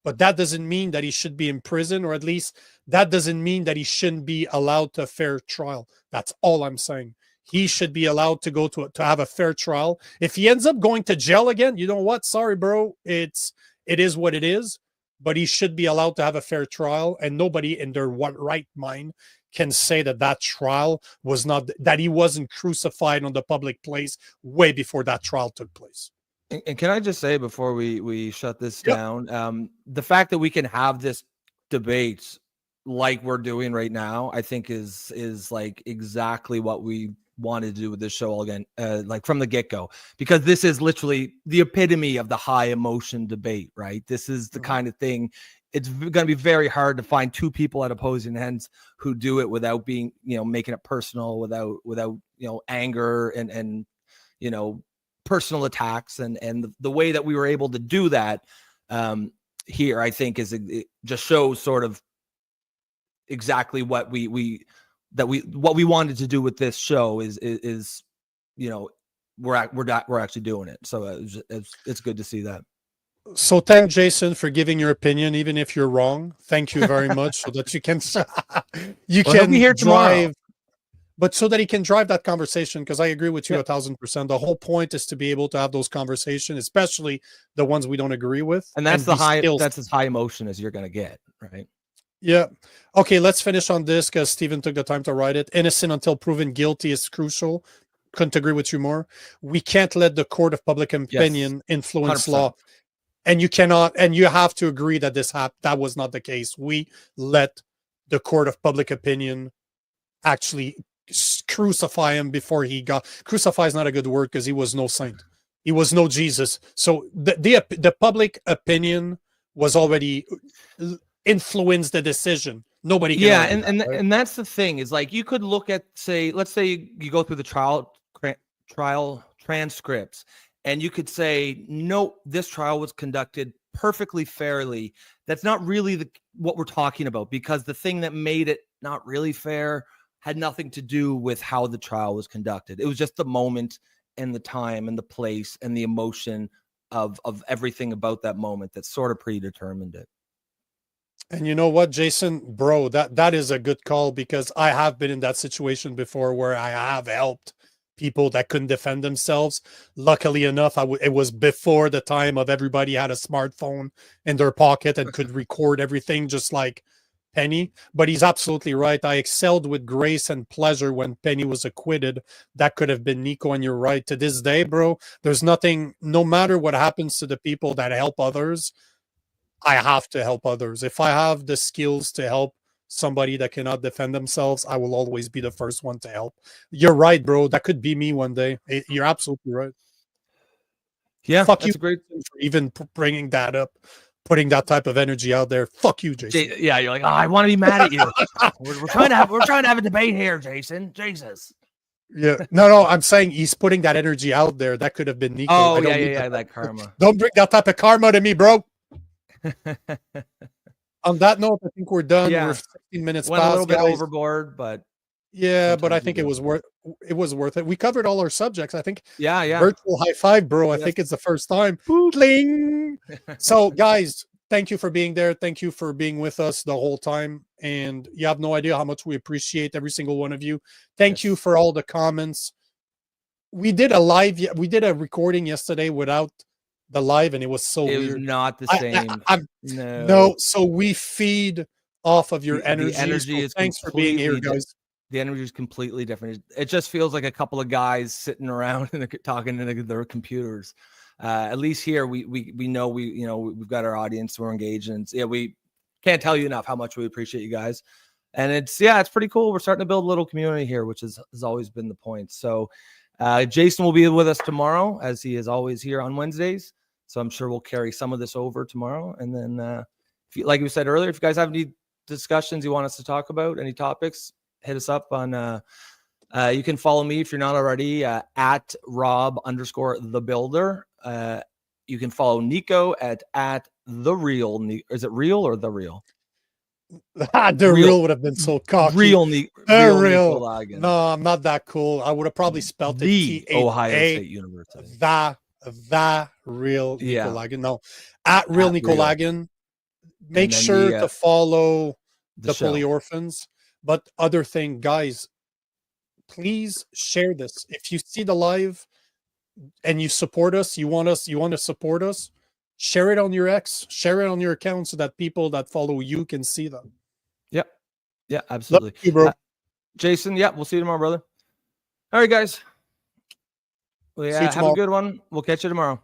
But that doesn't mean that he should be in prison, or at least that doesn't mean that he shouldn't be allowed to a fair trial. That's all I'm saying. He should be allowed to go to have a fair trial. If he ends up going to jail again, you know what? Sorry, bro. It is what it is. But he should be allowed to have a fair trial, and nobody in their right mind can say that trial was not, that he wasn't crucified on the public place way before that trial took place. And can I just say, before we shut this down, the fact that we can have this debate like we're doing right now, I think is like exactly what we wanted to do with this show again, like from the get-go, because this is literally the epitome of the high emotion debate, right? This is the kind of thing. It's going to be very hard to find two people at opposing ends who do it without being, making it personal, without anger and personal attacks, and the way that we were able to do that here, I think, it just shows sort of exactly what we wanted to do with this show is we're actually doing it. So it's good to see that. So thank Jason for giving your opinion, even if you're wrong. Thank you very much, so that you can can be here tomorrow. But so that he can drive that conversation, because I agree with you 1,000%. The whole point is to be able to have those conversations, especially the ones we don't agree with. And that's that's as high emotion as you're going to get, right? Yeah. Okay, let's finish on this because Stephen took the time to write it. Innocent until proven guilty is crucial. Couldn't agree with you more. We can't let the court of public opinion influence 100%. law. And you cannot, and you have to agree that that was not the case. We let the court of public opinion actually crucify him before he got crucify is not a good word because he was no saint. He was no Jesus. So the public opinion was already influenced the decision. Nobody can and that's the thing, is like, you could look at, let's say you go through the trial transcripts, and you could say, no, this trial was conducted perfectly fairly. That's not really what we're talking about, because the thing that made it not really fair had nothing to do with how the trial was conducted. It was just the moment and the time and the place and the emotion of everything about that moment that sort of predetermined it. And you know what, Jason, bro, that is a good call, because I have been in that situation before where I have helped people that couldn't defend themselves. Luckily enough, it was before the time of everybody had a smartphone in their pocket and could record everything, just like Penny. But he's absolutely right. I excelled with grace and pleasure when Penny was acquitted. That could have been Nico, and you're right. To this day, bro, there's nothing, no matter what happens to the people that help others, I have to help others. If I have the skills to help somebody that cannot defend themselves, I will always be the first one to help. You're right, bro. That could be me one day. You're absolutely right. Yeah, fuck you great for even bringing that up, putting that type of energy out there. Fuck you, Jason. Yeah, you're like, I want to be mad at you. we're trying to have a debate here, Jason. Jesus. Yeah, no, I'm saying he's putting that energy out there. That could have been Nico. Oh, yeah, that karma. Don't bring that type of karma to me, bro. On that note, I think we're done. Yeah. We're 15 minutes Went past, a little bit guys. overboard, but yeah, but I think it was worth it. We covered all our subjects. I think. Yeah. Virtual high five, bro. I think it's the first time. Bling. So, guys, thank you for being there. Thank you for being with us the whole time. And you have no idea how much we appreciate every single one of you. Thank you for all the comments. We did a recording yesterday without the live, and it was so weird. It was not the same. No. So we feed off of your energy. The energy is thanks for being here, guys. The energy is completely different. It just feels like a couple of guys sitting around and talking to their computers. At least here, we know we've got our audience. We're engaged, and we can't tell you enough how much we appreciate you guys. And it's pretty cool. We're starting to build a little community here, which has always been the point. So Jason will be with us tomorrow, as he is always here on Wednesdays. So I'm sure we'll carry some of this over tomorrow. And then, like we said earlier, if you guys have any discussions you want us to talk about, any topics, hit us up on. You can follow me if you're not already at Rob_the Builder. You can follow Nico at the real. Is it real or the real? The real would have been so cocky. Real. No, I'm not that cool. I would have probably spelled the it Ohio State University. The real Nico Lagan. No, at real Nico Lagan. Make sure to follow the Political Orphans. But other thing, guys, please share this. If you see the live and you support us, you want to support us, share it on your X, share it on your account so that people that follow you can see them. Yep. Yeah, absolutely. Love you, bro. Jason, we'll see you tomorrow, brother. All right, guys. Well, have a good one. We'll catch you tomorrow.